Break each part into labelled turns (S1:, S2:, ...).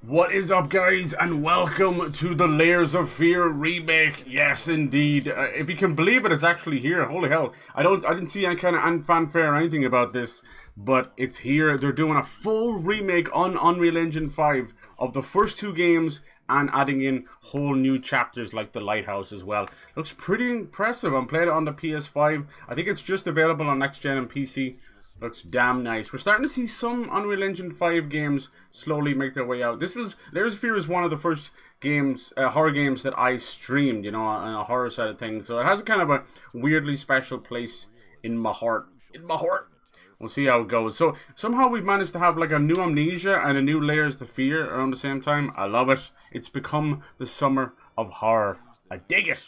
S1: What is up, guys, and welcome to the Layers of Fear remake. Yes, indeed. If you can believe it, it's actually here. Holy hell! I didn't see any kind of fanfare or anything about this, but it's here. They're doing a full remake on Unreal Engine 5 of the first two games and adding in whole new chapters like the Lighthouse as well. Looks pretty impressive. I'm playing it on the PS5. I think it's just available on next gen and PC. Looks damn nice. We're starting to see some Unreal Engine 5 games slowly make their way out. Layers of Fear is one of the first games, horror games that I streamed, you know, on a horror side of things. So it has kind of a weirdly special place in my heart. We'll see how it goes. So somehow we've managed to have like a new Amnesia and a new Layers of Fear around the same time. I love it. It's become the summer of horror. I dig it.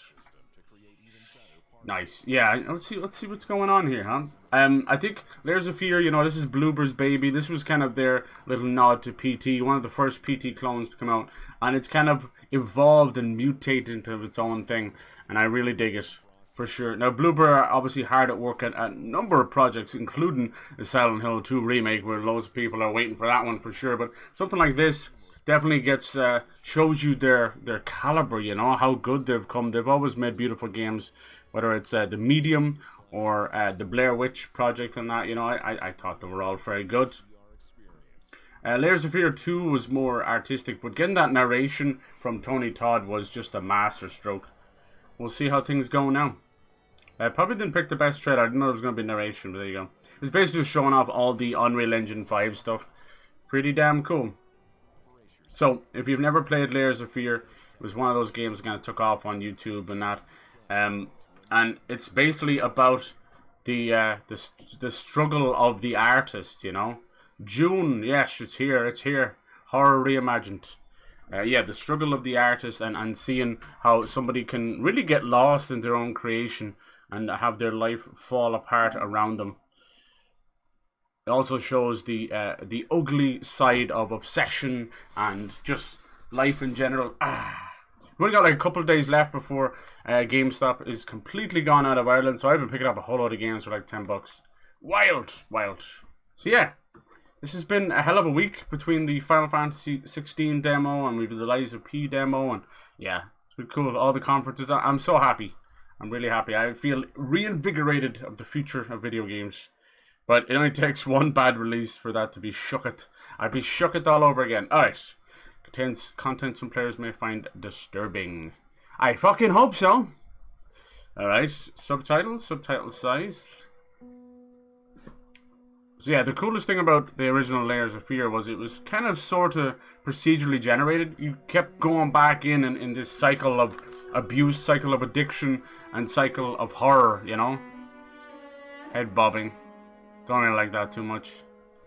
S1: Nice. Yeah, let's see what's going on here, huh? I think Layers of Fear, you know, this is Bloober's baby. This was kind of their little nod to PT, one of the first PT clones to come out. And it's kind of evolved and mutated into its own thing. And I really dig it, for sure. Now, Bloober are obviously hard at work at a number of projects, including the Silent Hill 2 remake, where loads of people are waiting for that one for sure. But something like this definitely shows you their caliber, you know, how good they've come. They've always made beautiful games, whether it's The Medium or the Blair Witch project and that, you know, I thought they were all very good. Layers of Fear 2 was more artistic, but getting that narration from Tony Todd was just a masterstroke. We'll see how things go now. Probably didn't pick the best trailer. I didn't know there was going to be narration, but there you go. It's basically just showing off all the Unreal Engine 5 stuff. Pretty damn cool. So, if you've never played Layers of Fear, it was one of those games that kind of took off on YouTube and that. And it's basically about the struggle of the artist, you know. June, yes, it's here. Horror reimagined. Yeah, the struggle of the artist and seeing how somebody can really get lost in their own creation and have their life fall apart around them. It also shows the ugly side of obsession and just life in general. We've only got like a couple of days left before GameStop is completely gone out of Ireland, so I've been picking up a whole lot of games for like $10. Wild. So yeah, this has been a hell of a week between the Final Fantasy 16 demo and we've the Lies of P demo, and yeah, it's been cool. All the conferences, I'm so happy. I'm really happy. I feel reinvigorated of the future of video games. But it only takes one bad release for that to be shooketh. I'd be shooketh all over again. Alright. Contains content some players may find disturbing. I fucking hope so. Alright. Subtitle size. So yeah, the coolest thing about the original Layers of Fear was it was kind of sort of procedurally generated. You kept going back in this cycle of abuse, cycle of addiction, and cycle of horror, you know? Head bobbing. Don't really like that too much.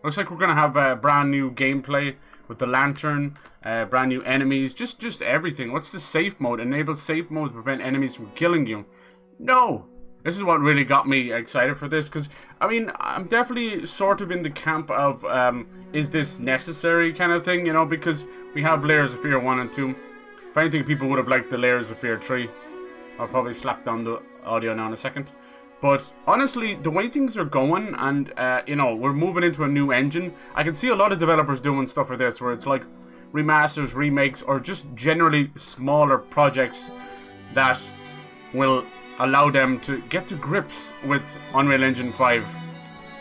S1: Looks like we're going to have brand new gameplay with the lantern, brand new enemies, just everything. What's the safe mode? Enable safe mode to prevent enemies from killing you. No! This is what really got me excited for this, because, I mean, I'm definitely sort of in the camp of, is this necessary kind of thing, you know, because we have Layers of Fear 1 and 2. If anything, people would have liked the Layers of Fear 3. I'll probably slap down the audio now in a second. But honestly, the way things are going and, you know, we're moving into a new engine, I can see a lot of developers doing stuff like this where it's like remasters, remakes, or just generally smaller projects that will allow them to get to grips with Unreal Engine 5.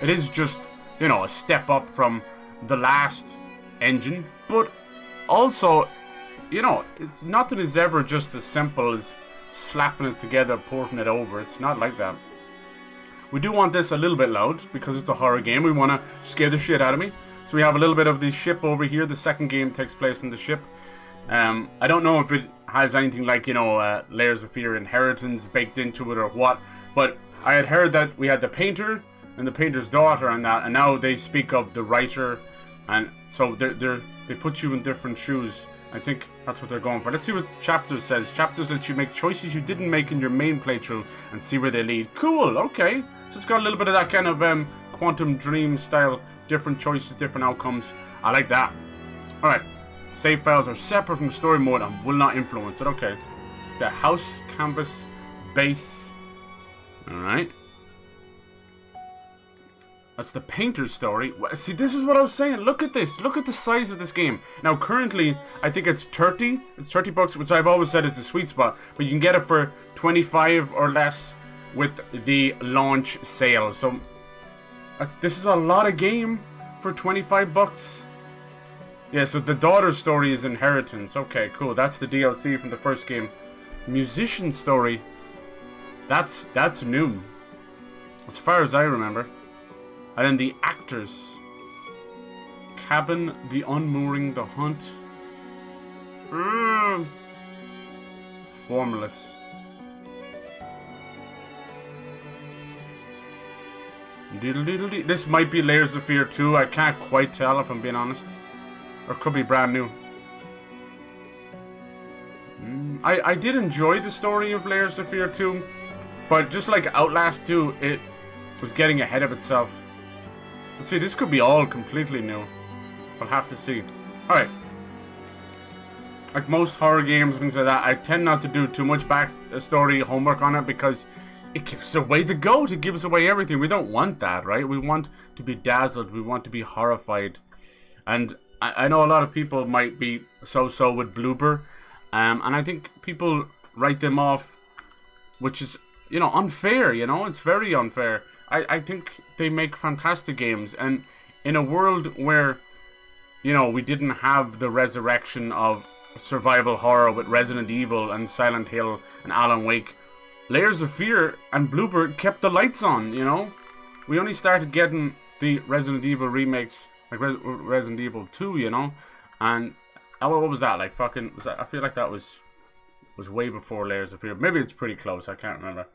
S1: It is just, you know, a step up from the last engine, but also, you know, nothing is ever just as simple as slapping it together, porting it over. It's not like that. We do want this a little bit loud because it's a horror game. We want to scare the shit out of me. So we have a little bit of the ship over here. The second game takes place in the ship. I don't know if it has anything like, you know, Layers of Fear Inheritance baked into it or what. But I had heard that we had the painter and the painter's daughter and that. And now they speak of the writer. And so they put you in different shoes. I think that's what they're going for. Let's see what Chapters says. Chapters let you make choices you didn't make in your main playthrough and see where they lead. Cool, okay. So it's got a little bit of that kind of Quantum Dream style. Different choices, different outcomes. I like that. Alright. Save files are separate from story mode and will not influence it. Okay. The house, canvas, base. Alright. That's the painter's story. See, this is what I was saying. Look at this. Look at the size of this game. Now, currently, I think it's 30. It's 30 bucks, which I've always said is the sweet spot. But you can get it for 25 or less with the launch sale. So, this is a lot of game for 25 bucks. Yeah, so the daughter's story is Inheritance. Okay, cool. That's the DLC from the first game. Musician story. That's new. As far as I remember. And then the actors. Cabin, The Unmooring, The Hunt. Formless. Diddle-diddle-dee. This might be Layers of Fear 2. I can't quite tell if I'm being honest. Or it could be brand new. I did enjoy the story of Layers of Fear 2. But just like Outlast 2, it was getting ahead of itself. Let's see, this could be all completely new. We'll have to see. Alright. Like most horror games, things like that, I tend not to do too much backstory homework on it because it gives away the goat. It gives away everything. We don't want that, right? We want to be dazzled. We want to be horrified. And I know a lot of people might be so-so with Bloober. And I think people write them off, which is, you know, unfair, you know? It's very unfair. I think they make fantastic games. And in a world where, you know, we didn't have the resurrection of survival horror with Resident Evil and Silent Hill and Alan Wake, Layers of Fear and Bloober kept the lights on, you know? We only started getting the Resident Evil remakes, like Resident Evil 2, you know? And what was that? Like fucking, I feel like that was way before Layers of Fear. Maybe it's pretty close, I can't remember.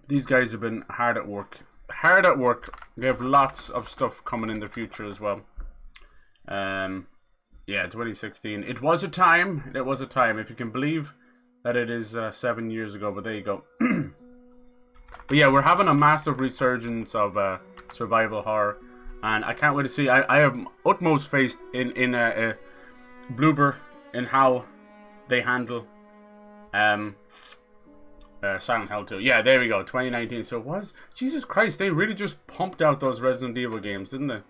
S1: These guys have been hard at work. Hard at work. They have lots of stuff coming in the future as well. Yeah, 2016. It was a time. It was a time. If you can believe that it is 7 years ago. But there you go. But yeah, we're having a massive resurgence of survival horror. And I can't wait to see. I have utmost faith in Bloober, in how they handle Silent Hill 2. Yeah, there we go. 2019. So it was. Jesus Christ, they really just pumped out those Resident Evil games, didn't they?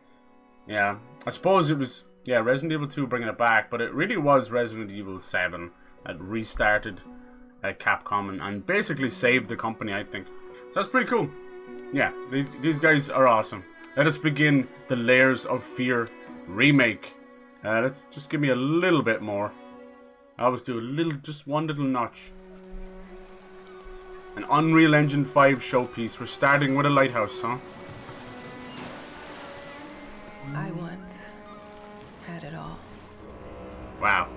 S1: Yeah. I suppose it was, yeah, Resident Evil 2 bringing it back, but it really was Resident Evil 7 that restarted Capcom and basically saved the company, I think. So that's pretty cool. Yeah, these guys are awesome. Let us begin the Layers of Fear remake. Let's just give me a little bit more. I always do a little, just one little notch. An Unreal Engine 5 showpiece. We're starting with a lighthouse, huh?
S2: I once had it all.
S1: Wow.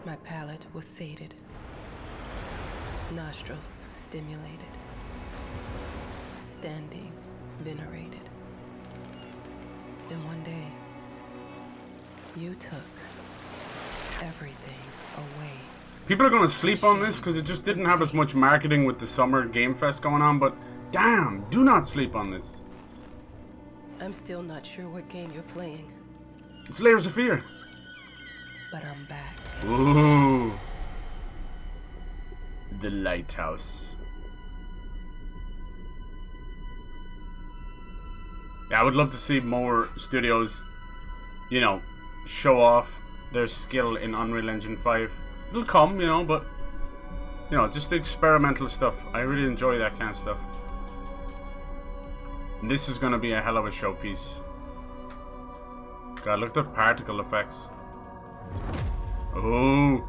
S2: My palate was sated. Nostrils stimulated. Standing venerated. And one day, you took everything away.
S1: People are going to sleep on this because it just didn't have as much marketing with the Summer Game Fest going on, but damn, do not sleep on this.
S2: I'm still not sure what game you're playing.
S1: It's Layers of Fear.
S2: But I'm back.
S1: Ooh. The Lighthouse. Yeah, I would love to see more studios, you know, show off their skill in Unreal Engine 5. It'll come, you know, but, you know, just the experimental stuff. I really enjoy that kind of stuff. And this is going to be a hell of a showpiece. God, look at the particle effects. Oh.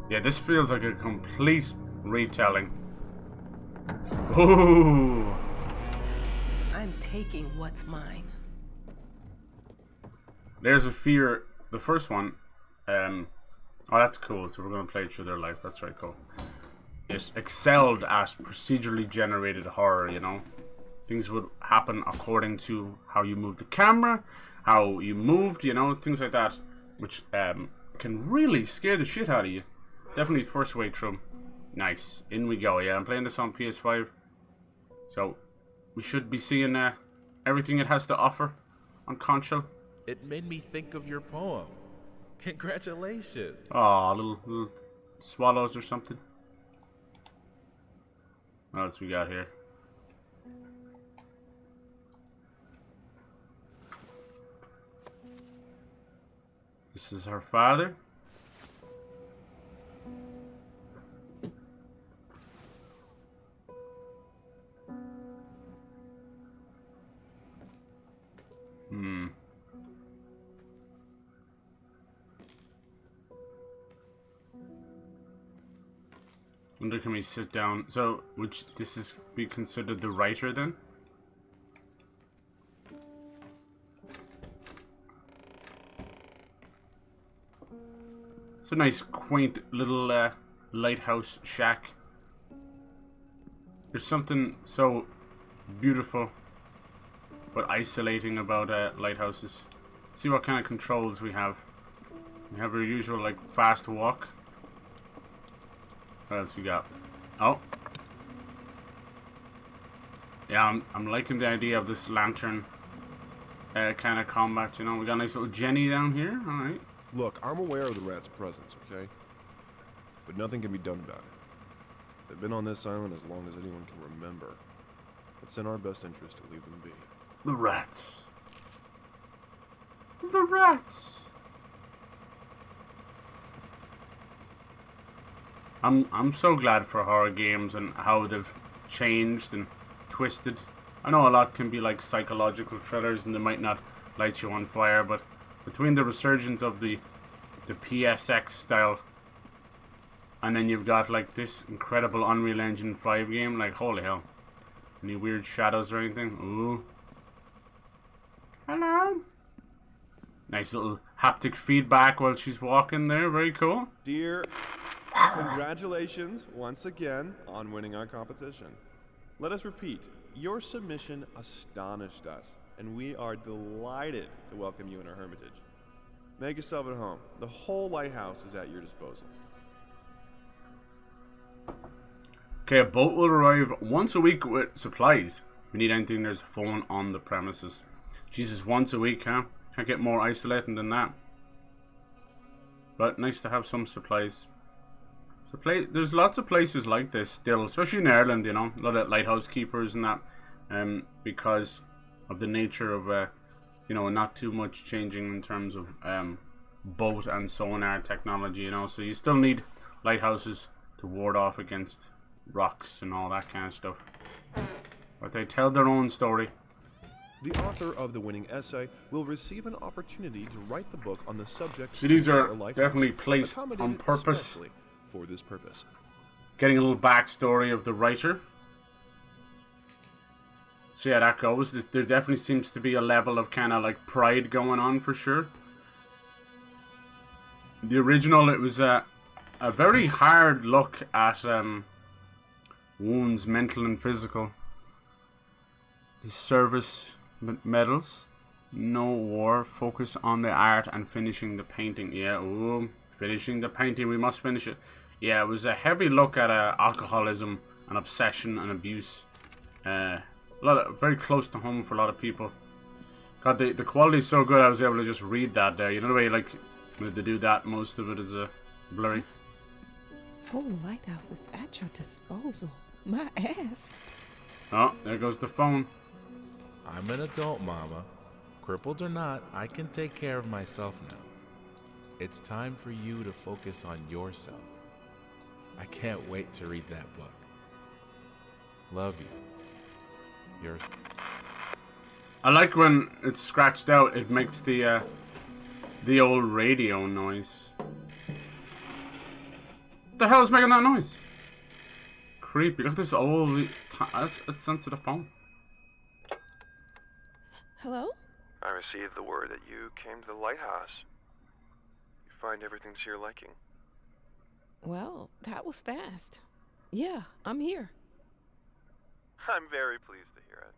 S1: Yeah, this feels like a complete retelling. Ooh.
S2: I'm taking what's mine.
S1: Layers of Fear, the first one. Oh, that's cool. So we're going to play through their life. That's very cool. It excelled at procedurally generated horror, you know. Things would happen according to how you moved the camera, how you moved, you know, things like that. Which can really scare the shit out of you. Definitely first way through. Nice. In we go. Yeah, I'm playing this on PS5. So, we should be seeing everything it has to offer on console.
S3: It made me think of your poem. Congratulations.
S1: Aw, little swallows or something. What else we got here? This is her father. Wonder, can we sit down? So, would this is be considered the writer then? It's a nice, quaint little lighthouse shack. There's something so beautiful but isolating about lighthouses. Let's see what kind of controls we have. We have our usual, like, fast walk. What else we got? Oh. Yeah, I'm liking the idea of this lantern kind of combat, you know. We got a nice little Jenny down here. Alright.
S3: Look, I'm aware of the rat's presence, okay? But nothing can be done about it. They've been on this island as long as anyone can remember. It's in our best interest to leave them be.
S1: The rats. The rats. I'm so glad for horror games and how they've changed and twisted. I know a lot can be like psychological thrillers and they might not light you on fire, but between the resurgence of the PSX style and then you've got like this incredible Unreal Engine 5 game, like holy hell. Any weird shadows or anything? Ooh. Hello. Nice little haptic feedback while she's walking there, very cool.
S3: Dear, congratulations once again on winning our competition. Let us repeat, your submission astonished us, and we are delighted to welcome you in our hermitage. Make yourself at home. The whole lighthouse is at your disposal.
S1: Okay, a boat will arrive once a week with supplies. If we need anything, there's a phone on the premises. Jesus, once a week, huh? Can't get more isolating than that. But nice to have some supplies. There's lots of places like this still, especially in Ireland, you know. A lot of lighthouse keepers and that. Because of the nature of, you know, not too much changing in terms of boat and sonar technology, you know. So you still need lighthouses to ward off against rocks and all that kind of stuff. But they tell their own story.
S3: The author of the winning essay will receive an opportunity to write the book on the subject.
S1: So these are definitely placed on purpose.
S3: For this purpose.
S1: Getting a little backstory of the writer. See how that goes. There definitely seems to be a level of kind of like pride going on for sure. The original, it was a very hard look at wounds, mental and physical. His service medals. No war. Focus on the art and finishing the painting. Yeah, ooh, finishing the painting. We must finish it. Yeah, it was a heavy look at alcoholism and obsession and abuse. Very close to home for a lot of people. God, the quality is so good. I was able to just read that there. You know the way like when they do that, most of it is blurry.
S2: Whole lighthouse is at your disposal. My ass.
S1: Oh, there goes the phone.
S4: I'm an adult, Mama. Crippled or not, I can take care of myself now. It's time for you to focus on yourself. I can't wait to read that book. Love you.
S1: I like when it's scratched out, it makes the old radio noise. What the hell is making that noise? Creepy. Look at this old... That's sensitive phone.
S2: Hello?
S5: I received the word that you came to the lighthouse. You find everything to your liking.
S2: Well, that was fast. Yeah, I'm here.
S5: I'm very pleased to hear it.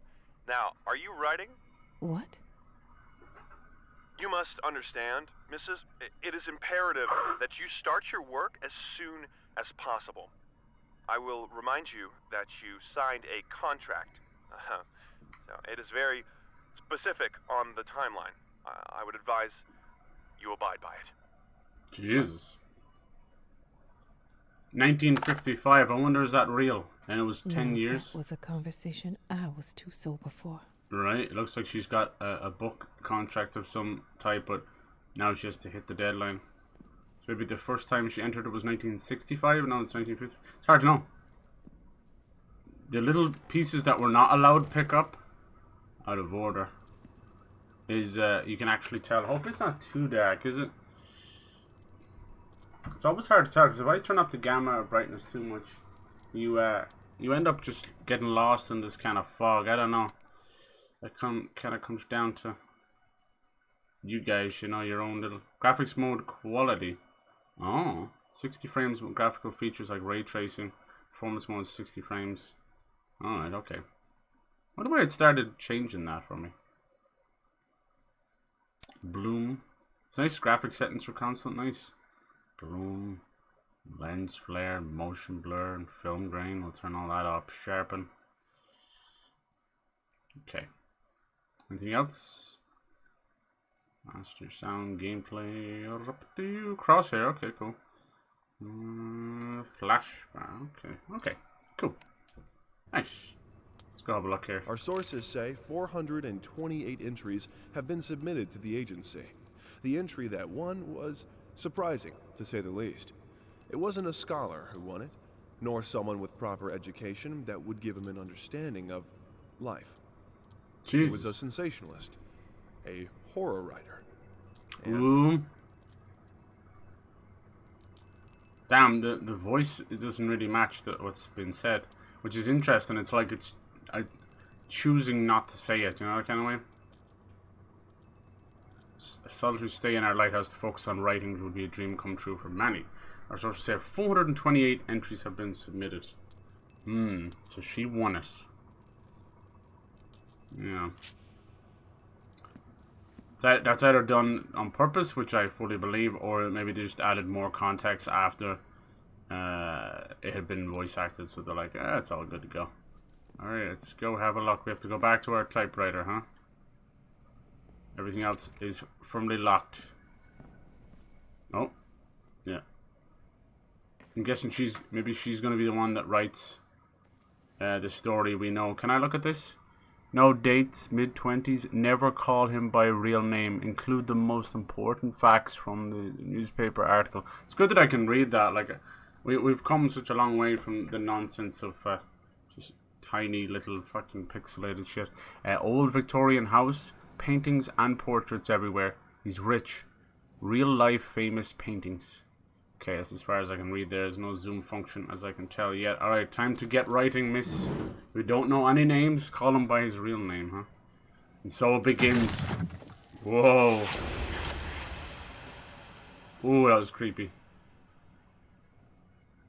S5: Now, are you writing?
S2: What?
S5: You must understand, Mrs. It is imperative that you start your work as soon as possible. I will remind you that you signed a contract. So it is very specific on the timeline. I would advise you abide by it.
S1: Jesus. 1955. I wonder, is that real? And it was 10 years.
S2: That was a conversation I was too sober for.
S1: Right. It looks like she's got a book contract of some type, but now she has to hit the deadline. So maybe the first time she entered it was 1965, now it's 1950. It's hard to know. The little pieces that we're not allowed to pick up, out of order, is you can actually tell. Hope it's not too dark, is it? It's always hard to tell, because if I turn up the gamma brightness too much, you end up just getting lost in this kind of fog. I don't know. It kind of comes down to you guys, you know, your own little graphics mode quality. Oh, 60 frames with graphical features like ray tracing. Performance mode is 60 frames. Alright, okay. What wonder why it started changing that for me. Bloom. It's nice graphic settings for constant, nice. Bloom. Lens flare, motion blur, and film grain. We'll turn all that up. Sharpen. Okay. Anything else? Master sound, gameplay. Up to you. Crosshair. Okay, cool. Flash. Okay. Okay. Cool. Nice. Let's go have a look here.
S3: Our sources say 428 entries have been submitted to the agency. The entry that won was surprising, to say the least. It wasn't a scholar who won it, nor someone with proper education that would give him an understanding of life.
S1: Jesus.
S3: It was a sensationalist, a horror writer. And
S1: Ooh. Damn, the voice, it doesn't really match what's been said, which is interesting. It's like it's choosing not to say it, you know, that kind of way. A solitary stay in our lighthouse to focus on writing would be a dream come true for many. Our sources say 428 entries have been submitted. So she won it. Yeah. That's either done on purpose, which I fully believe, or maybe they just added more context after it had been voice acted, so they're like, it's all good to go. Alright, let's go have a look. We have to go back to our typewriter, huh? Everything else is firmly locked. Oh, yeah. I'm guessing maybe she's gonna be the one that writes the story we know. Can I look at this? No dates, mid-20s, never call him by a real name. Include the most important facts from the newspaper article. It's good that I can read that. Like, we've come such a long way from the nonsense of just tiny little fucking pixelated shit. Old Victorian house, paintings and portraits everywhere. He's rich. Real life famous paintings. Okay, that's as far as I can read there. There's no zoom function, as I can tell yet. Alright, time to get writing, miss. We don't know any names. Call him by his real name, huh? And so it begins. Whoa. Ooh, that was creepy.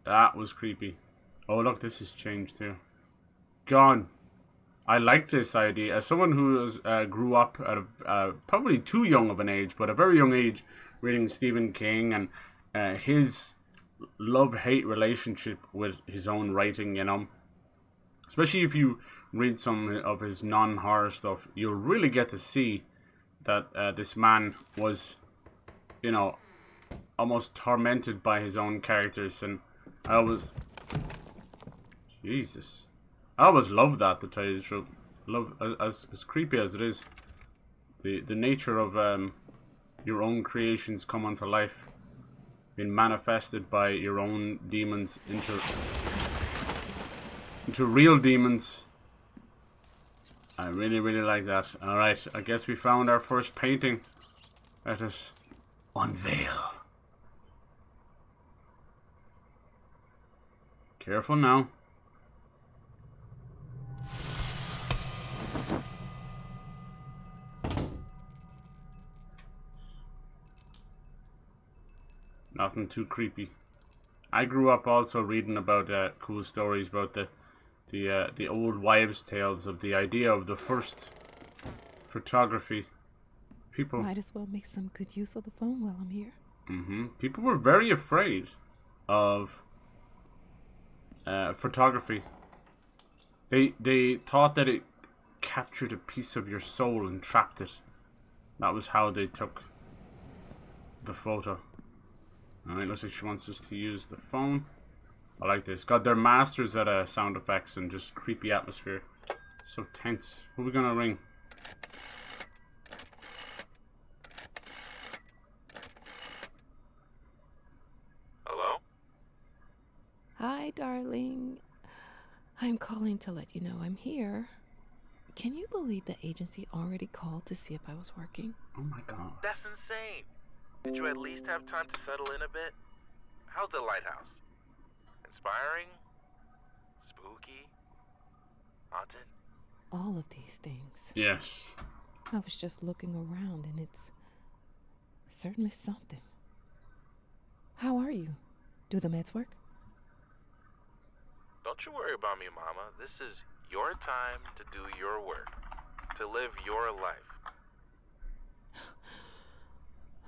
S1: That was creepy. Oh, look, this has changed too. Gone. I like this idea. As someone who grew up at probably too young of an age, but a very young age, reading Stephen King and his love-hate relationship with his own writing, you know. Especially if you read some of his non-horror stuff, you'll really get to see that this man was, you know, almost tormented by his own characters. And I always... Jesus. I always loved that, to tell you the truth. Love, as creepy as it is, the nature of your own creations come onto life, being manifested by your own demons into real demons. I really, really like that. Alright, I guess we found our first painting. Let us unveil. Careful now. Nothing too creepy. I grew up also reading about cool stories about the old wives' tales of the idea of the first photography. People
S2: Might as well make some good use of the phone while I'm here.
S1: People were very afraid of photography. They thought that it captured a piece of your soul and trapped it. That was how they took the photo. Alright, looks like she wants us to use the phone. I like this. God, they're masters at sound effects and just creepy atmosphere. So tense. Who are we gonna ring?
S5: Hello?
S2: Hi, darling. I'm calling to let you know I'm here. Can you believe the agency already called to see if I was working?
S1: Oh my god.
S4: That's insane. Did you at least have time to settle in a bit? How's the lighthouse? Inspiring? Spooky? Haunted?
S2: All of these things.
S1: Yes.
S2: I was just looking around and it's certainly something. How are you? Do the meds work?
S4: Don't you worry about me, Mama. This is your time to do your work. To live your life.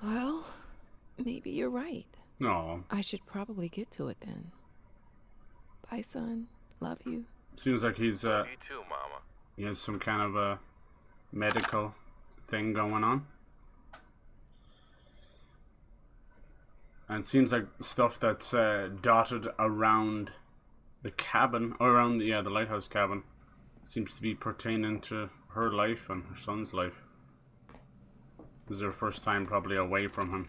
S2: Well, maybe you're right.
S1: No.
S2: I should probably get to it then. Bye, son. Love you.
S1: Seems like he's
S4: You too, Mama.
S1: he has some kind of a medical thing going on. And it seems like stuff that's dotted around the cabin, or around the lighthouse cabin, seems to be pertaining to her life and her son's life. This is her first time probably away from him.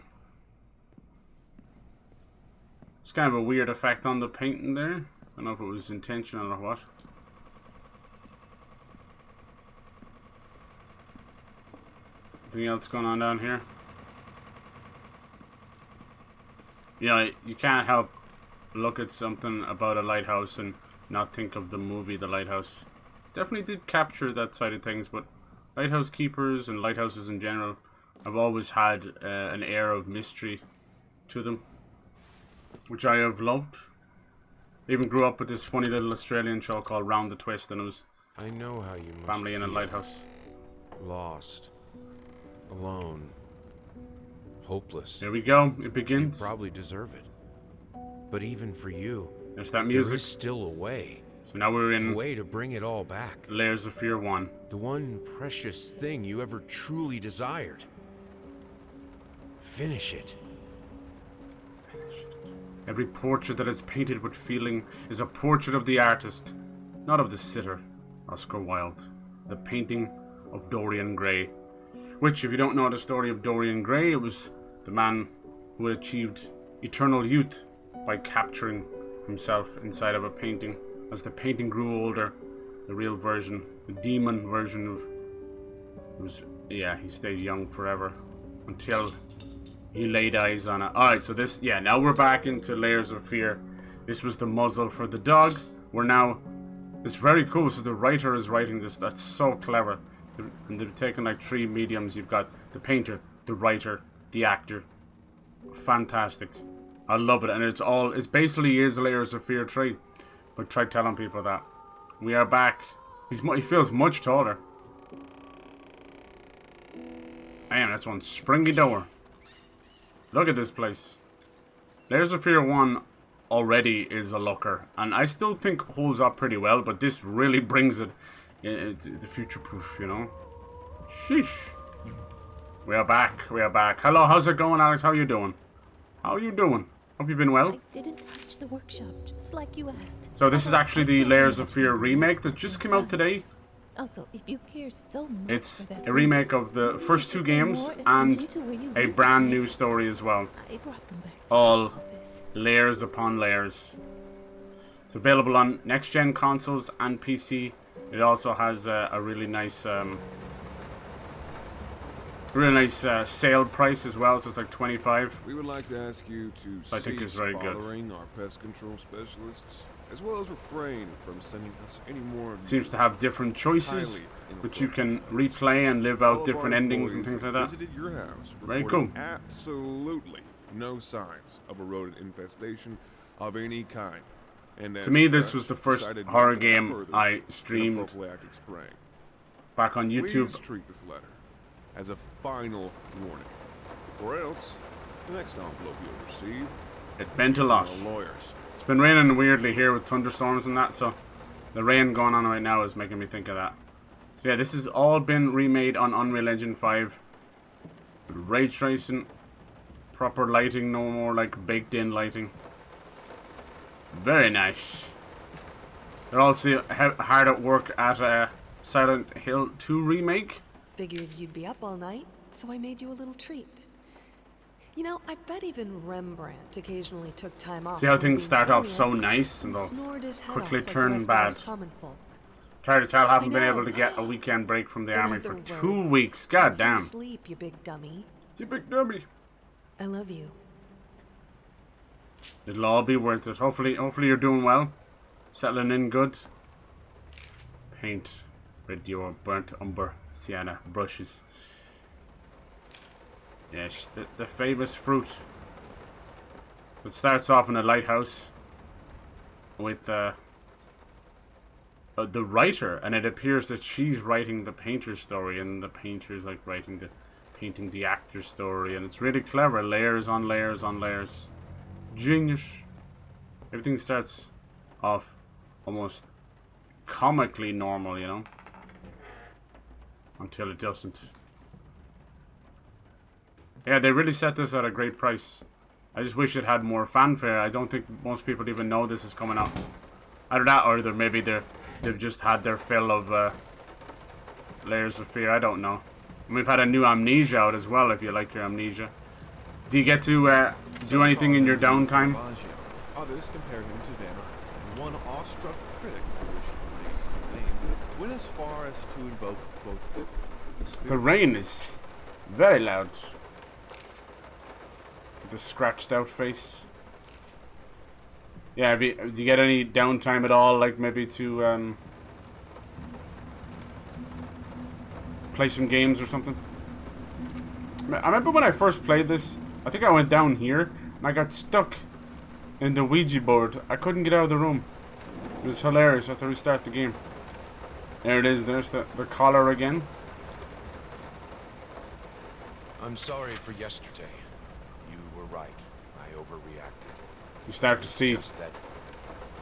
S1: It's kind of a weird effect on the painting there. I don't know if it was intentional or what. Anything else going on down here? Yeah, you can't help look at something about a lighthouse and not think of the movie The Lighthouse. Definitely did capture that side of things, but lighthouse keepers and lighthouses in general have always had an air of mystery to them, which I have loved. I even grew up with this funny little Australian show called Round the Twist, and it was
S6: I know how you must
S1: family in a
S6: feel.
S1: lighthouse.
S6: Lost. Alone. Hopeless.
S1: Here we go, it
S6: You
S1: begins.
S6: probably deserve it. But even for you,
S1: There's that
S6: there
S1: music.
S6: is still a way.
S1: So now we're
S6: A
S1: in
S6: way to bring it all back.
S1: Layers of Fear 1.
S6: The one precious thing you ever truly desired. Finish it.
S1: Every portrait that is painted with feeling is a portrait of the artist, not of the sitter. Oscar Wilde. The painting of Dorian Gray. Which, if you don't know the story of Dorian Gray, it was the man who had achieved eternal youth by capturing himself inside of a painting. As the painting grew older, the real version, the demon version of, he stayed young forever until he laid eyes on it. Alright, so this, now we're back into Layers of Fear. This was the muzzle for the dog. We're now, it's very cool. So the writer is writing this. That's so clever. And they've taken like three mediums. You've got the painter, the writer, the actor. Fantastic. I love it. And it's basically is Layers of Fear 3. But try telling people that. We are back. He feels much taller. Man, that's one springy door. Look at this place. Layers of Fear 1 already is a looker. And I still think holds up pretty well. But this really brings it. It's the future proof, you know. Sheesh. We are back. We are back. Hello, how's it going, Alex? How you doing? How are you doing? Hope you've been well.
S2: I didn't touch the workshop, just like you asked.
S1: So this is actually the Layers of Fear remake that just came out today.
S2: Also, if you care so much
S1: It's
S2: for that
S1: a remake of the first two games and a brand new story as well.
S2: I brought them back to
S1: All
S2: the office.
S1: layers upon layers. It's available on next-gen consoles and PC. It also has a really nice, sale price as well. So it's like $25.
S3: We would like to ask you to
S1: I think
S3: cease
S1: it's very good.
S3: bothering our pest control specialists, as well as refrain from sending us any more of
S1: Seems to have different choices,
S3: highly
S1: which you can
S3: inappropriate
S1: replay and live
S3: All
S1: out
S3: of
S1: different
S3: our
S1: endings and
S3: employees
S1: things like that.
S3: Visited your house,
S1: Very
S3: reporting
S1: cool.
S3: Absolutely no signs of a rodent infestation of any kind. And
S1: To
S3: as
S1: me, this
S3: such,
S1: was the first
S3: decided
S1: horror
S3: not to go
S1: game
S3: further
S1: I
S3: in a
S1: streamed
S3: prophylactic spraying.
S1: back on
S3: Please
S1: YouTube.
S3: treat this letter as a final warning, or else the next envelope you'll receive
S1: It meant a lot.
S3: from our lawyers.
S1: It's been raining weirdly here with thunderstorms and that, so the rain going on right now is making me think of that. So yeah, this has all been remade on Unreal Engine 5. Ray tracing, proper lighting, no more like baked in lighting. Very nice. They're also hard at work at Silent Hill 2 Remake.
S7: Figured you'd be up all night, so I made you a little treat. You know, I bet even Rembrandt occasionally took time off.
S1: See how things start off so nice and they'll quickly turn bad. Tired as hell, haven't been able to get a weekend break from the army for 2 weeks. God damn.
S7: Sleep, you big dummy.
S1: You big dummy.
S7: I love you.
S1: It'll all be worth it. Hopefully you're doing well. Settling in good. Paint with your burnt umber sienna brushes. Yes, the famous fruit. It starts off in a lighthouse with the writer, and it appears that she's writing the painter's story, and the painter's like painting the actor's story, and it's really clever. Layers on layers on layers. Genius. Everything starts off almost comically normal, you know, until it doesn't. Yeah, they really set this at a great price. I just wish it had more fanfare. I don't think most people even know this is coming out. Either that, or maybe they've just had their fill of Layers of Fear. I don't know. And we've had a new Amnesia out as well, if you like your Amnesia. Do you get to do anything in your downtime?
S3: Others compare him to Van Eyck. One awestruck critic who wished to remain named went as far as to invoke, quote,
S1: the rain is very loud. The scratched out face. Yeah, do you get any downtime at all? Like maybe to play some games or something? I remember when I first played this, I think I went down here and I got stuck in the Ouija board. I couldn't get out of the room. It was hilarious. I had to restart the game. There it is. There's the collar again.
S6: I'm sorry for yesterday. You were right. I overreacted.
S1: You start to see
S6: just that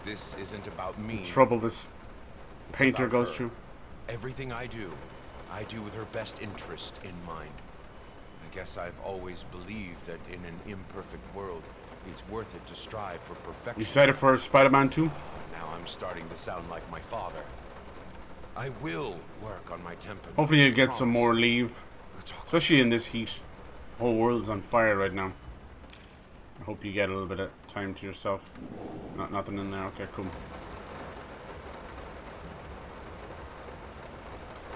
S6: this isn't about me.
S1: the trouble this painter goes
S6: her.
S1: through.
S6: Everything I do with her best interest in mind. I guess I've always believed that in an imperfect world, it's worth it to strive for perfection.
S1: You said it for Spider-Man 2?
S6: Now I'm starting to sound like my father. I will work on my temper.
S1: Hopefully you'll get some more leave. Especially in this heat. The whole world's on fire right now. I hope you get a little bit of time to yourself. Nothing in there. Okay, cool.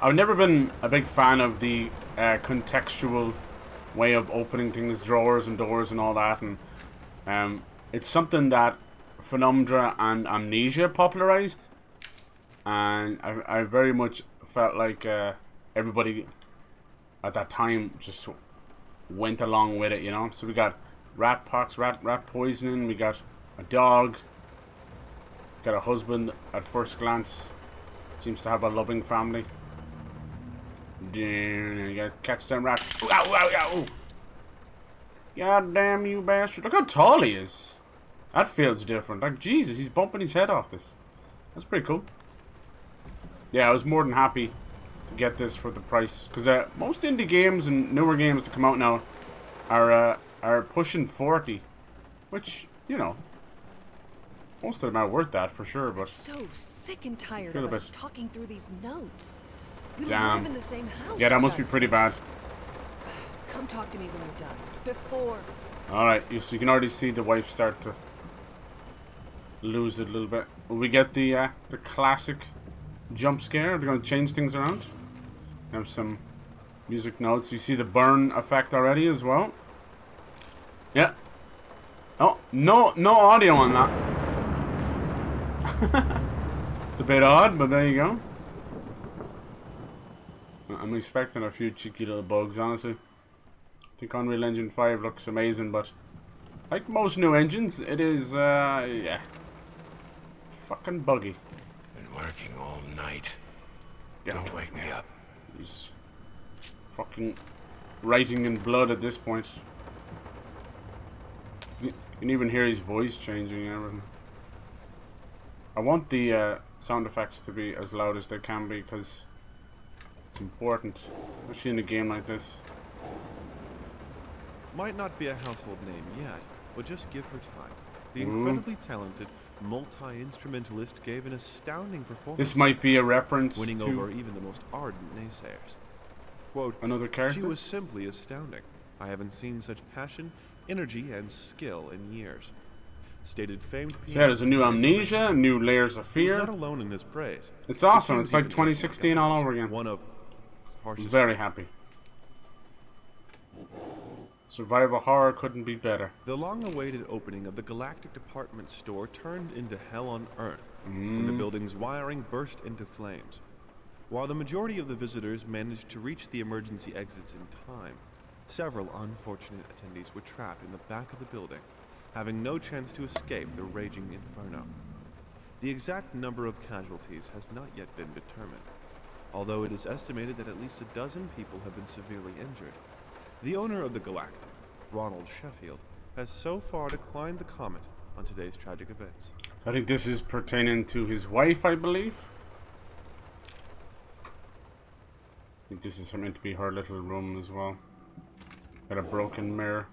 S1: I've never been a big fan of the contextual way of opening things, drawers and doors and all that, and it's something that Phenomdra and Amnesia popularized, and I very much felt like everybody at that time just went along with it, you know. So we got rat pox, rat poisoning, we got a dog, got a husband at first glance, seems to have a loving family. You gotta catch them rats. Ooh, ow, ow, ow. God damn you bastard. Look how tall he is. That feels different. Like, Jesus, he's bumping his head off this. That's pretty cool. Yeah, I was more than happy to get this for the price. Because most indie games and newer games to come out now are pushing 40. Which, you know, most of them are worth that for sure, but...
S7: So sick and tired of us talking through these notes. We
S1: Damn.
S7: live in the same house.
S1: Yeah, that must be pretty bad.
S7: Come talk to me when you're done. Before.
S1: Alright, so you can already see the wife start to lose it a little bit. Will we get the classic jump scare? They're going to change things around. Have some music notes. You see the burn effect already as well. Yeah. Oh, no audio on that. It's a bit odd, but there you go. I'm expecting a few cheeky little bugs, honestly. I think Unreal Engine 5 looks amazing, but like most new engines, it is, yeah, fucking buggy.
S6: Been working all night.
S1: Yeah.
S6: Don't wake me up.
S1: He's fucking writing in blood at this point. You can even hear his voice changing and everything. I want the sound effects to be as loud as they can be, because it's important, especially in a game like this.
S3: Might not be a household name yet, but just give her time. The incredibly talented multi-instrumentalist gave an astounding performance.
S1: This might be a reference
S3: winning
S1: to
S3: over even the most ardent naysayers. Quote,
S1: another character.
S3: "She was simply astounding. I haven't seen such passion, energy, and skill in years." Stated famed
S1: So yeah, there's a new Amnesia, new Layers of
S3: He was
S1: Fear.
S3: not alone in his praise.
S1: It's awesome.
S3: It
S1: It's
S3: seems
S1: like
S3: even
S1: 2016 all over again.
S3: One of
S1: I'm very happy. Survival horror couldn't be better.
S3: The long-awaited opening of the Galactic Department Store turned into hell on Earth when the building's wiring burst into flames. While the majority of the visitors managed to reach the emergency exits in time, several unfortunate attendees were trapped in the back of the building, having no chance to escape the raging inferno. The exact number of casualties has not yet been determined, although it is estimated that at least a dozen people have been severely injured. The owner of the Galactic, Ronald Sheffield, has so far declined the comment on today's tragic events.
S1: I think this is pertaining to his wife, I believe. I think this is meant to be her little room as well. Got a broken mirror.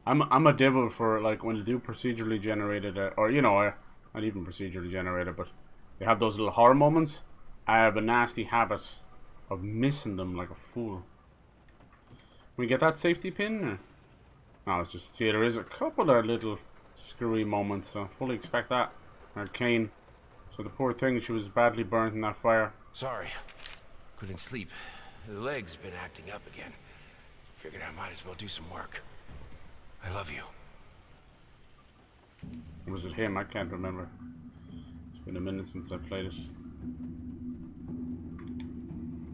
S1: I'm a devil for, like, when they do procedurally generated, or you know, not even procedurally generated, but they have those little horror moments. I have a nasty habit of missing them like a fool. Can we get that safety pin? Or? No, it's just, see, there is a couple of little screwy moments, so fully expect that. Arcane. So the poor thing, she was badly burnt in that fire.
S6: Sorry. Couldn't sleep. The leg's been acting up again. Figured I might as well do some work. I love you.
S1: Was it him? I can't remember. It's been a minute since I played it.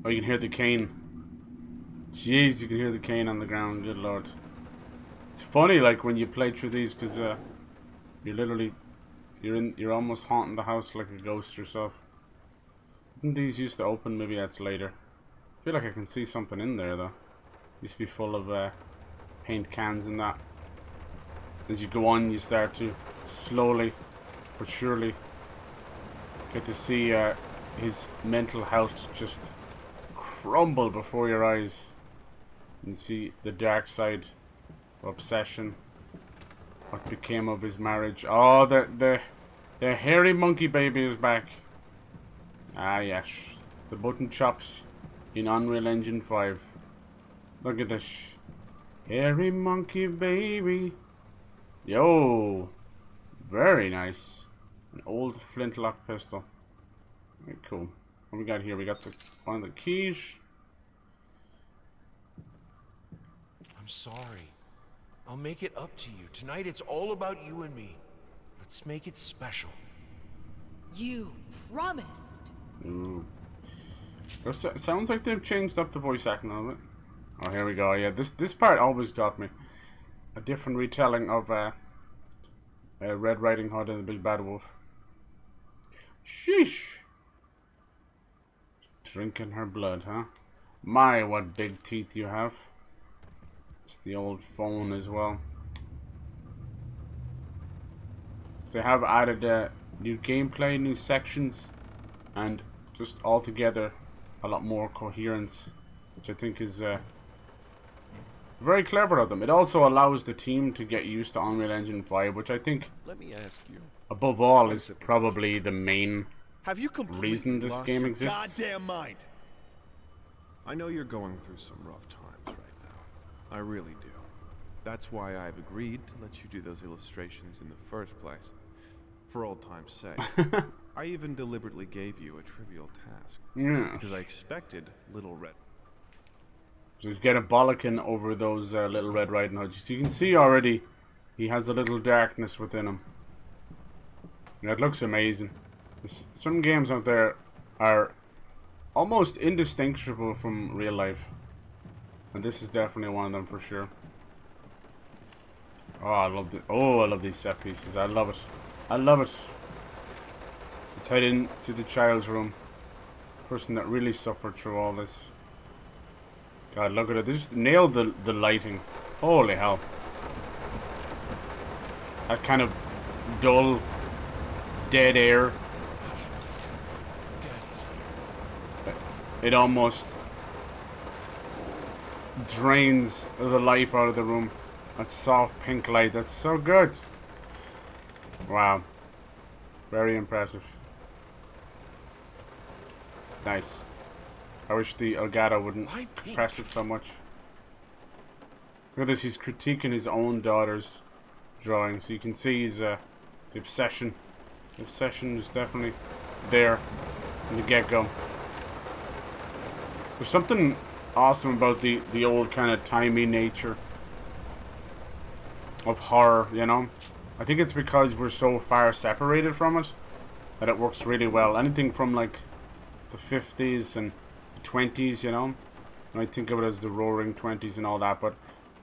S1: Oh, you can hear the cane. Jeez, you can hear the cane on the ground. Good lord. It's funny, like, when you play through these, because you're literally, you're almost haunting the house like a ghost yourself. Didn't these used to open? Maybe that's later. I feel like I can see something in there though. Used to be full of paint cans and that. As you go on, you start to slowly but surely get to see his mental health just crumble before your eyes. And see the dark side, obsession, what became of his marriage. Oh, the hairy monkey baby is back. Ah yes, the button chops in Unreal Engine 5. Look at this, hairy monkey baby. Yo, very nice. An old flintlock pistol. Very cool. What we got here? We got one of the keys.
S6: I'm sorry. I'll make it up to you. Tonight it's all about you and me. Let's make it special.
S7: You promised.
S1: Ooh. Sounds like they've changed up the voice acting a little bit. Oh, here we go. Yeah, this part always got me. A different retelling of Red Riding Hood and the Big Bad Wolf. Sheesh. Drinking her blood, huh? My, what big teeth you have. It's the old phone as well. They have added new gameplay, new sections, and just altogether a lot more coherence, which I think is very clever of them. It also allows the team to get used to Unreal Engine 5, which I think,
S3: Let me ask you,
S1: above all, is probably the main
S3: have you completely
S1: reason this
S3: lost
S1: game
S3: your
S1: exists.
S3: goddamn mind? I know you're going through some rough times right now. I really do. That's why I've agreed to let you do those illustrations in the first place. For old time's sake. I even deliberately gave you a trivial task.
S1: Yeah.
S3: Because I expected Little Red.
S1: So he's getting bollocking over those Little Red Riding Hoods. You can see already he has a little darkness within him. And it looks amazing. Some games out there are almost indistinguishable from real life. And this is definitely one of them for sure. Oh, I love these set pieces. I love it. I love it. Let's head into the child's room. Person that really suffered through all this. God, look at it. They just nailed the lighting. Holy hell. That kind of dull, dead air.
S6: Daddy's here.
S1: It almost drains the life out of the room. That soft pink light. That's so good. Wow. Very impressive. Nice. I wish the Elgato wouldn't press it so much. Look at this, he's critiquing his own daughter's drawing. So you can see his the obsession. The obsession is definitely there in the get-go. There's something awesome about the old kind of timey nature of horror, you know? I think it's because we're so far separated from it that it works really well. Anything from like the 50s and the 20s, you know? And I think of it as the roaring 20s and all that, but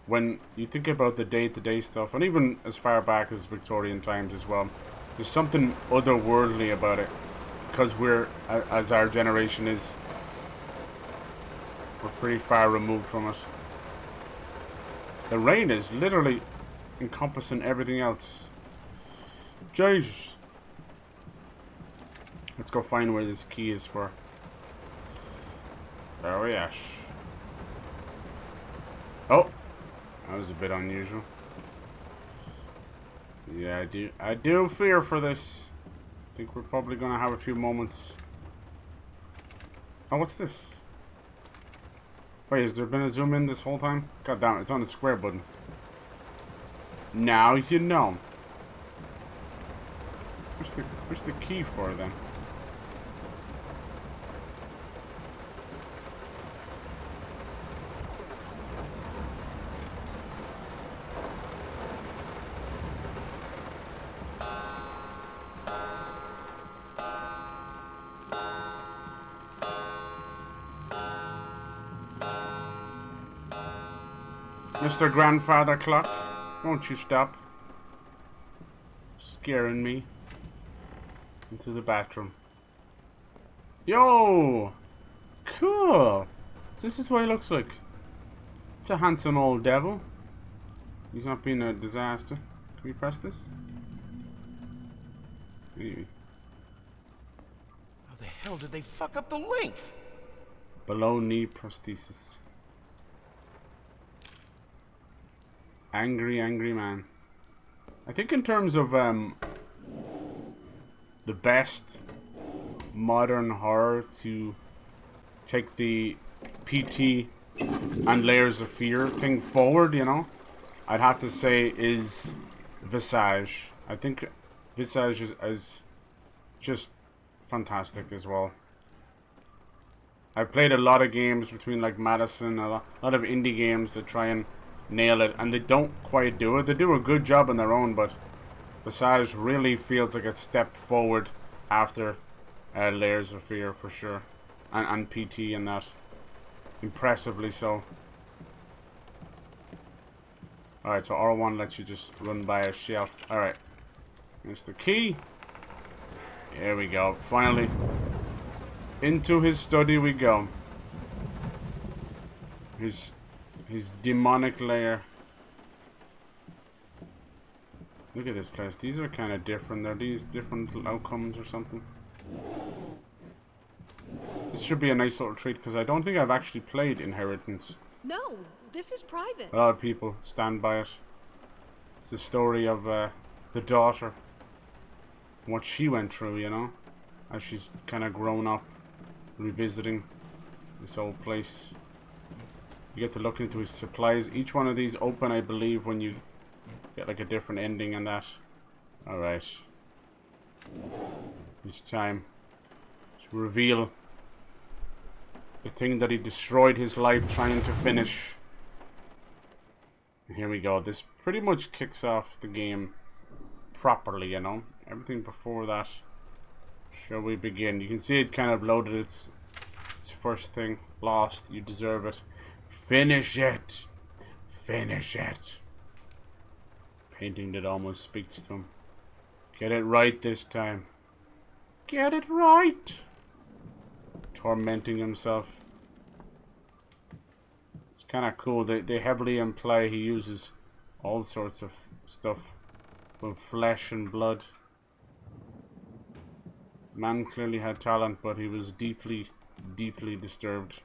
S1: when you think about the day-to-day stuff, and even as far back as Victorian times as well, there's something otherworldly about it. Because we're, as our generation is, we're pretty far removed from it. The rain is literally encompassing everything else. Jesus. Let's go find where this key is for. Oh yes. Oh, that was a bit unusual. Yeah, I do fear for this. I think we're probably gonna have a few moments. Oh, what's this? Wait, has there been a zoom in this whole time? God damn it, it's on the square button. Now you know. Where's the key for then? Mr. Grandfather Clock, won't you stop scaring me into the bathroom? Yo! Cool! So this is what he looks like. It's a handsome old devil. He's not being a disaster. Can we press this? Maybe.
S6: How the hell did they fuck up the length?
S1: Below knee prosthesis. Angry, angry man. I think in terms of the best modern horror to take the PT and Layers of Fear thing forward, you know, I'd have to say is Visage. I think Visage is just fantastic as well. I've played a lot of games between like Madison, a lot of indie games that try and nail it, and they don't quite do it. They do a good job on their own, but Visage really feels like a step forward after Layers of Fear for sure, and PT and that, impressively so. Alright, so R1 lets you just run by a shelf. Alright, here's the key. Here we go, finally. Into his study we go. His demonic lair. Look at this place. These are kind of different. Are these different little outcomes or something? This should be a nice little treat because I don't think I've actually played Inheritance.
S7: No, this is private.
S1: A lot of people stand by it. It's the story of the daughter. What she went through, you know, as she's kind of grown up, revisiting this old place. You get to look into his supplies. Each one of these open, I believe, when you get like a different ending and that. Alright. It's time to reveal the thing that he destroyed his life trying to finish. And here we go. This pretty much kicks off the game properly, you know. Everything before that. Shall we begin? You can see it kind of loaded its first thing. Lost. You deserve it. Finish it. Finish it. Painting that almost speaks to him. Get it right this time. Get it right. Tormenting himself. It's kind of cool. They heavily imply he uses all sorts of stuff with flesh and blood. Man clearly had talent, but he was deeply, deeply disturbed,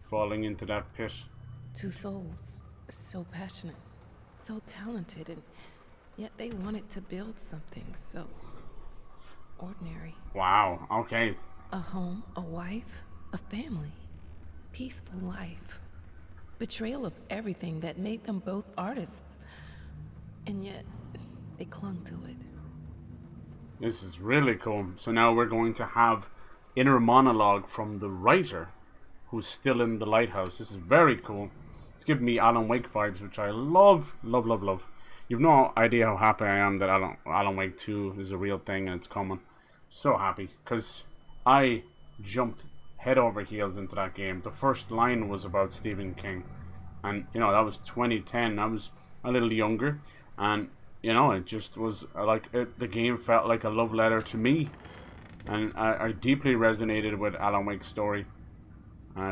S1: falling into that pit.
S2: Two souls, so passionate, so talented, and Yet they wanted to build something so ordinary.
S1: Wow, okay.
S2: A home, a wife, a family. Peaceful life. Betrayal of everything that made them both artists. And yet, they clung to it.
S1: This is really cool. So now we're going to have inner monologue from the writer who's still in the lighthouse. This is very cool. It's giving me Alan Wake vibes, which I love, love, love, love. You've no idea how happy I am that Alan Wake 2 is a real thing and it's coming. So happy, because I jumped head over heels into that game. The first line was about Stephen King. And, you know, that was 2010. I was a little younger. And, you know, it just was like, the game felt like a love letter to me. And I deeply resonated with Alan Wake's story.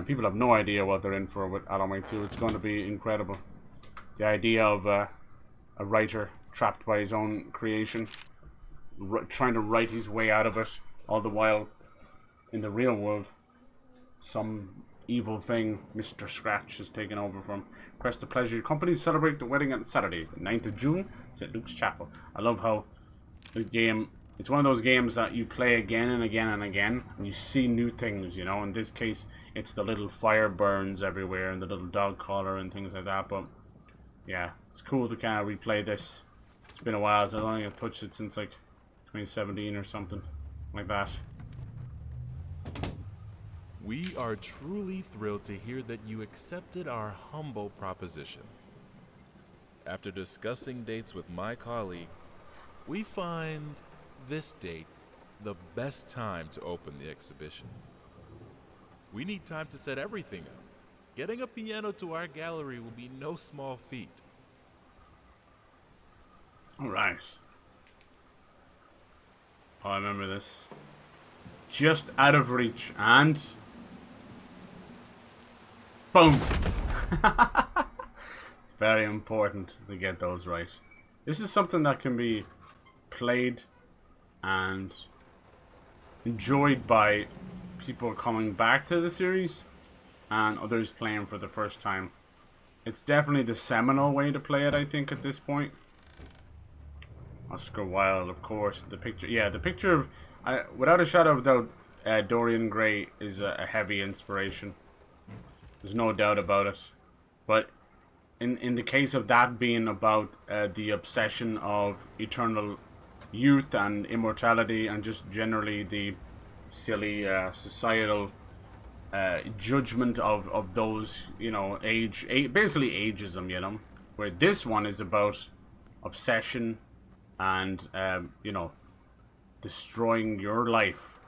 S1: People have no idea what they're in for with Alan Wake 2. It's going to be incredible. The idea of a writer trapped by his own creation, trying to write his way out of it, all the while in the real world, some evil thing, Mr. Scratch, has taken over from Crest of Pleasure. Companies celebrate the wedding on Saturday, the 9th of June, St. Luke's Chapel. I love how the game, it's one of those games that you play again and again and again, and you see new things, you know. In this case, it's the little fire burns everywhere and the little dog collar and things like that, but yeah, it's cool to kind of replay this. It's been a while, so I don't think I've touched it since like 2017 or something like that.
S4: We are truly thrilled to hear that you accepted our humble proposition. After discussing dates with my colleague, we find this date the best time to open the exhibition. We need time to set everything up. Getting a piano to our gallery will be no small feat.
S1: Alright. Oh, I remember this. Just out of reach, and boom! It's very important to get those right. This is something that can be played and enjoyed by people coming back to the series and others playing for the first time. It's definitely the seminal way to play it, I think, at this point. Oscar Wilde, of course. The picture, yeah, the picture, without a shadow of doubt, Dorian Gray is a heavy inspiration. There's no doubt about it. But in the case of that being about the obsession of eternal youth and immortality and just generally the silly societal judgment of those, you know, basically ageism, you know, where this one is about obsession and, you know, destroying your life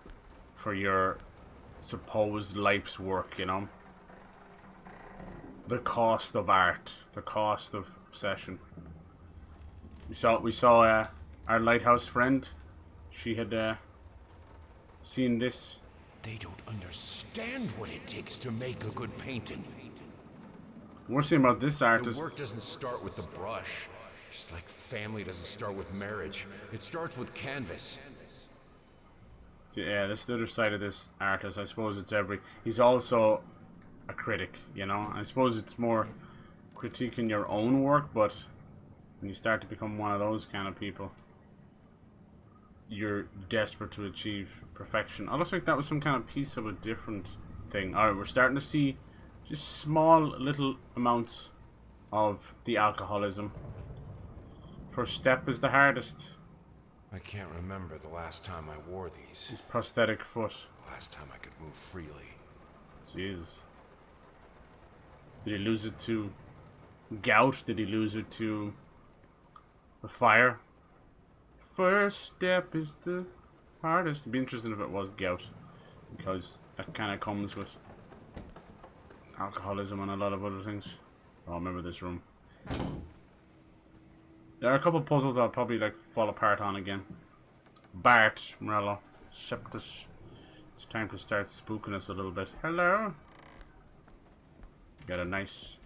S1: for your supposed life's work, you know. The cost of art, the cost of obsession. We saw our lighthouse friend. She had seen this.
S6: They don't understand what it takes to make a good painting.
S1: We're seeing about this artist.
S6: The work doesn't start with the brush. Just like family doesn't start with marriage. It starts with canvas.
S1: Yeah, that's the other side of this artist. I suppose he's also a critic, you know. I suppose it's more critiquing your own work, but when you start to become one of those kind of people, you're desperate to achieve perfection. I looks like that was some kind of piece of a different thing. Alright, we're starting to see just small little amounts of the alcoholism. First step is the hardest.
S6: I can't remember the last time I wore these.
S1: His prosthetic foot.
S6: Last time I could move freely.
S1: Jesus. Did he lose it to gout? Did he lose it to the fire? First step is the hardest. It'd be interesting if it was gout, because that kind of comes with alcoholism and a lot of other things. Oh, I remember this room. There are a couple puzzles I'll probably like fall apart on again. Bart, Morello, Septus. It's time to start spooking us a little bit. Hello. Got a nice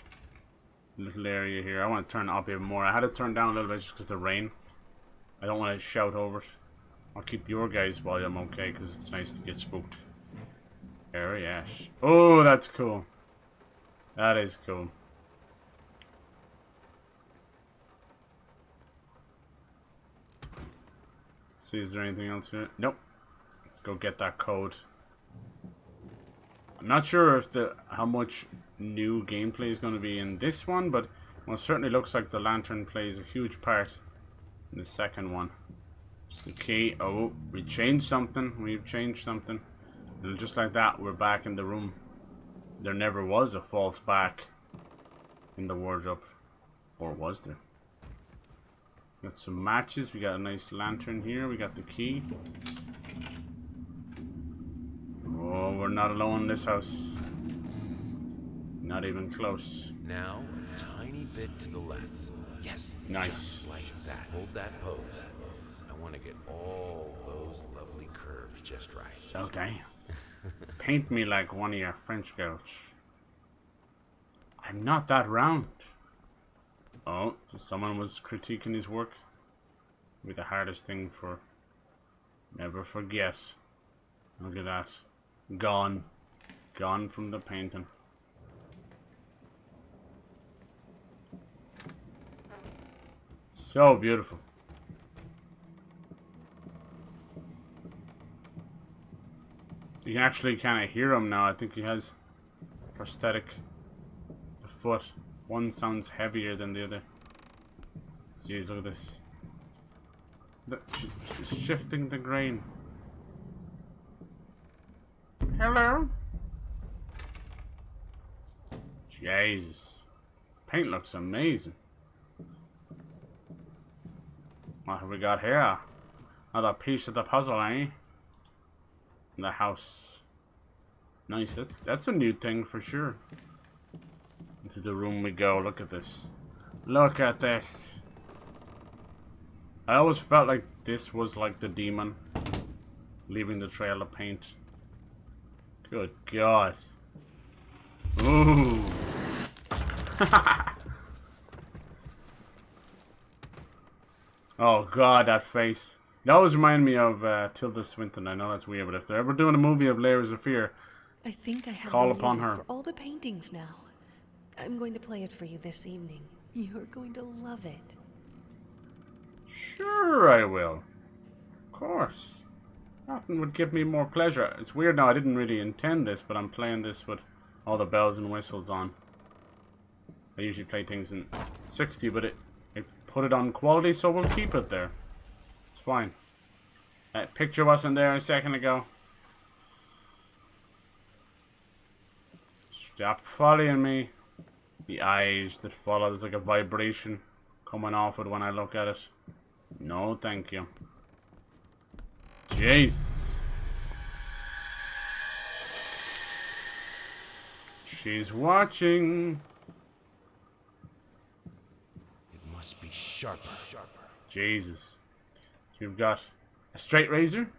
S1: little area here. I want to turn it up even more. I had it turned down a little bit just because of the rain. I don't want to shout over it. I'll keep your guys' volume okay because it's nice to get spooked. Very ash. Oh, that's cool. That is cool. see, is there anything else here? Nope. Let's go get that code. I'm not sure if how much new gameplay is going to be in this one, but well, it certainly looks like the lantern plays a huge part in the second one. Okay, oh, we changed something. We've changed something. And just like that, we're back in the room. There never was a false back in the wardrobe. Or was there? Got some matches. We got a nice lantern here. We got the key. Oh, we're not alone in this house. Not even close.
S6: Now, a tiny bit to the left. Yes.
S1: Nice.
S6: Just like that. Hold that pose. I want to get all those lovely curves just right.
S1: Okay. Paint me like one of your French girls. I'm not that round. Oh, someone was critiquing his work. Be the hardest thing for. Never forget. Look at that. Gone. Gone from the painting. So beautiful. You can actually kind of hear him now. I think he has prosthetic. The foot. One sounds heavier than the other. Jeez, look at this. She's shifting the grain. Hello? Jesus. Paint looks amazing. What have we got here? Another piece of the puzzle, eh? The house. Nice, that's a new thing for sure. Into the room we go. Look at this. Look at this. I always felt like this was like the demon leaving the trail of paint. Good God. Ooh. Oh God, that face. It always reminded me of Tilda Swinton. I know that's weird, but if they're ever doing a movie of Layers of Fear,
S7: I think I have
S1: call
S7: the
S1: upon
S7: music
S1: her.
S7: for all the paintings now. I'm going to play it for you this evening. You're going to love it.
S1: Sure I will. Of course. Nothing would give me more pleasure. It's weird now, I didn't really intend this, but I'm playing this with all the bells and whistles on. I usually play things in 60, but it put it on quality, so we'll keep it there. It's fine. That picture wasn't there a second ago. Stop following me. The eyes that follow, there's like a vibration coming off it when I look at it. No, thank you. Jesus. She's watching.
S6: It must be sharper.
S1: Jesus. You've got a straight razor,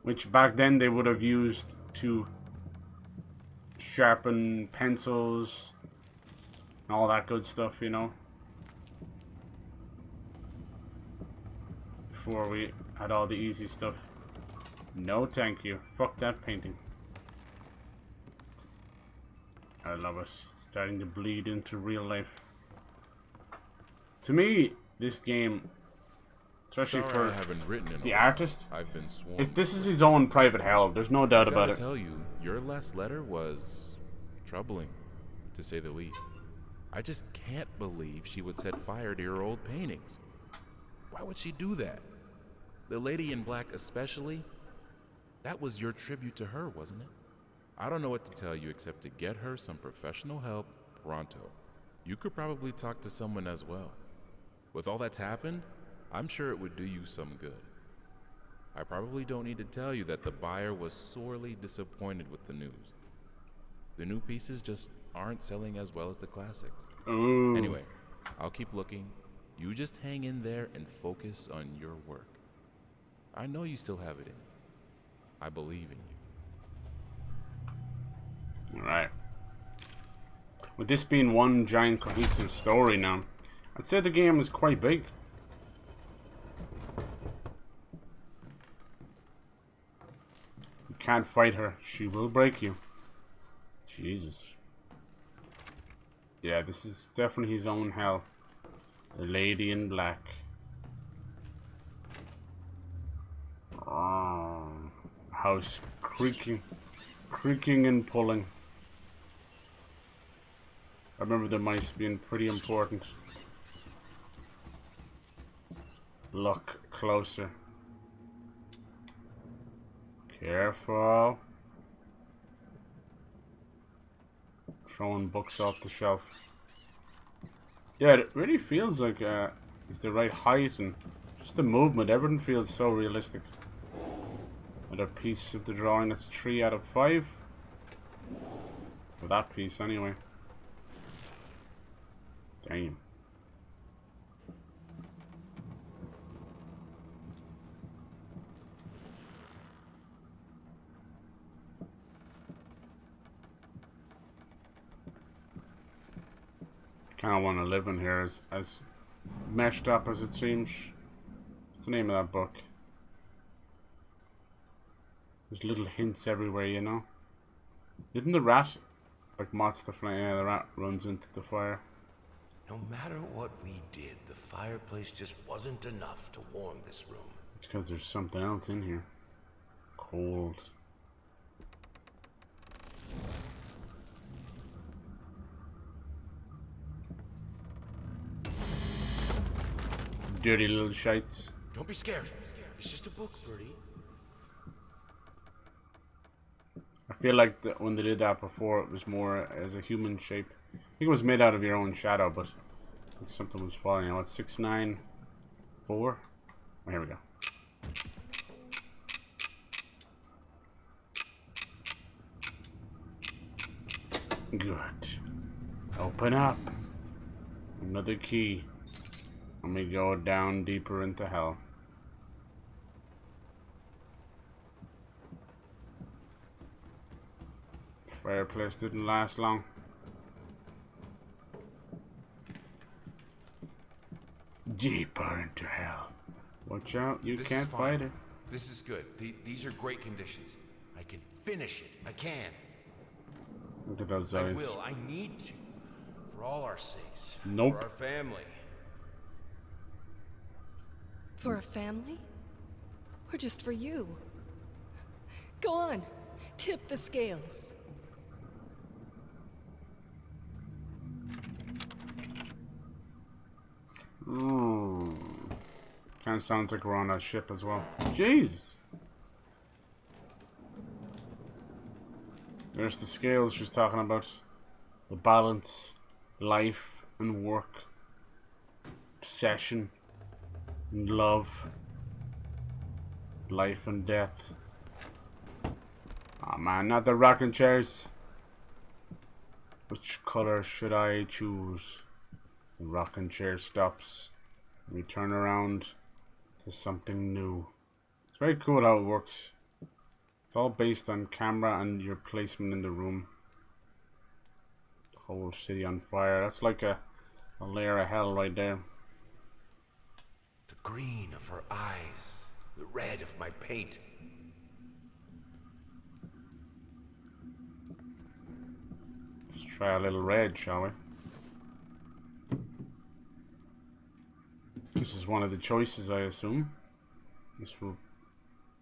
S1: which back then they would have used to sharpen pencils and all that good stuff, you know. Before we had all the easy stuff. No, thank you. Fuck that painting. I love it. Starting to bleed into real life. To me, this game, especially
S4: Sorry,
S1: for
S4: I haven't written in
S1: the
S4: a while.
S1: artist,
S4: I've been sworn.
S1: this is his own private hell. There's no doubt about
S4: I
S1: it.
S4: tell you, your last letter was troubling, to say the least. I just can't believe she would set fire to your old paintings. Why would she do that? The lady in black especially? That was your tribute to her, wasn't it? I don't know what to tell you except to get her some professional help pronto. You could probably talk to someone as well. With all that's happened, I'm sure it would do you some good. I probably don't need to tell you that the buyer was sorely disappointed with the news. The new pieces just aren't selling as well as the classics.
S1: Ooh.
S4: Anyway, I'll keep looking. You just hang in there and focus on your work. I know you still have it in you. I believe in you.
S1: Alright. With this being one giant cohesive story now, I'd say the game is quite big. You can't fight her. She will break you. Jesus. Yeah, this is definitely his own hell. The lady in black. house creaking and pulling. I remember the mice being pretty important. Look closer. Careful. Throwing books off the shelf. Yeah, it really feels like it's the right height and just the movement. Everything feels so realistic. Another piece of the drawing that's 3 out of 5. For that piece, anyway. Damn. Kind of want to live in here as meshed up as it seems. What's the name of that book? There's little hints everywhere, you know. Didn't the rat like moths the flame? Yeah, the rat runs into the fire.
S6: No matter what we did, the fireplace just wasn't enough to warm this room.
S1: It's because there's something else in here. Cold. Dirty little shites.
S6: Don't be scared. It's just a book, Birdie.
S1: I feel like when they did that before, it was more as a human shape. I think it was made out of your own shadow, but I think something was falling. You know, it's 694. Oh, here we go. Good. Open up. Another key. And we go down deeper into hell. Fireplace didn't last long. Deeper into hell. Watch out, you can't fight it.
S6: This is good. These are great conditions. I can finish it. I can.
S1: Look at those eyes.
S6: I will. I need to. For all our sakes.
S1: Nope.
S6: For our family.
S7: For a family? Or just for you? Go on, tip the scales.
S1: Ooh. Kind of sounds like we're on a ship as well. Jesus! There's the scales she's talking about. The balance, life and work, obsession and love, life and death. Oh man, not the rocking chairs. Which color should I choose? The rocking chair stops. We turn around to something new. It's very cool how it works. It's all based on camera and your placement in the room. The whole city on fire. That's like a layer of hell right there.
S6: The green of her eyes. The red of my paint.
S1: Let's try a little red, shall we? This is one of the choices, I assume. This will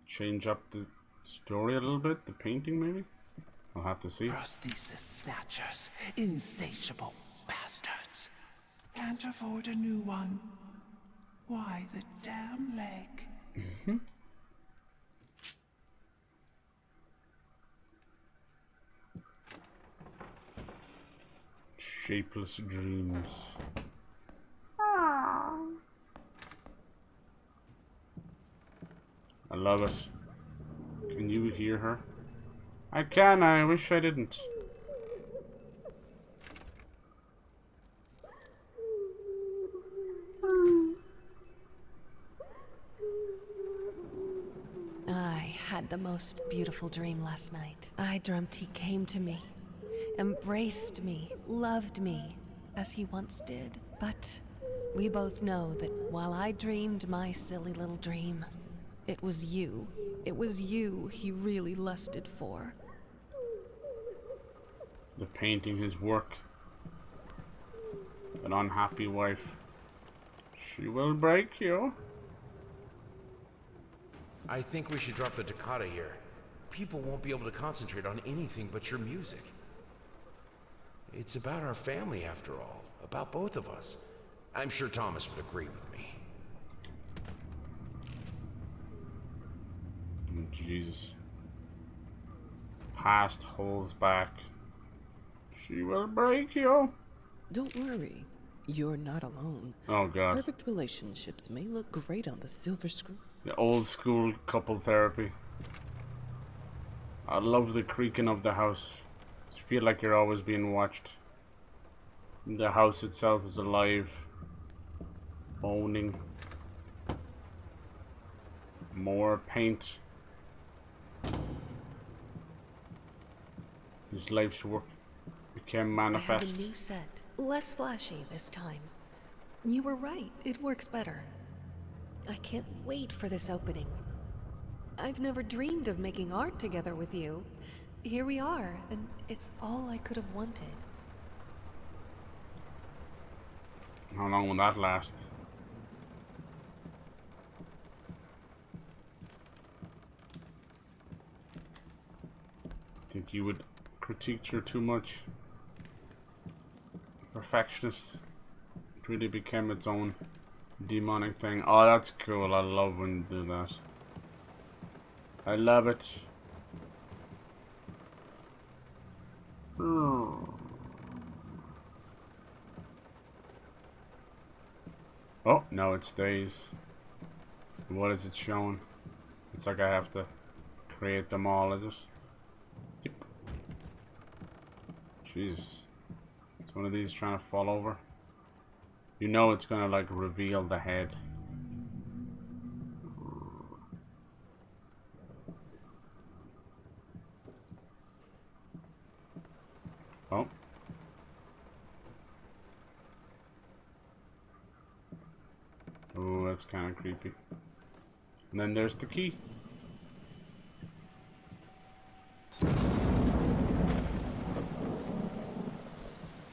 S1: change up the story a little bit. The painting, maybe? I'll have to see.
S8: Prosthesis snatchers. Insatiable bastards. Can't afford a new one. Why the damn leg?
S1: Shapeless dreams. I love it. Can you hear her? I can, I wish I didn't.
S7: I had the most beautiful dream last night. I dreamt he came to me, embraced me, loved me, as he once did. But we both know that while I dreamed my silly little dream, it was you. It was you he really lusted for.
S1: The painting, his work. An unhappy wife. She will break you.
S6: I think we should drop the toccata here. people won't be able to concentrate on anything but your music. It's about our family, after all. About both of us. I'm sure Thomas would agree with me.
S1: Oh, Jesus. Past holds back. She will break you.
S2: Don't worry. You're not alone.
S1: Oh, God.
S2: Perfect relationships may look great on the silver screen.
S1: The old school couple therapy. I love the creaking of the house. You feel like you're always being watched. The house itself is alive. Moaning. More paint. His life's work became manifest.
S7: I have a new set. Less flashy this time. You were right. It works better. I can't wait for this opening. I've never dreamed of making art together with you. Here we are, and it's all I could have wanted.
S1: How long will that last? Think you would critique her too much? Perfectionist. It really became its own demonic thing. Oh, that's cool. I love when you do that. I love it. Oh, no, it stays. What is it showing? It's like I have to create them all, is it? Yep. Jesus. Is one of these trying to fall over? You know it's gonna like reveal the head. Oh. Oh, that's kind of creepy. And then there's the key.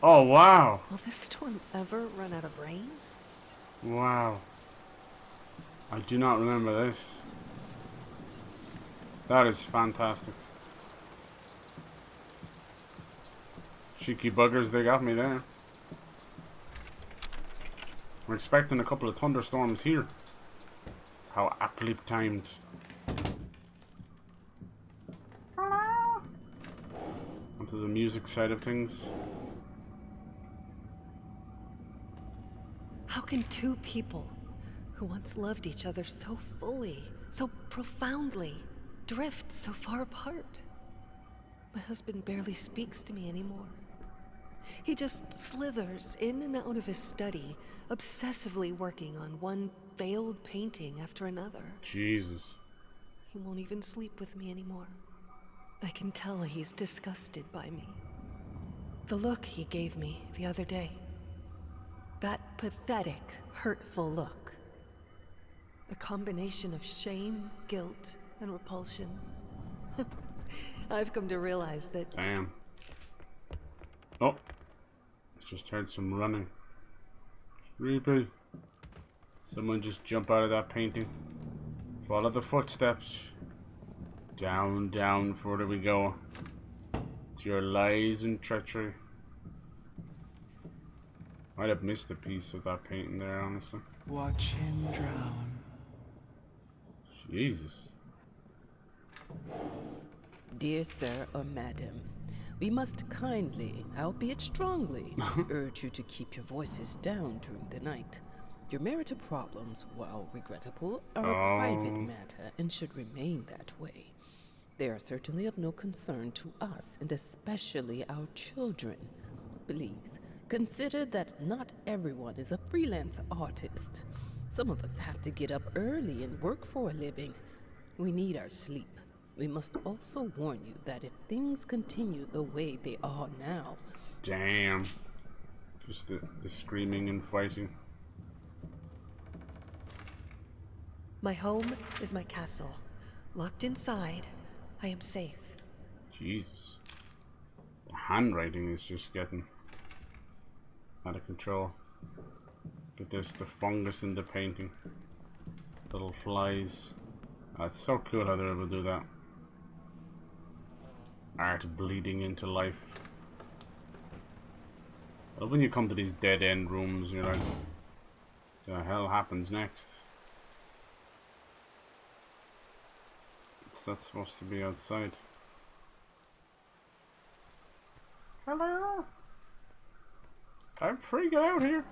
S1: Oh, wow.
S7: Will this storm ever run out of rain?
S1: Wow. I do not remember this. That is fantastic. Cheeky buggers, they got me there. We're expecting a couple of thunderstorms here. How aptly timed. Onto the music side of things.
S7: How can two people who once loved each other so fully, so profoundly, drift so far apart? My husband barely speaks to me anymore. He just slithers in and out of his study, obsessively working on one failed painting after another.
S1: Jesus.
S7: He won't even sleep with me anymore. I can tell he's disgusted by me. The look he gave me the other day. That pathetic, hurtful look. A combination of shame, guilt, and repulsion. I've come to realize that...
S1: Damn. Oh. Just heard some running. Creepy. Someone just jump out of that painting. Follow the footsteps. Down, down, further we go. To your lies and treachery. Might have missed a piece of that painting there, honestly.
S8: Watch him drown.
S1: Jesus.
S2: Dear sir or madam, we must kindly, albeit strongly, urge you to keep your voices down during the night. Your marital problems, while regrettable, are a private matter and should remain that way. They are certainly of no concern to us, and especially our children. Please, consider that not everyone is a freelance artist. Some of us have to get up early and work for a living. We need our sleep. We must also warn you that if things continue the way they are now...
S1: Damn. Just the screaming and fighting.
S7: My home is my castle. Locked inside, I am safe.
S1: Jesus. The handwriting is just getting out of control. Look at this, the fungus in the painting. Little flies. It's so cool how they're able to do that. art bleeding into life. I love when you come to these dead end rooms, you're like, what the hell happens next? What's that supposed to be outside? Hello? I'm freaking out here.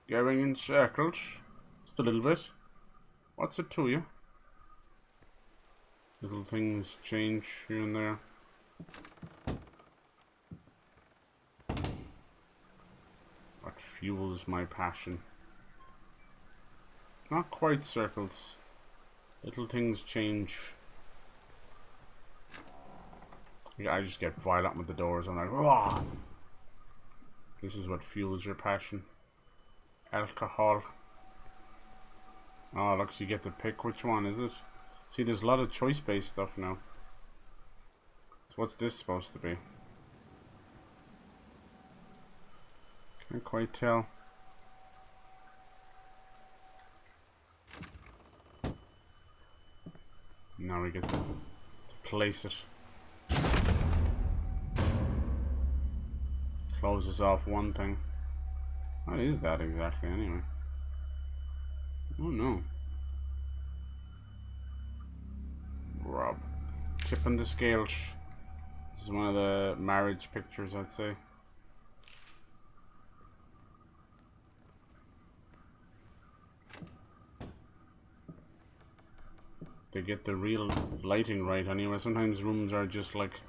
S1: Going in circles. Just a little bit. What's it to you? Little things change here and there. What fuels my passion? Not quite circles. Little things change. Yeah, I just get violent with the doors. I'm like, raw. This is what fuels your passion. Alcohol. Oh, look, so you get to pick which one, is it? See, there's a lot of choice-based stuff now. So what's this supposed to be? Can't quite tell. Now we get to place it. Closes off one thing. What is that exactly, anyway? Oh no. Rob. Tipping the scales. This is one of the marriage pictures, I'd say. They get the real lighting right anyway. Sometimes rooms are just like...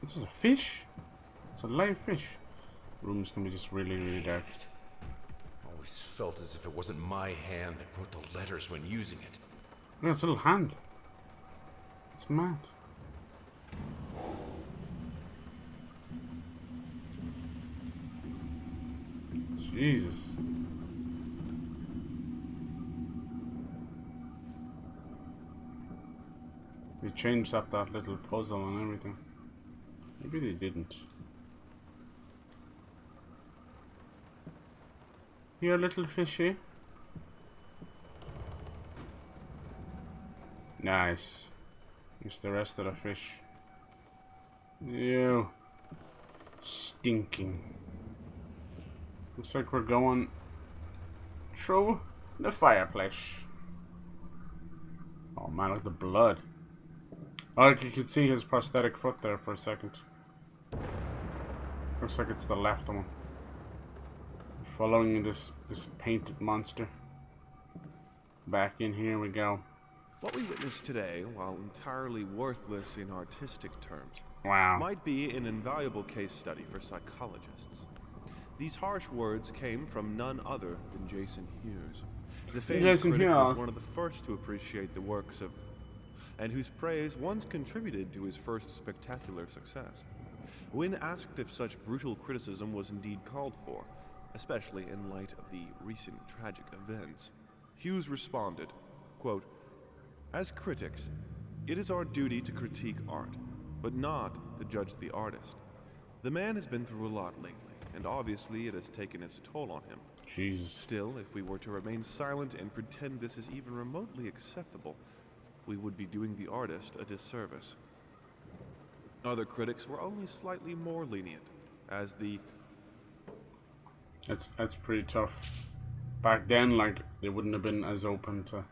S1: This is a fish? It's a live fish. Rooms can be just really, really dark.
S6: Always felt as if it wasn't my hand that wrote the letters when using it.
S1: Look at its little hand. It's mad. Jesus. They changed up that little puzzle and everything. Maybe they didn't. Here, little fishy. Nice. Here's the rest of the fish. Ew. Stinking. Looks like we're going through the fireplace. Oh man, look at the blood. Oh, you could see his prosthetic foot there for a second. Looks like it's the left one. Following this painted monster. Back in here we go.
S3: What we witnessed today, while entirely worthless in artistic terms,
S1: Wow.
S3: might be an invaluable case study for psychologists. These harsh words came from none other than Jason Hughes. The famed critic was one of the first to appreciate the works of, and whose praise once contributed to his first spectacular success. When asked if such brutal criticism was indeed called for, especially in light of the recent tragic events, Hughes responded, quote, "As critics, it is our duty to critique art, but not to judge the artist. The man has been through a lot lately, and obviously it has taken its toll on him.
S1: Jesus.
S3: Still, if we were to remain silent and pretend this is even remotely acceptable, we would be doing the artist a disservice." Other critics were only slightly more lenient, as the
S1: That's pretty tough. Back then, like, they wouldn't have been as open to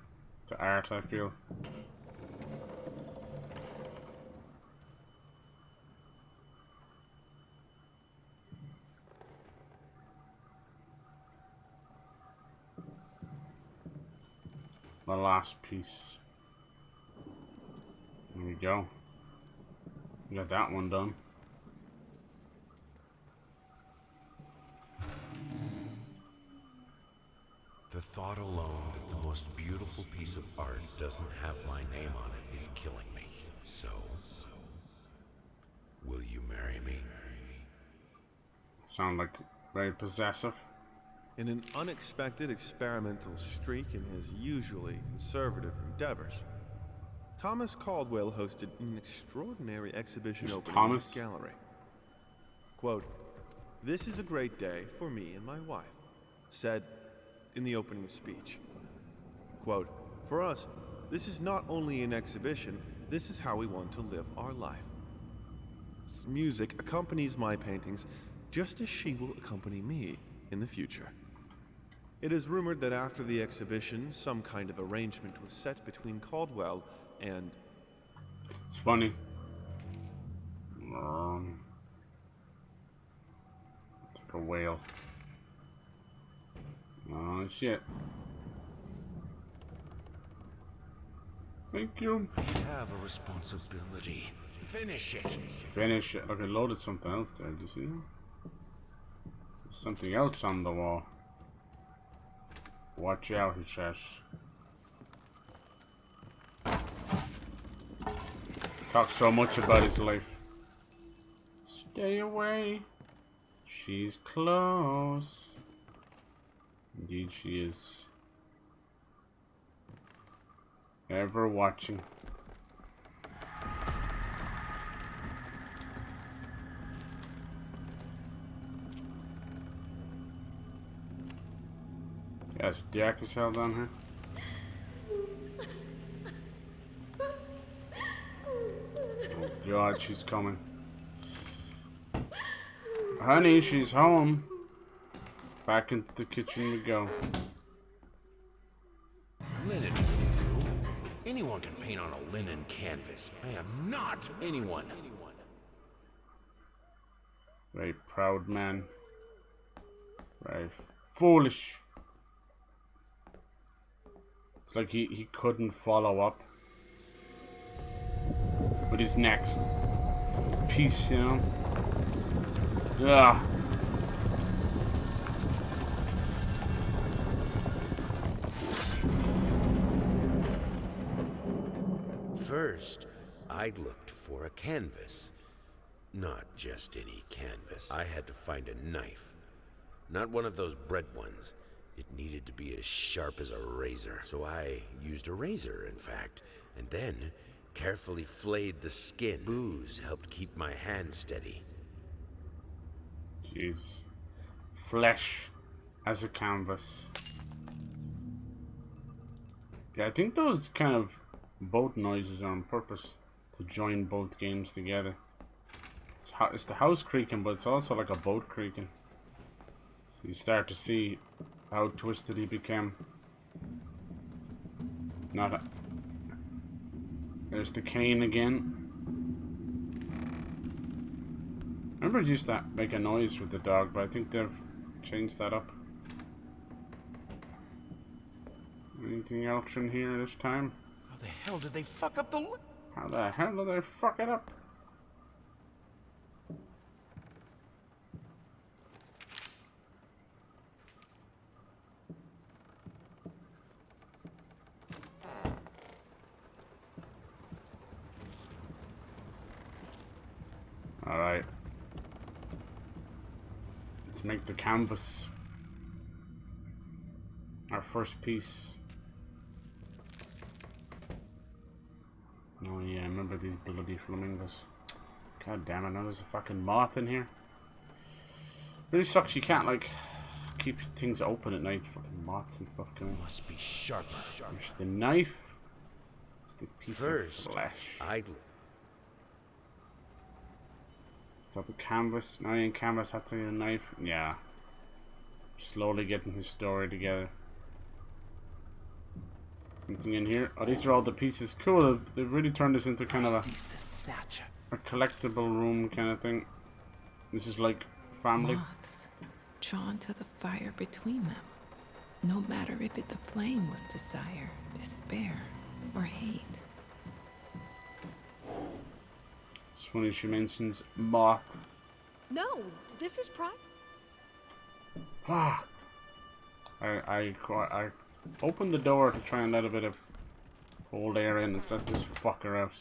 S1: art, I feel. The last piece. There we go. We got that one done.
S6: The thought alone that the most beautiful piece of art doesn't have my name on it is killing me. So, will you marry me?
S1: Sound like very possessive.
S3: in an unexpected experimental streak in his usually conservative endeavors, Thomas Caldwell hosted an extraordinary exhibition opening in his gallery. Quote, "This is a great day for me and my wife," said in the opening speech. Quote, For us, this is not only an exhibition, this is how we want to live our life. Music accompanies my paintings, just as she will accompany me in the future. It is rumored that after the exhibition, some kind of arrangement was set between Caldwell and...
S1: It's funny. It's like a whale. Oh shit. Thank you.
S6: We have a responsibility. Finish it.
S1: Finish it. Okay, loaded something else there. Do you see that? There's something else on the wall. Watch out, he says. Talks so much about his life. Stay away. She's close. Indeed she is. Ever watching. Yes, Jack is held on her. Oh God, she's coming. Honey, she's home. Back into the kitchen we go.
S6: Linen. Anyone can paint on a linen canvas. I am not anyone.
S1: Very proud man. Very foolish. It's like he couldn't follow up with his next piece, you know? Ugh.
S6: First, I looked for a canvas. Not just any canvas. I had to find a knife. Not one of those bread ones. It needed to be as sharp as a razor. So I used a razor, in fact, and then carefully flayed the skin. Booze helped keep my hand steady.
S1: Jeez. Flesh as a canvas. Yeah, I think those kind of boat noises are on purpose to join both games together. It's the house creaking, but it's also like a boat creaking. So you start to see how twisted he became. There's the cane again. Remember it used to make a noise with the dog, but I think they've changed that up. Anything else in here this time?
S6: How the hell did they fuck up the...
S1: How the hell did they fuck it up? Alright. Let's make the canvas our first piece. Oh yeah, I remember these bloody flamingos. God damn it, now there's a fucking moth in here. Really sucks you can't like keep things open at night. Fucking moths and stuff coming.
S6: Must be sharper.
S1: There's the knife. There's the piece
S6: First,
S1: of flesh.
S6: I...
S1: Top of canvas. Now in canvas had to need a knife. Yeah. Slowly getting his story together. Something in here. Oh, these are all the pieces. Cool. They've really turned this into kind of a collectible room kind of thing. This is like family.
S2: Moths drawn to the fire between them. No matter if the flame was desire, despair, or hate.
S1: It's funny she mentions moth.
S9: No, this is
S1: Fuck. I opened the door to try and let a bit of cold air in. Let's let this fucker out.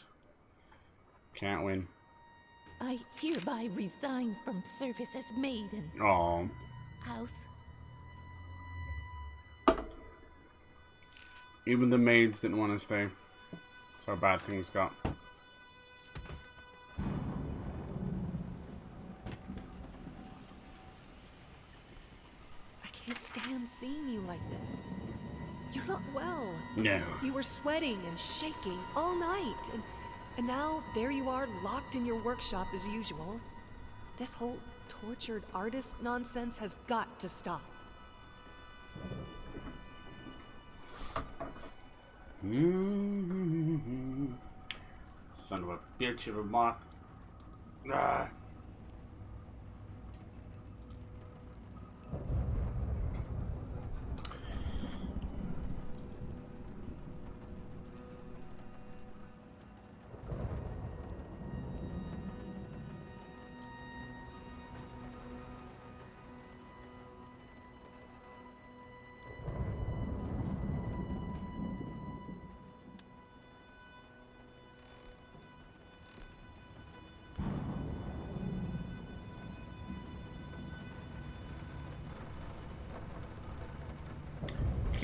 S1: Can't win.
S10: I hereby resign from service as maiden.
S1: Oh.
S10: House.
S1: Even the maids didn't want to stay. That's how bad things got.
S9: I can't stand seeing you like this. You're not well.
S1: No.
S9: You were sweating and shaking all night, and now there you are, locked in your workshop as usual. This whole tortured artist nonsense has got to stop.
S1: Son of a bitch of a moth. Ah.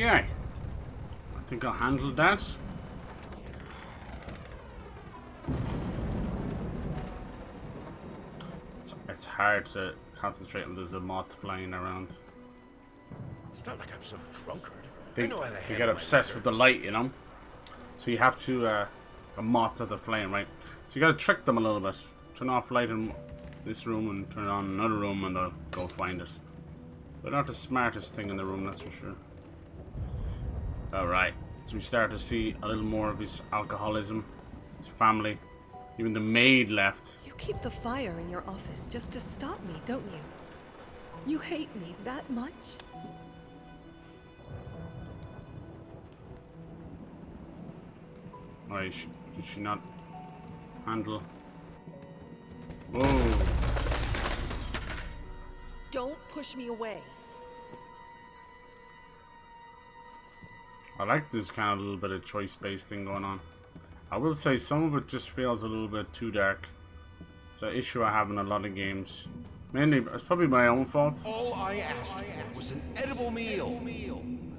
S1: Okay, I think I'll handle that. It's hard to concentrate when there's a moth flying around.
S6: It's not like I'm some drunkard.
S1: They get obsessed with the light, you know? So you have to, a moth to the flame, right? So you gotta trick them a little bit. Turn off light in this room and turn it on in another room and they'll go find it. They're not the smartest thing in the room, that's for sure. Alright, so we start to see a little more of his alcoholism, his family. Even the maid left.
S9: You keep the fire in your office just to stop me, don't you? You hate me that much?
S1: Alright, did she not handle? Whoa.
S9: Don't push me away.
S1: I like this kind of little bit of choice-based thing going on. I will say some of it just feels a little bit too dark. It's an issue I have in a lot of games. Mainly, it's probably my own fault.
S11: All I asked for was an edible meal.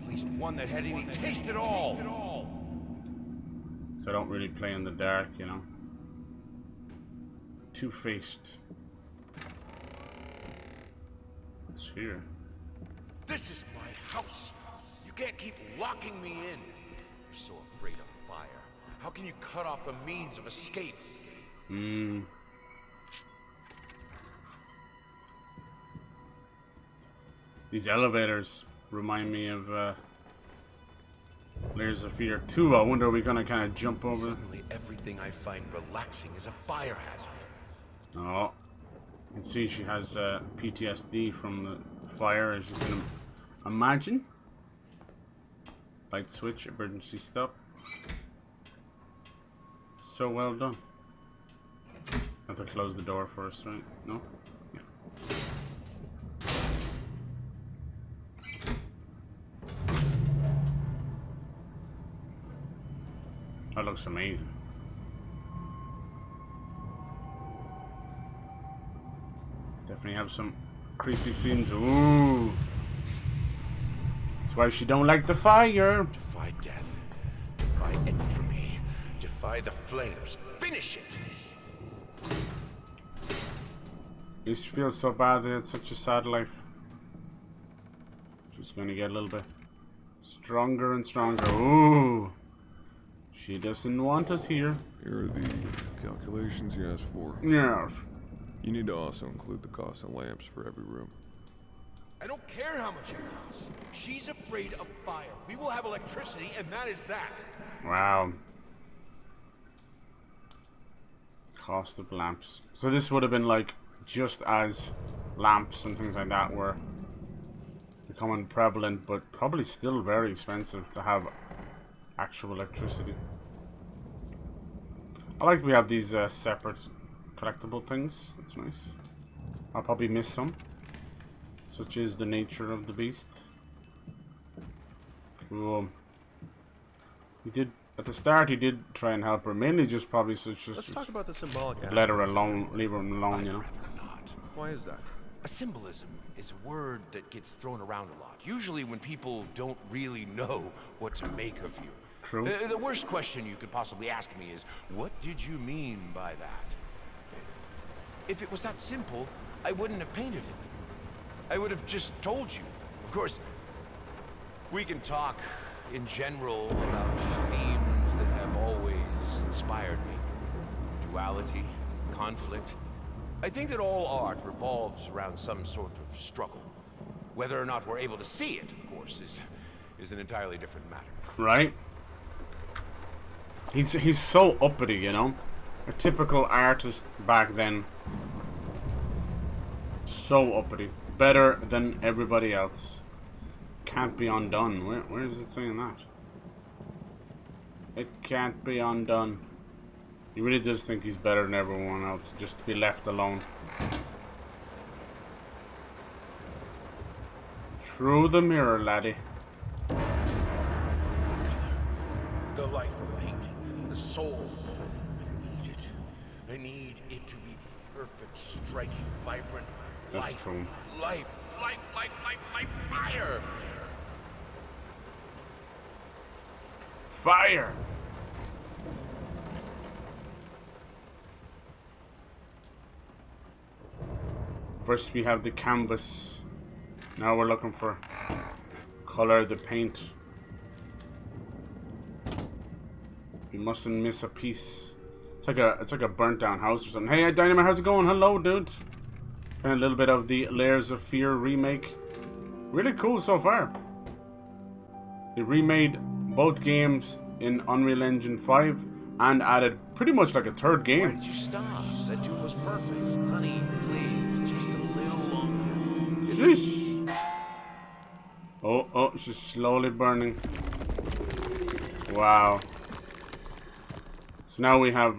S11: At least one that had any taste at all.
S1: So I don't really play in the dark, you know. Two-faced. What's here?
S11: This is my house. You can't keep locking me in. You're so afraid of fire. How can you cut off the means of escape?
S1: These elevators remind me of Layers of Fear 2. I wonder are we gonna kind of jump over?
S11: Suddenly everything I find relaxing is a fire hazard.
S1: Oh, you can see she has PTSD from the fire, as you can imagine. Light switch, emergency stop. So well done. Have to close the door first, right? No? Yeah. That looks amazing. Definitely have some creepy scenes. Ooh. That's why she don't like the fire.
S11: Defy death. Defy entropy. Defy the flames. Finish it!
S1: It feels so bad that it's such a sad life. She's gonna get a little bit stronger and stronger. Ooh. She doesn't want us here.
S3: Here are the calculations you asked for.
S1: Yes.
S3: You need to also include the cost of lamps for every room.
S11: I don't care how much it costs. She's afraid of fire. We will have electricity, and that is that.
S1: Wow. Cost of lamps. So this would have been like just as lamps and things like that were becoming prevalent, but probably still very expensive to have actual electricity. I like we have these separate collectible things. That's nice. I'll probably miss some. Such is the nature of the beast. Cool. He did at the start. He did try and help her, mainly just probably
S3: Let's talk about the symbolic aspects.
S1: let her alone, leave her alone. You know.
S11: Not.
S3: Why is that?
S11: A symbolism is a word that gets thrown around a lot, usually when people don't really know what to make of you.
S1: True.
S11: The worst question you could possibly ask me is, what did you mean by that? If it was that simple, I wouldn't have painted it. I would have just told you. Of course, we can talk in general about themes that have always inspired me. Duality, conflict. I think that all art revolves around some sort of struggle. Whether or not we're able to see it, of course, is an entirely different matter.
S1: Right? He's so uppity, you know? A typical artist back then. So uppity. Better than everybody else. Can't be undone. Where is it saying that? It can't be undone. He really does think he's better than everyone else, just to be left alone. Through the mirror, laddie.
S11: The life of painting, the soul. I need it. I need it to be perfect, striking, vibrant.
S1: That's
S11: life,
S1: true.
S11: life, fire!
S1: Fire! First we have the canvas. Now we're looking for color the paint. You mustn't miss a piece. It's like a burnt down house or something. Hey Dynamite, how's it going? Hello, dude. And a little bit of the Layers of Fear remake. Really cool so far. They remade both games in Unreal Engine 5 and added pretty much like a third game.
S11: Why did you stop? That tune was perfect. Honey, please, just a little longer.
S1: Sheesh. Oh, she's slowly burning. Wow. So now we have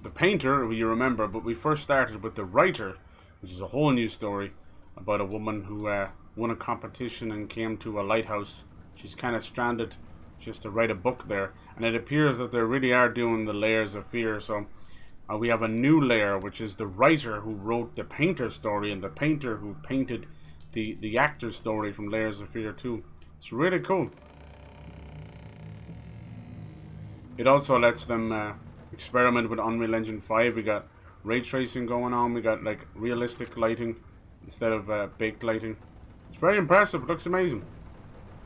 S1: the painter, who you remember, but we first started with the writer, which is a whole new story about a woman who won a competition and came to a lighthouse. She's kind of stranded. She has to write a book there, and it appears that they really are doing the Layers of Fear. So we have a new layer, which is the writer who wrote the painter story and the painter who painted the actor's story from Layers of Fear 2. It's really cool. It also lets them experiment with Unreal Engine 5. We got ray tracing going on. We got like realistic lighting instead of baked lighting. It's very impressive. It looks amazing.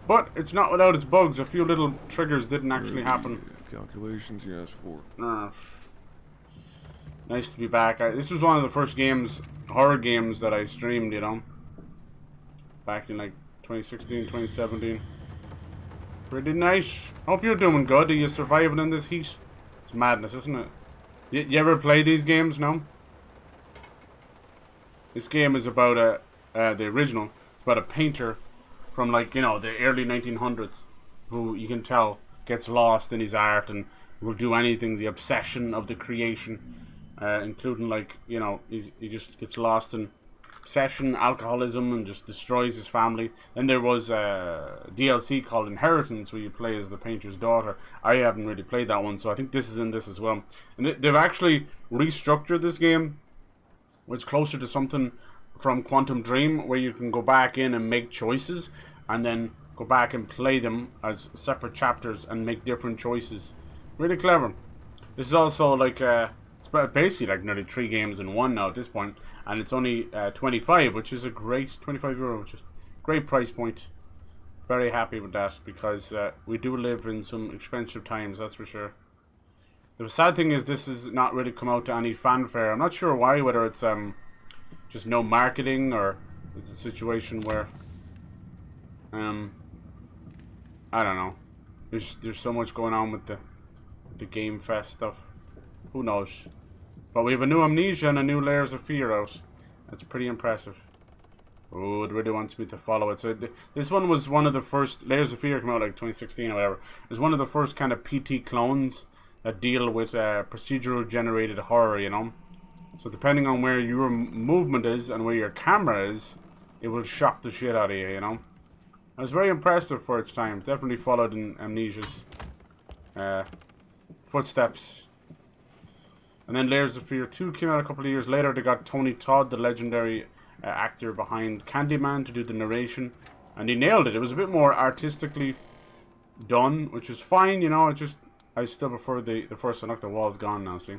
S1: But it's not without its bugs. A few little triggers didn't actually happen.
S3: Calculations you asked for.
S1: Nice to be back. This was one of the first games, horror games, that I streamed, you know. Back in like 2016, 2017. Pretty nice. Hope you're doing good. Are you surviving in this heat? It's madness, isn't it? You ever play these games? No? This game is about the original. It's about a painter from, like, you know, the early 1900s who, you can tell, gets lost in his art and will do anything. The obsession of the creation, including, like, you know, he just gets lost in obsession, alcoholism, and just destroys his family. Then there was a DLC called Inheritance, where you play as the painter's daughter. I haven't really played that one, so I think this is in this as well. And they've actually restructured this game, where it's closer to something from Quantum Dream, where you can go back in and make choices, and then go back and play them as separate chapters and make different choices. Really clever. This is also like it's basically like nearly 3 games in one now at this point, and it's only 25, which is a great €25, which is a great price point. Very happy with that, because we do live in some expensive times, that's for sure. The sad thing is this has not really come out to any fanfare. I'm not sure why, whether it's just no marketing, or it's a situation where I don't know. There's so much going on with the Game Fest stuff. Who knows? But we have a new Amnesia and a new Layers of Fear out. That's pretty impressive. Oh, it really wants me to follow it. So this one was one of the first. Layers of Fear came out like 2016 or whatever. It was one of the first kind of PT clones that deal with procedural generated horror, you know. So depending on where your movement is and where your camera is, it will shock the shit out of you, you know. It was very impressive for its time. Definitely followed in Amnesia's footsteps. And then Layers of Fear 2 came out a couple of years later. They got Tony Todd, the legendary actor behind Candyman, to do the narration. And he nailed it. It was a bit more artistically done, which was fine, you know. I still prefer the first one. Look, the wall's gone now, see.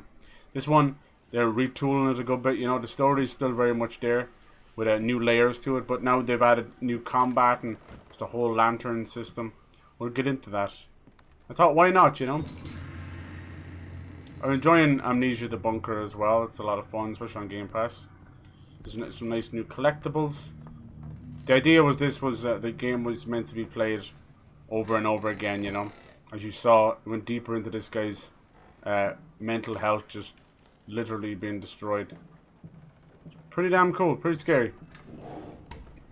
S1: This one, they're retooling it a good bit, you know. The story's still very much there. with new layers to it. But now they've added new combat and there's a whole lantern system. We'll get into that. I thought, why not, you know? I'm enjoying Amnesia the Bunker as well. It's a lot of fun, especially on Game Pass. There's some nice new collectibles. The idea was the game was meant to be played over and over again, you know. As you saw, it went deeper into this guy's mental health just literally being destroyed. Pretty damn cool, pretty scary.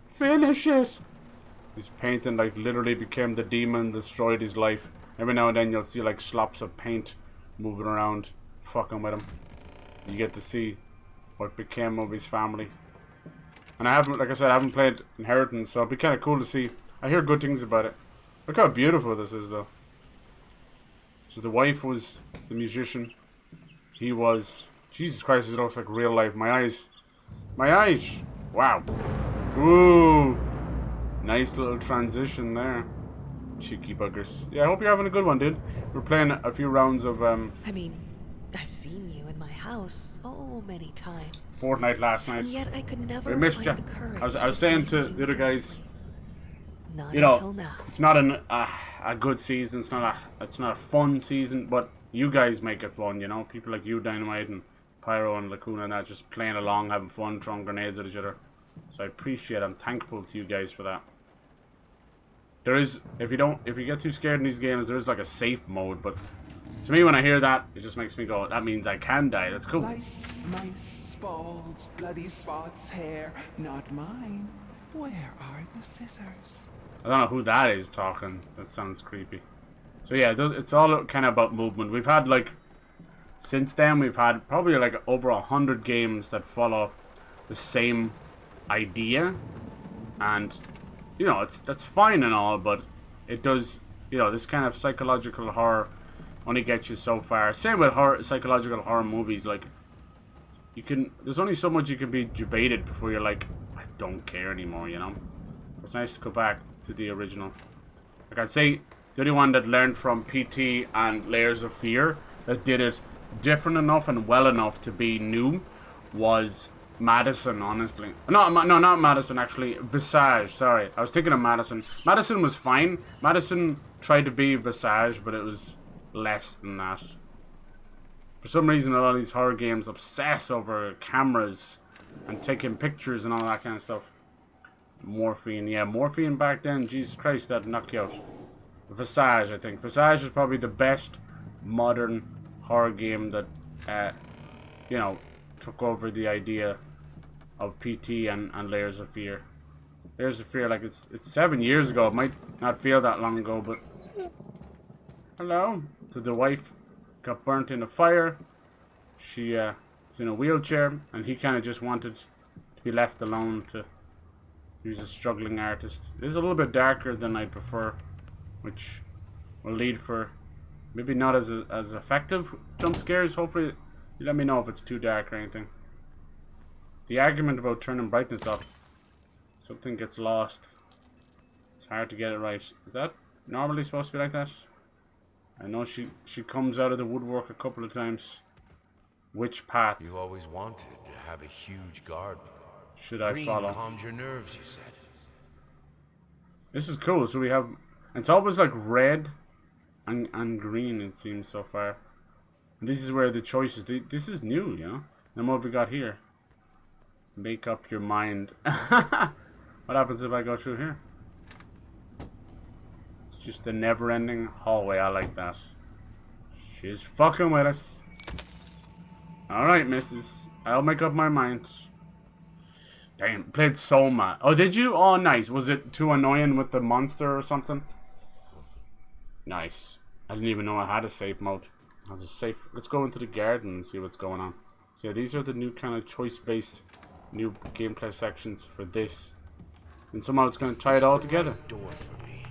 S1: Finish it! His painting like literally became the demon, destroyed his life. Every now and then you'll see like slops of paint moving around, fucking with him. You get to see what became of his family. And I haven't, like I said, I haven't played Inheritance, so it'd be kind of cool to see. I hear good things about it. Look how beautiful this is, though. So the wife was the musician. He was... Jesus Christ, it looks like real life. My eyes. My eyes! Wow. Ooh. Nice little transition there. Cheeky buggers. Yeah, I hope you're having a good one, dude. We're playing a few rounds of...
S9: I mean, I've seen you in my house so many times.
S1: Fortnite last night.
S9: And yet I could never
S1: I missed
S9: find
S1: you.
S9: the courage
S1: I was saying to the other guys...
S9: Not
S1: You know,
S9: until now.
S1: it's not a good season. It's not a fun season, but you guys make it fun. You know, people like you, Dynamite and Pyro and Lacuna, and that just playing along, having fun, throwing grenades at each other. So I appreciate. I'm thankful to you guys for that. There is, if you get too scared in these games, there is like a safe mode. But to me, when I hear that, it just makes me go, that means I can die. That's cool.
S8: Lice, mice, bulge, bloody spots, hair, not mine. Where are the scissors?
S1: I don't know who that is talking. That sounds creepy. So yeah, it's all kind of about movement. We've had like, since then we've had probably like over 100 games that follow the same idea, and you know that's fine and all, but it does, you know, this kind of psychological horror only gets you so far. Same with psychological horror movies. Like there's only so much you can be debated before you're like, I don't care anymore, you know. It's nice to go back to the original. Like I say, the only one that learned from PT and Layers of Fear that did it different enough and well enough to be new was Madison, honestly. No, not Madison, actually. Visage, sorry. I was thinking of Madison. Madison was fine. Madison tried to be Visage, but it was less than that. For some reason, a lot of these horror games obsess over cameras and taking pictures and all that kind of stuff. Morphine, yeah, Morphine back then, Jesus Christ, that'd knock you out. Visage, I think. Visage is probably the best modern horror game that, you know, took over the idea of PT and Layers of Fear. Layers of Fear, like, it's 7 years ago. It might not feel that long ago, but... Hello. So the wife got burnt in a fire. She is in a wheelchair, and he kind of just wanted to be left alone to... He's a struggling artist. It is a little bit darker than I'd prefer, which will lead for maybe not as effective jump scares. Hopefully, you let me know if it's too dark or anything. The argument about turning brightness up, something gets lost. It's hard to get it right. Is that normally supposed to be like that? I know she comes out of the woodwork a couple of times. Which path?
S11: You always wanted to have a huge garden.
S1: Should I follow?
S11: Calmed your nerves, you said.
S1: This is cool. So we have, it's always like red and green, it seems so far. And this is where the choices. This is new, you know. And what have we got here? Make up your mind. What happens if I go through here? It's just the never-ending hallway. I like that. She's fucking with us. All right, missus. I'll make up my mind. Damn, played Soma. Oh, did you? Oh, nice. Was it too annoying with the monster or something? Nice. I didn't even know I had a safe mode. I was a safe. Let's go into the garden and see what's going on. So yeah, these are the new kind of choice-based new gameplay sections for this. And somehow it's going to tie it all together.
S6: Door for me.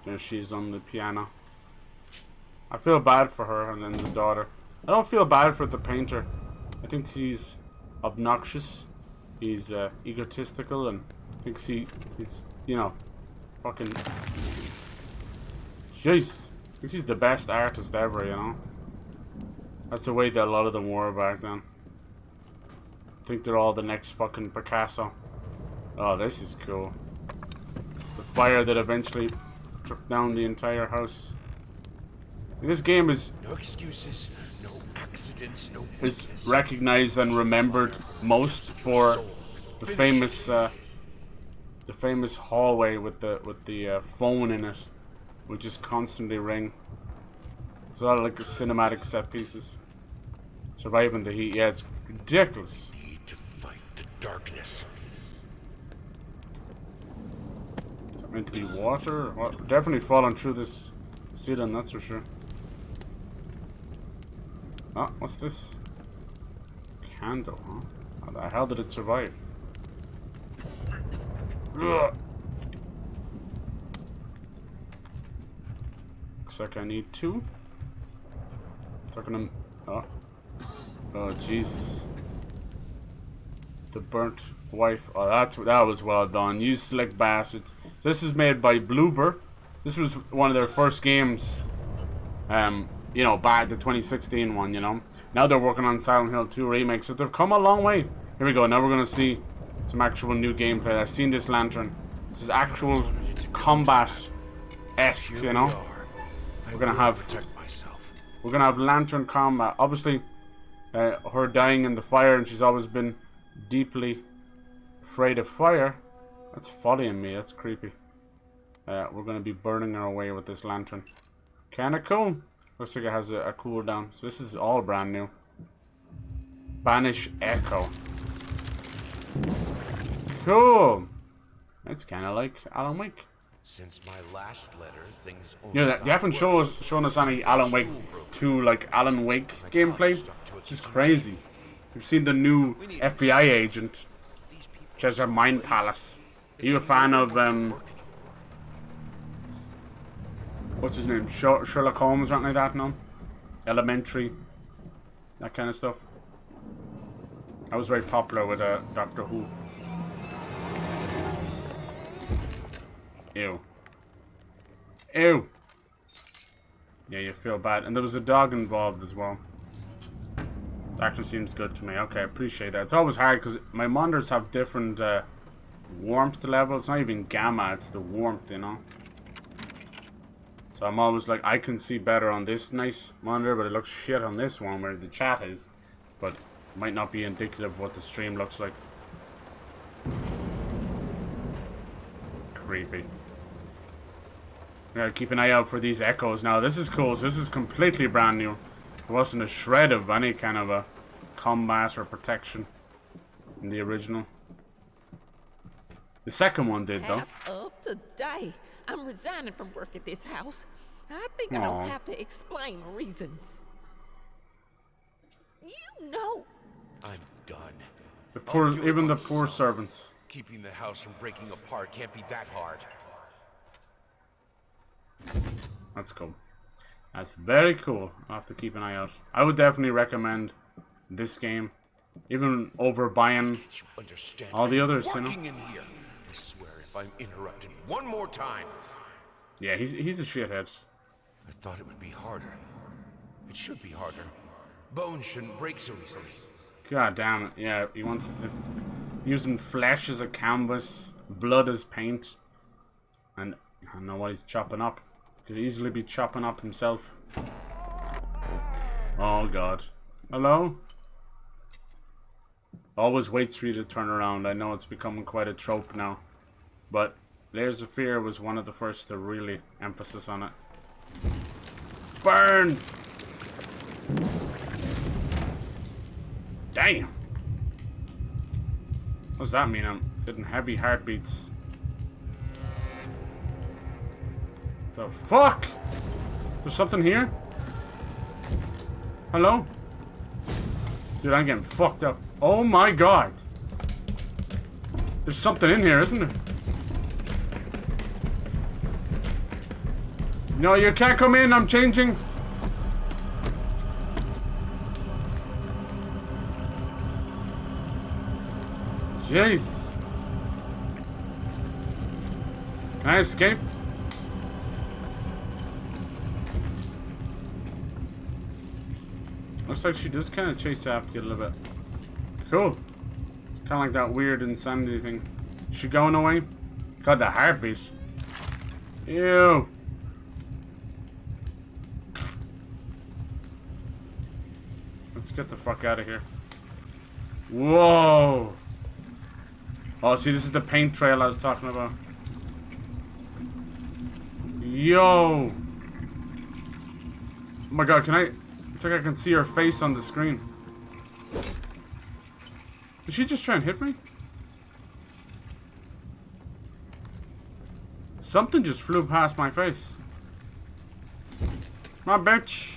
S1: There she is on the piano. I feel bad for her and then the daughter. I don't feel bad for the painter. I think he's obnoxious. He's egotistical and thinks he's, you know, fucking... Jesus. Thinks he's the best artist ever, you know. That's the way that a lot of them were back then. I think they're all the next fucking Picasso. Oh, this is cool. It's the fire that eventually took down the entire house. This game is
S6: No excuses, no accidents, no
S1: is recognized and remembered most for the famous hallway with the phone in it, which is constantly ring. It's a lot of like the cinematic set pieces. Surviving the heat, yeah, it's ridiculous.
S6: Need to fight the darkness.
S1: Is it meant to be water? Or what? Definitely falling through this ceiling, that's for sure. Oh, what's this? Candle, huh? How the hell did it survive? Ugh. Looks like I need 2. Talking to... Oh. Oh, Jesus. The burnt wife. Oh, that was well done. You slick bastards. This is made by Bloober. This was one of their first games. You know, back the 2016 one, you know. Now they're working on Silent Hill 2 Remake, so they've come a long way. Here we go. Now we're going to see some actual new gameplay. I've seen this lantern. This is actual combat-esque, you know. We're going to have lantern combat. Obviously, her dying in the fire, and she's always been deeply afraid of fire. That's following me. That's creepy. We're going to be burning her away with this lantern. Kind of cool. Looks like it has a cooldown. So this is all brand new. Banish Echo. Cool. That's kind of like Alan Wake.
S6: Since my last letter, things
S1: Yeah, they haven't shown us any Alan Wake 2 like Alan Wake gameplay. Which is crazy. We've seen the new FBI agent, which has her mind palace. Are you a fan of what's his name? Sherlock Holmes, or something like that, no? Elementary, that kind of stuff. That was very popular with Doctor Who. Ew. Ew. Yeah, you feel bad. And there was a dog involved as well. That actually seems good to me. Okay, I appreciate that. It's always hard because my monitors have different warmth levels. It's not even gamma, it's the warmth, you know? So I'm always like, I can see better on this nice monitor, but it looks shit on this one where the chat is. But it might not be indicative of what the stream looks like. Creepy. Gotta keep an eye out for these echoes now. This is cool. So this is completely brand new. There wasn't a shred of any kind of a combat or protection in the original. The second one did, though.
S10: As of today, I'm resigning from work at this house. I think I don't have to explain reasons. You know.
S6: I'm done.
S1: The poor, even the poor servants.
S6: Keeping the house from breaking apart can't be that hard.
S1: That's cool. That's very cool. I'll have to keep an eye out. I would definitely recommend this game, even over buying all the others, you know.
S6: In here. I swear, if I'm interrupted one more time.
S1: Yeah, he's a shithead.
S6: I thought it would be harder. It should be harder. Bones shouldn't break so easily.
S1: God damn it! Yeah, he wants to using flesh as a canvas, blood as paint, and I don't know what he's chopping up. Could easily be chopping up himself. Oh god. Hello? Always waits for you to turn around. I know it's becoming quite a trope now. But Layers of Fear was one of the first to really emphasis on it. Burn! Damn! What does that mean? I'm getting heavy heartbeats. The fuck? There's something here? Hello? Dude, I'm getting fucked up. Oh my god. There's something in here, isn't there? No, you can't come in. I'm changing. Jesus. Can I escape? Looks like she does kind of chase after you a little bit. Cool. Kind of like that weird insanity thing. Is she going away? God, the heartbeat. Ew. Let's get the fuck out of here. Whoa. Oh, see, this is the paint trail I was talking about. Yo. Oh my god, can I... It's like I can see her face on the screen. Did she just try and hit me? Something just flew past my face. My bitch.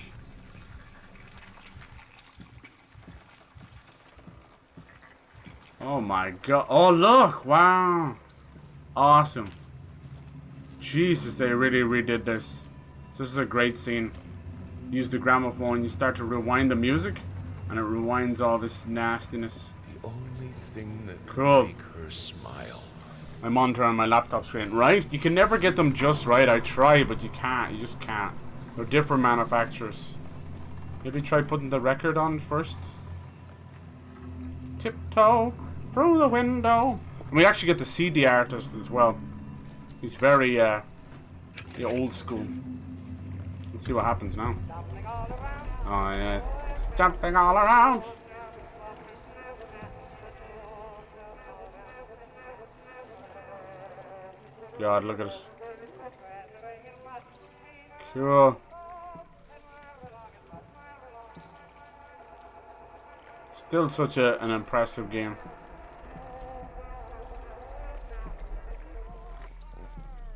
S1: Oh my god. Oh look. Wow. Awesome. Jesus, they really redid this. This is a great scene. Use the gramophone, you start to rewind the music, and it rewinds all this nastiness.
S11: The only thing that
S1: Cool.
S11: can make her smile.
S1: My monitor on my laptop screen. Right? You can never get them just right. I try, but you can't. You just can't. They're different manufacturers. Maybe try putting the record on first. Tiptoe through the window. And we actually get to see the artist as well. He's very old school. Let's see what happens now. Oh yeah. Jumping all around. God, look at it. Cool. Still such an impressive game.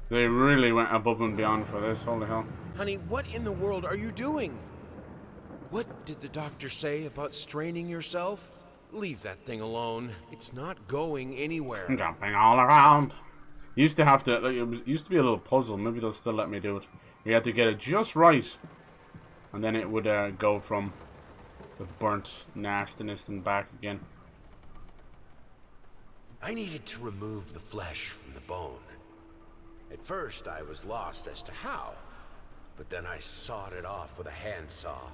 S1: They really went above and beyond for this, holy hell.
S6: Honey, what in the world are you doing? What did the doctor say about straining yourself? Leave that thing alone. It's not going anywhere.
S1: Jumping all around. Used to have to, like, used to be a little puzzle. Maybe they'll still let me do it. We had to get it just right, and then it would go from the burnt nastiness and back again.
S6: I needed to remove the flesh from the bone. At first, I was lost as to how, but then I sawed it off with a handsaw.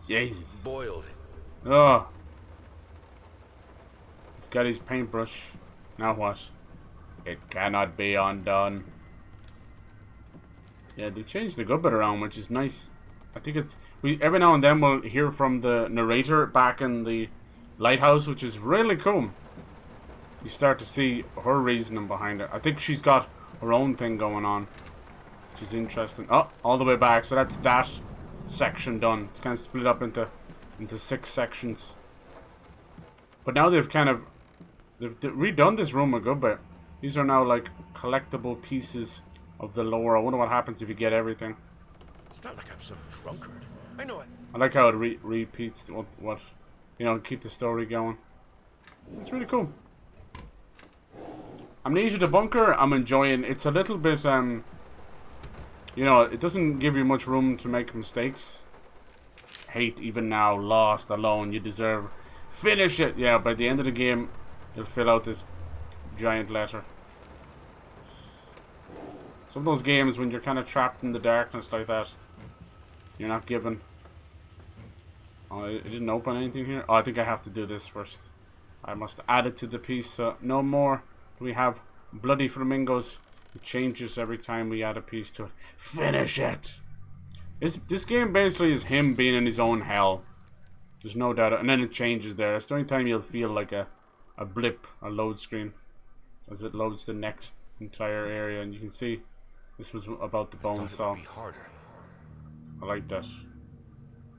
S1: Jesus.
S6: Boiled it.
S1: Oh. He's got his paintbrush. Now what? It cannot be undone. Yeah, they changed the good bit around, which is nice. I think it's... every now and then we'll hear from the narrator back in the lighthouse, which is really cool. You start to see her reasoning behind it. I think she's got her own thing going on, which is interesting. Oh, all the way back. So that's that section done. It's kind of split up into 6 sections. But now they've kind of... They've redone this room a good bit. These are now like collectible pieces of the lore. I wonder what happens if you get everything.
S6: It's not like I'm some drunkard. I know it.
S1: I like how it repeats what you know, keep the story going. It's really cool. Amnesia the Bunker, I'm enjoying. It's a little bit you know, it doesn't give you much room to make mistakes. Hate, even now, lost, alone, you deserve. Finish it! Yeah, by the end of the game, you'll fill out this giant letter. Some of those games when you're kind of trapped in the darkness like that, you're not given. Oh, it didn't open anything here. Oh, I think I have to do this first. I must add it to the piece. So no more do we have bloody flamingos. It changes every time we add a piece to it. Finish it. This game basically is him being in his own hell. There's no doubt. And then it changes there. It's the only time you'll feel like a blip, a load screen, as it loads the next entire area. And you can see this was about the bone saw. I like that.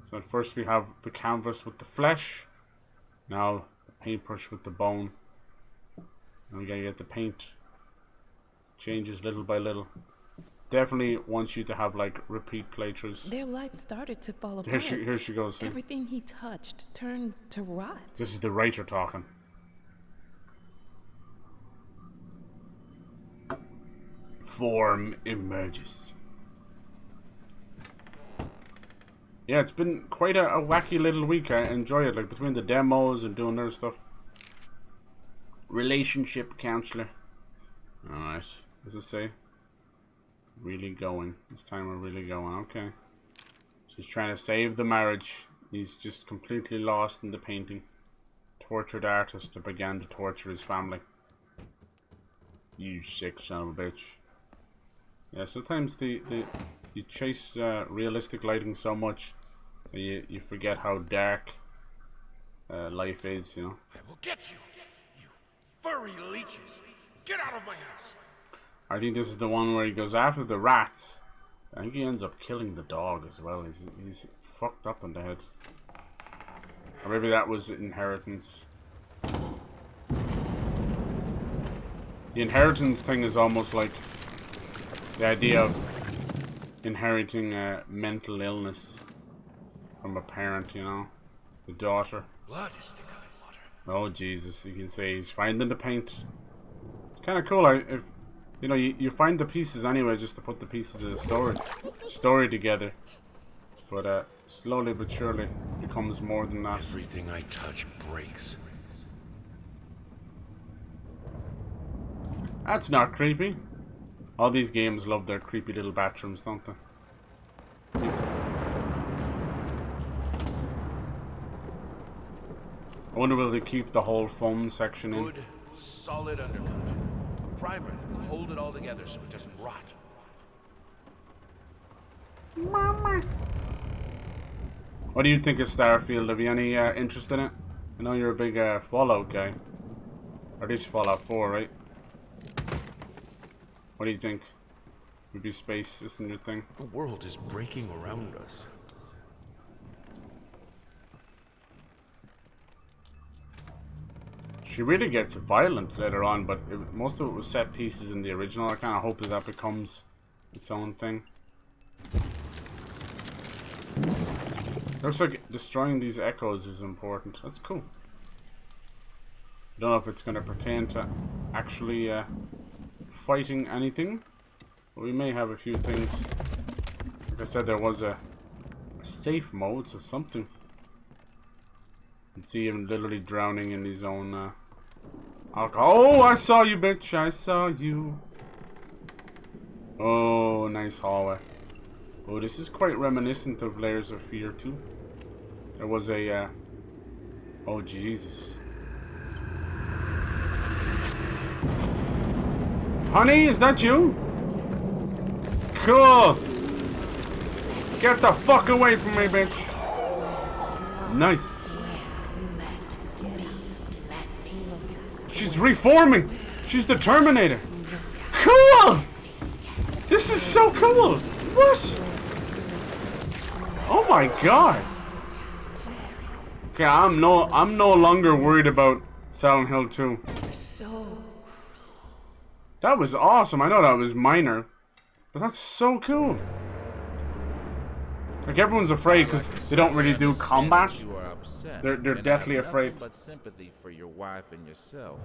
S1: So at first we have the canvas with the flesh. Now the paintbrush with the bone. And we gotta get the paint. Changes little by little. Definitely wants you to have like repeat playthroughs.
S2: Their life started to fall apart.
S1: Here she goes. See?
S2: Everything he touched turned to rot.
S1: This is the writer talking. Form emerges. Yeah, it's been quite a wacky little week. I enjoy it, like between the demos and doing other stuff. Relationship counselor. Alright, what does it say? Really going. This time we're really going. Okay. She's trying to save the marriage. He's just completely lost in the painting. tortured artist that began to torture his family. You sick son of a bitch. Yeah, sometimes you chase realistic lighting so much that you forget how dark life is, you know.
S11: I will get you, you furry leeches. Get out of my house.
S1: I think this is the one where he goes after the rats. I think he ends up killing the dog as well. He's fucked up in the head. Or maybe that was inheritance. The inheritance thing is almost like the idea of inheriting a mental illness from a parent, you know, the daughter.
S11: Blood is thicker than water.
S1: Oh Jesus! You can say he's finding the paint. It's kind of cool. If you know, you find the pieces anyway, just to put the pieces of the story together. But slowly but surely, it becomes more than that.
S6: Everything I touch breaks.
S1: That's not creepy. All these games love their creepy little bathrooms, don't they? I wonder will they keep the whole foam section in?
S11: Good, solid undercoat. A primer that will hold it all together so it doesn't rot.
S1: Mama. What do you think of Starfield? Have you any interest in it? I know you're a big Fallout guy. Or at least Fallout 4, right? What do you think? Maybe space isn't your thing?
S6: The world is breaking around us.
S1: She really gets violent later on, but most of it was set pieces in the original. I kind of hope that becomes its own thing. Looks like destroying these echoes is important. That's cool. Don't know if it's going to pertain to actually fighting anything, but we may have a few things. Like I said, there was a safe mode, so something. You can see him literally drowning in his own alcohol. Oh, I saw you, bitch! I saw you. Oh, nice hallway. Oh, this is quite reminiscent of Layers of Fear too. There was a oh Jesus. Honey, is that you? Cool. Get the fuck away from me, bitch. Nice. She's reforming. She's the Terminator. Cool. This is so cool. What? Oh my god. Okay, I'm no longer worried about Silent Hill 2. That was awesome. I know that was minor, but that's so cool. Like everyone's afraid because they don't really do combat. They're deathly afraid.
S4: But sympathy for your wife and yourself.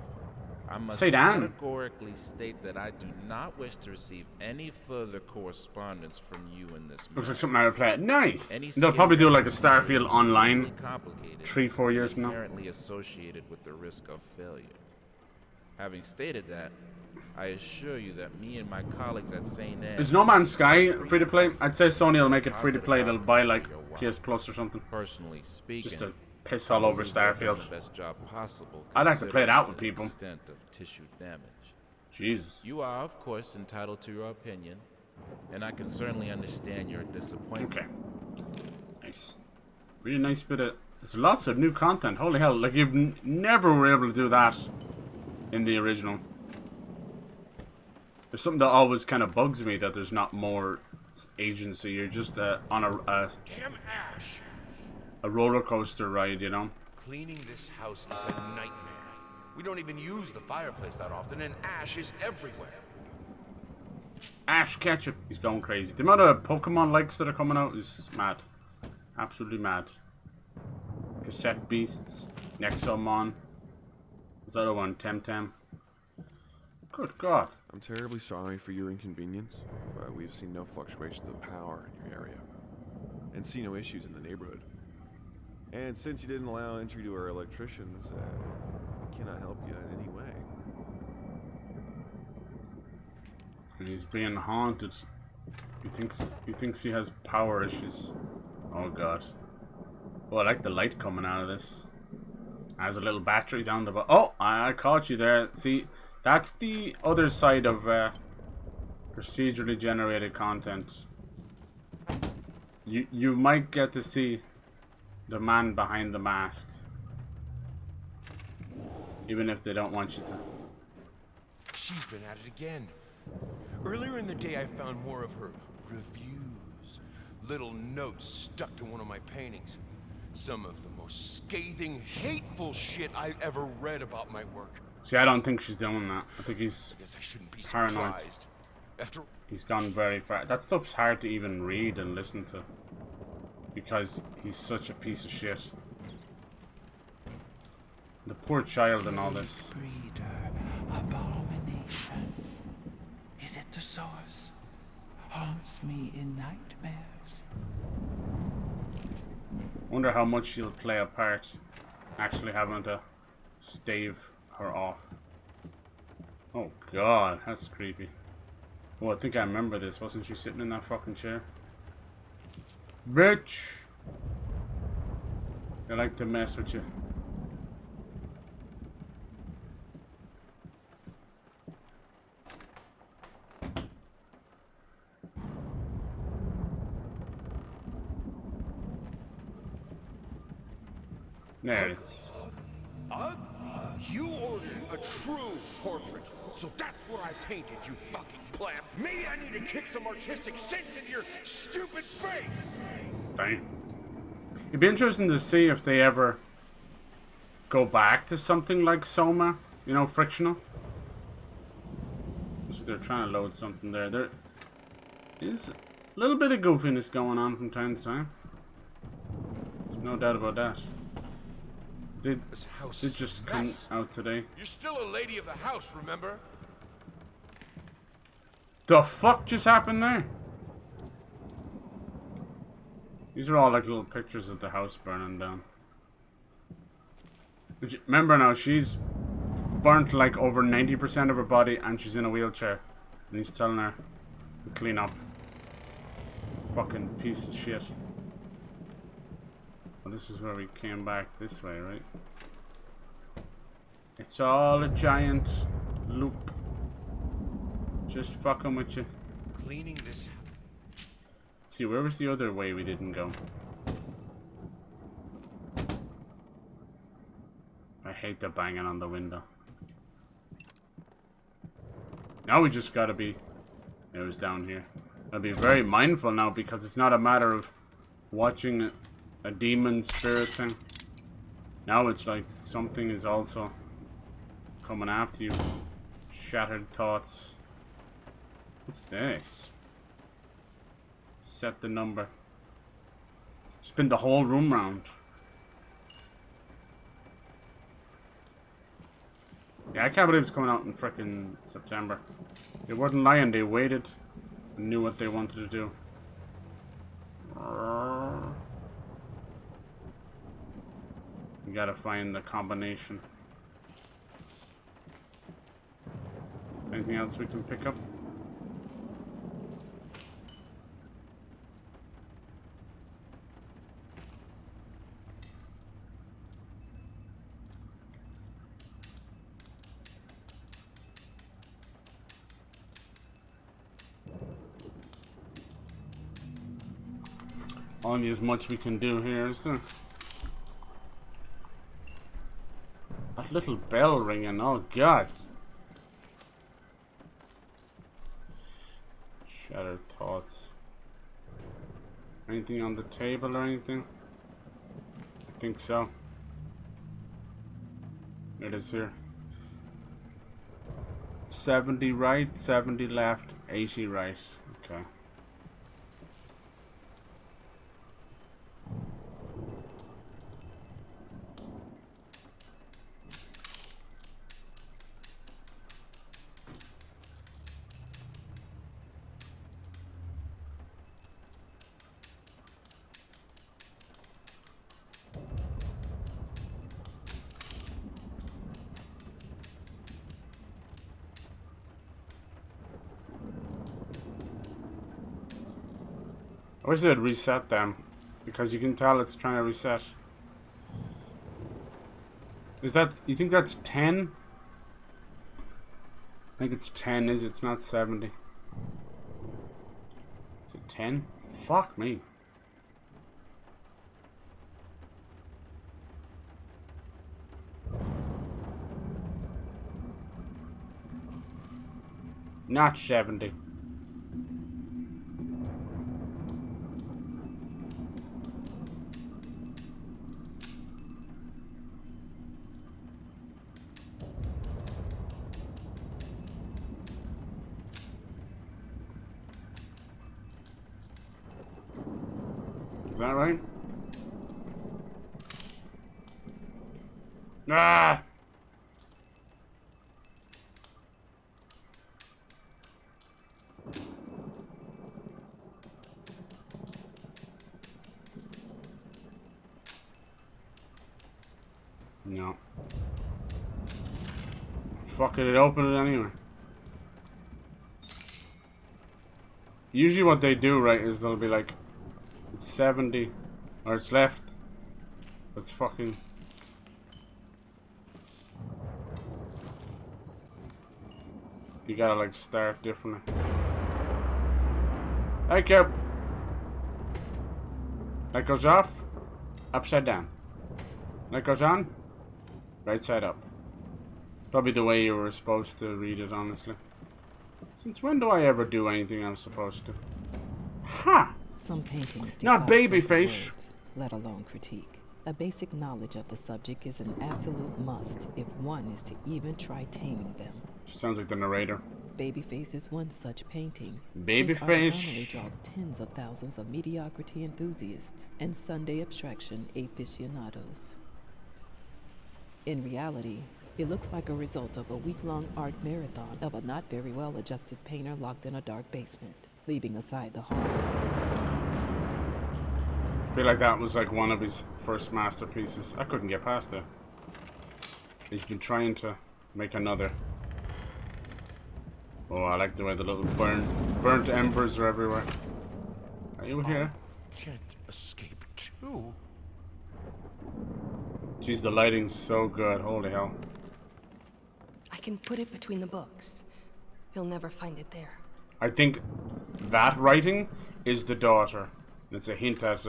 S4: I must
S1: Say that.
S4: categorically state that I do not wish to receive any further correspondence from you in this matter.
S1: Looks like something I would play. Nice. They'll probably do like a Starfield Online 3-4 years from now.
S4: Inherently associated with the risk of failure. Having stated that, I assure you that me and my colleagues at St. Anne...
S1: Is No Man's Sky free to play? I'd say Sony will make it free to play. They'll buy like PS Plus or something.
S4: Personally speaking,
S1: just to piss all over Starfield.
S4: The best job possible,
S1: I'd like to play it out with people.
S4: Extent of tissue damage.
S1: Jesus.
S4: You are, of course, entitled to your opinion, and I can certainly understand your disappointment.
S1: Okay. Nice. Really nice bit of... There's lots of new content. Holy hell. Like, you've never were able to do that in the original. There's something that always kind of bugs me, that there's not more agency. You're just on a
S11: Damn Ash!
S1: A roller coaster ride, you know?
S11: Cleaning this house is a nightmare. We don't even use the fireplace that often, and ash is everywhere.
S1: Ash Ketchum. He's going crazy. The amount of Pokemon likes that are coming out is mad. Absolutely mad. Cassette Beasts. Nexomon. What's the other one? Temtem. Good God.
S3: I'm terribly sorry for your inconvenience, but we've seen no fluctuations of power in your area, and see no issues in the neighborhood. And since you didn't allow entry to our electricians, we cannot help you in any way.
S1: And he's being haunted. He thinks he has power issues. Oh God. Oh, I like the light coming out of this. Has a little battery down the bottom. Oh, I caught you there. See, that's the other side of procedurally generated content. You might get to see the man behind the mask, even if they don't want you to.
S11: She's been at it again. Earlier in the day, I found more of her reviews. Little notes stuck to one of my paintings. Some of the most scathing, hateful shit I've ever read about my work.
S1: See, I don't think she's doing that. I think he's
S11: I guess I shouldn't be
S1: paranoid.
S11: surprised. After
S1: He's gone very far. That stuff's hard to even read and listen to, because he's such a piece of shit. The poor child and all this.
S8: Breeder, abomination. Is it the source? Haunts me in nightmares.
S1: Wonder how much she'll play a part actually having to stave her off. Oh god, that's creepy. Oh, I think I remember this. Wasn't she sitting in that fucking chair? Bitch! They like to mess with you. There it is.
S11: you ordered a true portrait, so that's what I painted, you fucking pleb. Maybe I need to kick some artistic sense into your stupid face.
S1: Dang. It'd be interesting to see if they ever go back to something like Soma, you know, frictional. So they're trying to load something there. There is a little bit of goofiness going on from time to time. There's no doubt about that. Did just come out today.
S11: You're still a lady of the house, remember?
S1: The fuck just happened there? These are all like little pictures of the house burning down. Remember now, she's burnt like over 90% of her body and she's in a wheelchair. And he's telling her to clean up. Fucking piece of shit. Well, this is where we came back this way, right? It's all a giant loop. Just fucking with you.
S11: Cleaning this.
S1: Let's see, where was the other way we didn't go? I hate the banging on the window. Now we just gotta be... It was down here. I'll be very mindful now because it's not a matter of watching a demon spirit thing. Now it's like something is also coming after you. Shattered thoughts. What's this? Set the number. Spin the whole room round. Yeah, I can't believe it's coming out in frickin' September. They weren't lying, they waited and knew what they wanted to do. We gotta find the combination. Anything else we can pick up? Only as much we can do here, is there? That little bell ringing, oh god. Shattered thoughts. Anything on the table or anything? I think so. It is here. 70 right, 70 left, 80 right. Okay. I wish they'd reset them, because you can tell it's trying to reset. Is that, you think that's 10? I think it's 10, is it? It's not 70. Is it 10? Fuck me. Not 70. Is that right? Ah! No. Fuck it, open it anyway. Usually what they do, right, is they'll be like, it's 70, or it's left. It's fucking... You gotta like start differently. Thank you. That goes off, upside down. That goes on, right side up. It's probably the way you were supposed to read it, honestly. Since when do I ever do anything I'm supposed to? Ha!
S2: Some paintings
S1: not babyface,
S2: let alone critique. A basic knowledge of the subject is an absolute must if one is to even try taming them.
S1: She sounds like the narrator.
S2: Babyface is one such painting.
S1: Babyface.
S2: This art normally draws tens of thousands of mediocrity enthusiasts and Sunday abstraction aficionados. In reality, it looks like a result of a week-long art marathon of a not very well-adjusted painter locked in a dark basement, leaving aside the horror.
S1: I feel like that was like one of his first masterpieces. I couldn't get past it. He's been trying to make another. Oh, I like the way the little burnt embers are everywhere. Are you here?
S11: I can't escape too.
S1: Jeez, the lighting's so good. Holy hell.
S9: I can put it between the books. You'll never find it there.
S1: I think that writing is the daughter. It's a hint at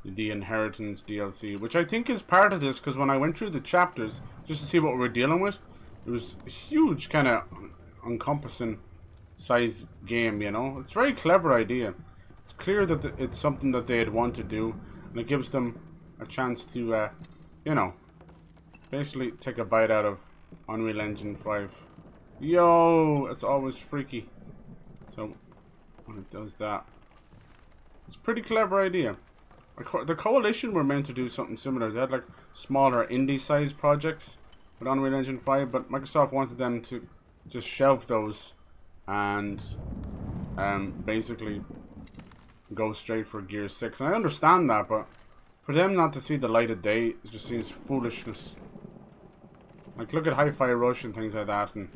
S1: the Inheritance DLC, which I think is part of this, because when I went through the chapters just to see what we're dealing with, it was a huge kind of encompassing size game, you know. It's a very clever idea. It's clear that it's something that they'd want to do, and it gives them a chance to, you know, basically take a bite out of Unreal Engine 5. Yo, it's always freaky. So when it does that, it's a pretty clever idea. The Coalition were meant to do something similar. They had like smaller indie-sized projects with Unreal Engine 5, but Microsoft wanted them to just shelve those and basically go straight for Gear 6. And I understand that, but for them not to see the light of day, it just seems foolishness. Like, look at Hi-Fi Rush and things like that, and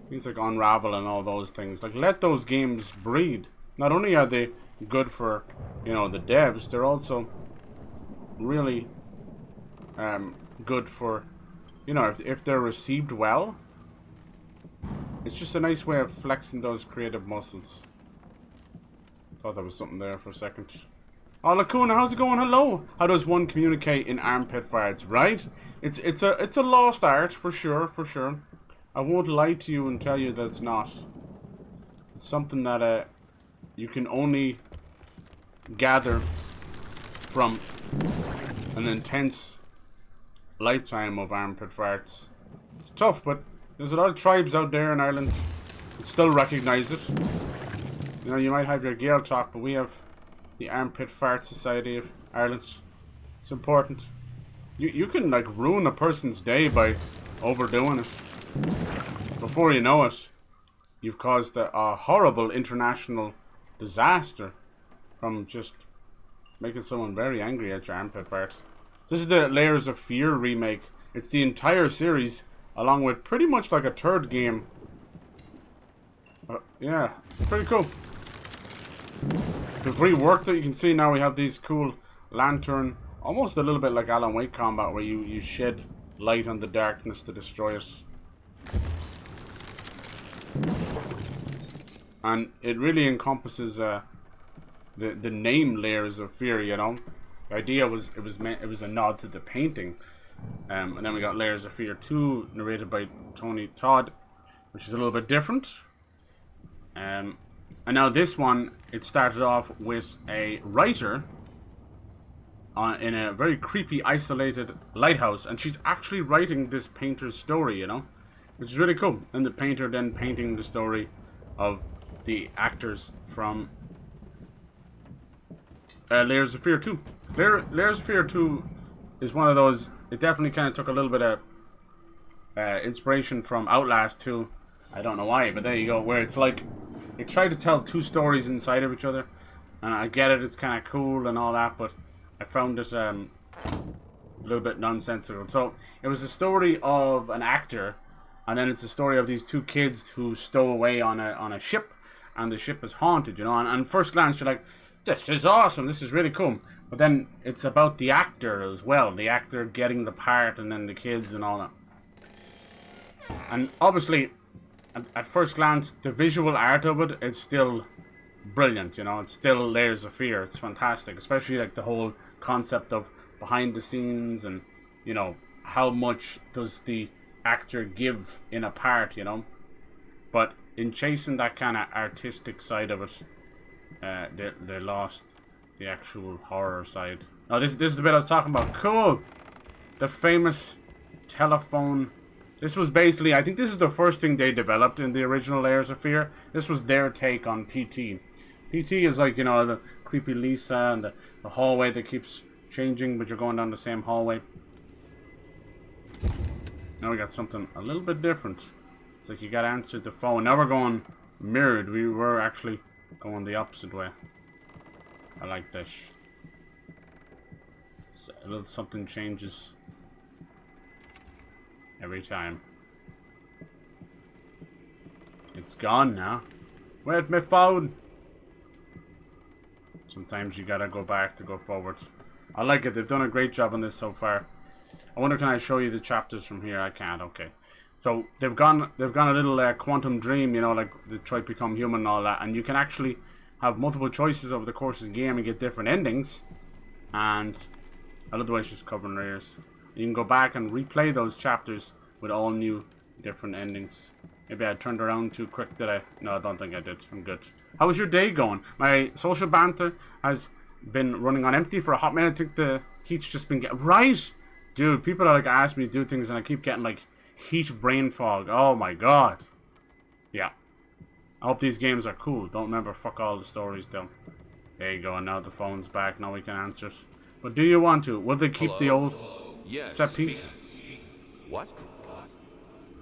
S1: things like Unravel and all those things. Like, let those games breed. Not only are they good for, you know, the devs, they're also really good for, you know, if they're received well. It's just a nice way of flexing those creative muscles. Thought there was something there for a second. Oh, Lacuna, how's it going? Hello. How does one communicate in armpit farts? Right? It's a lost art for sure, for sure. I won't lie to you and tell you that it's not. It's something that you can only gather from an intense lifetime of armpit farts. It's tough, but there's a lot of tribes out there in Ireland that still recognize it. You know, you might have your Gael talk, but we have the Armpit Fart Society of Ireland. It's important. You can like ruin a person's day by overdoing it. Before you know it, you've caused a horrible international disaster from just making someone very angry at your armpit fart. This is the Layers of Fear remake. It's the entire series, along with pretty much like a third game. Yeah, it's pretty cool. We've reworked it. You can see now we have these cool lantern, almost a little bit like Alan Wake combat, where you shed light on the darkness to destroy it. And it really encompasses the name Layers of Fear, you know. The idea was it was a nod to the painting. And then we got Layers of Fear 2, narrated by Tony Todd, which is a little bit different. And now this one, it started off with a writer in a very creepy, isolated lighthouse, and she's actually writing this painter's story, you know, which is really cool. And the painter then painting the story of the actors from Layers of Fear 2. Layers of Fear 2 is one of those, it definitely kind of took a little bit of inspiration from Outlast 2. I don't know why, but there you go, where it's like, it tried to tell two stories inside of each other, and I get it, it's kind of cool and all that, but I found it a little bit nonsensical. So, it was a story of an actor, and then it's a story of these two kids who stow away on a ship, and the ship is haunted, you know, and first glance you're like, this is awesome, this is really cool. But then it's about the actor as well, the actor getting the part, and then the kids and all that. And obviously, at first glance, the visual art of it is still brilliant, you know, it's still Layers of Fear, it's fantastic, especially like the whole concept of behind the scenes and, you know, how much does the actor give in a part, you know. But in chasing that kind of artistic side of it, they lost the actual horror side. Now this is the bit I was talking about. Cool! The famous telephone. This was basically, I think this is the first thing they developed in the original Layers of Fear. This was their take on PT. PT is like, you know, the creepy Lisa and the hallway that keeps changing, but you're going down the same hallway. Now we got something a little bit different. It's like you gotta answer the phone. Now we're going mirrored. We were actually going the opposite way. I like this. A little something changes every time. It's gone now. Where's my phone? Sometimes you gotta go back to go forward. I like it. They've done a great job on this so far. I wonder, can I show you the chapters from here? I can't. Okay. So they've gone a little quantum dream, you know, like they try to become human and all that, and you can actually have multiple choices over the course of the game and get different endings. And I love the way it's just covering her ears. You can go back and replay those chapters with all new different endings. Maybe I turned around too quick, did I? No, I don't think I did. I'm good. How was your day going? My social banter has been running on empty for a hot minute. I think the heat's just been getting... Right! Dude, people are like ask me to do things and I keep getting like heat brain fog. Oh my god. Yeah. I hope these games are cool. Don't remember fuck all the stories though. There you go, and now the phone's back. Now we can answer it. But do you want to? Will they keep the old set piece?
S6: What?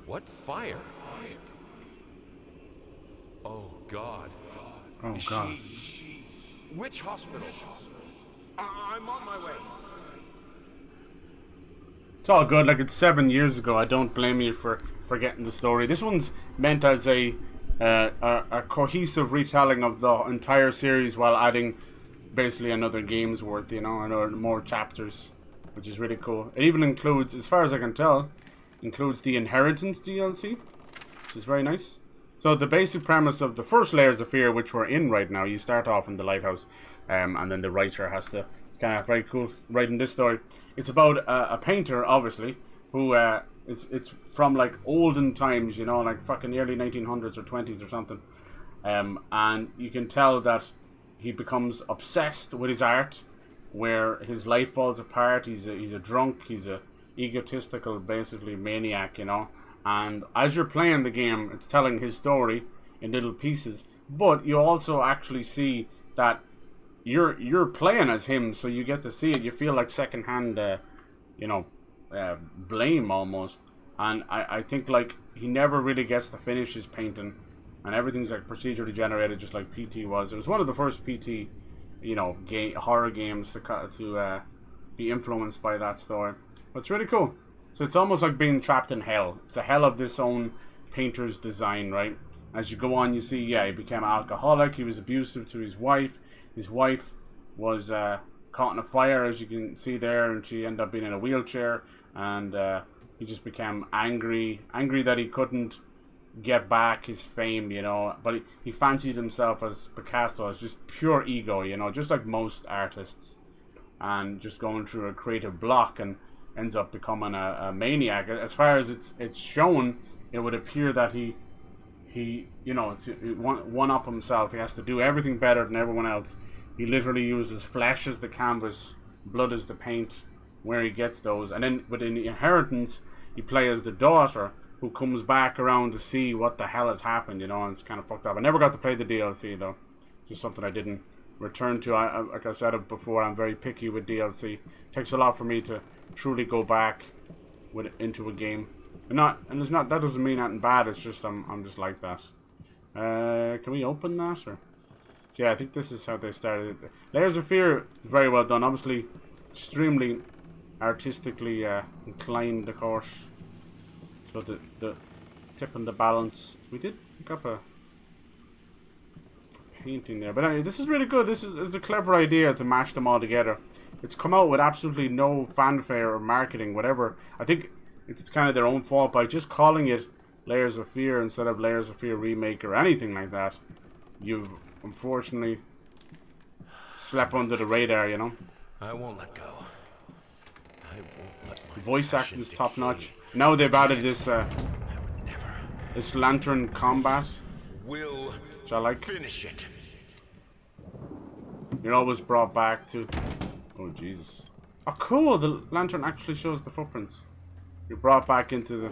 S6: What fire? Oh god.
S1: Oh god.
S6: Which hospital? I'm on my way.
S1: It's all good. Like, it's 7 years ago. I don't blame you for forgetting the story. This one's meant as a cohesive retelling of the entire series while adding basically another game's worth, you know, or more chapters, which is really cool. It even includes, as far as I can tell, includes the Inheritance DLC, which is very nice. So the basic premise of the first Layers of Fear, which we're in right now, you start off in the lighthouse, and then the writer has to, it's kind of very cool writing this story. It's about a painter, obviously, who it's from like olden times, you know, like fucking early 1900s or 20s or something, and you can tell that he becomes obsessed with his art, where his life falls apart. He's a drunk, he's a egotistical, basically maniac, you know. And as you're playing the game, it's telling his story in little pieces, but you also actually see that you're playing as him, so you get to see it. You feel like secondhand, you know, blame almost. And I think like he never really gets to finish his painting, and everything's like procedurally generated, just like PT was. It was one of the first PT, you know, horror games to be influenced by that story. But it's really cool. So it's almost like being trapped in hell. It's the hell of this own painter's design, right? As you go on, you see, yeah, he became an alcoholic. He was abusive to his wife. His wife was caught in a fire, as you can see there, and she ended up being in a wheelchair. And he just became angry that he couldn't get back his fame, you know, but he fancied himself as Picasso, as just pure ego, you know, just like most artists, and just going through a creative block, and ends up becoming a maniac. As far as it's shown, it would appear that he you know, to one up himself, he has to do everything better than everyone else. He literally uses flesh as the canvas, blood as the paint, where he gets those, and then within the inheritance, he plays the daughter, who comes back around to see what the hell has happened, you know, and it's kind of fucked up. I never got to play the DLC, though. Just something I didn't return to. Like I said before, I'm very picky with DLC. It takes a lot for me to truly go back into a game. That doesn't mean anything bad, it's just I'm just like that. Can we open that? Or? So yeah, I think this is how they started it. Layers of Fear, very well done. Obviously, extremely artistically inclined, of course. So the tip and the balance, we did pick up a painting there, but anyway, this is really good. This is a clever idea to mash them all together. It's come out with absolutely no fanfare or marketing, whatever. I think it's kind of their own fault by just calling it Layers of Fear instead of Layers of Fear Remake or anything like that. You've unfortunately slept under the radar, you know.
S6: I won't let go. I won't let my
S1: voice acting is top notch. Now they've added this this lantern combat, which I like.
S6: Finish it.
S1: You're always brought back to. Oh Jesus! Oh, cool! The lantern actually shows the footprints. You're brought back into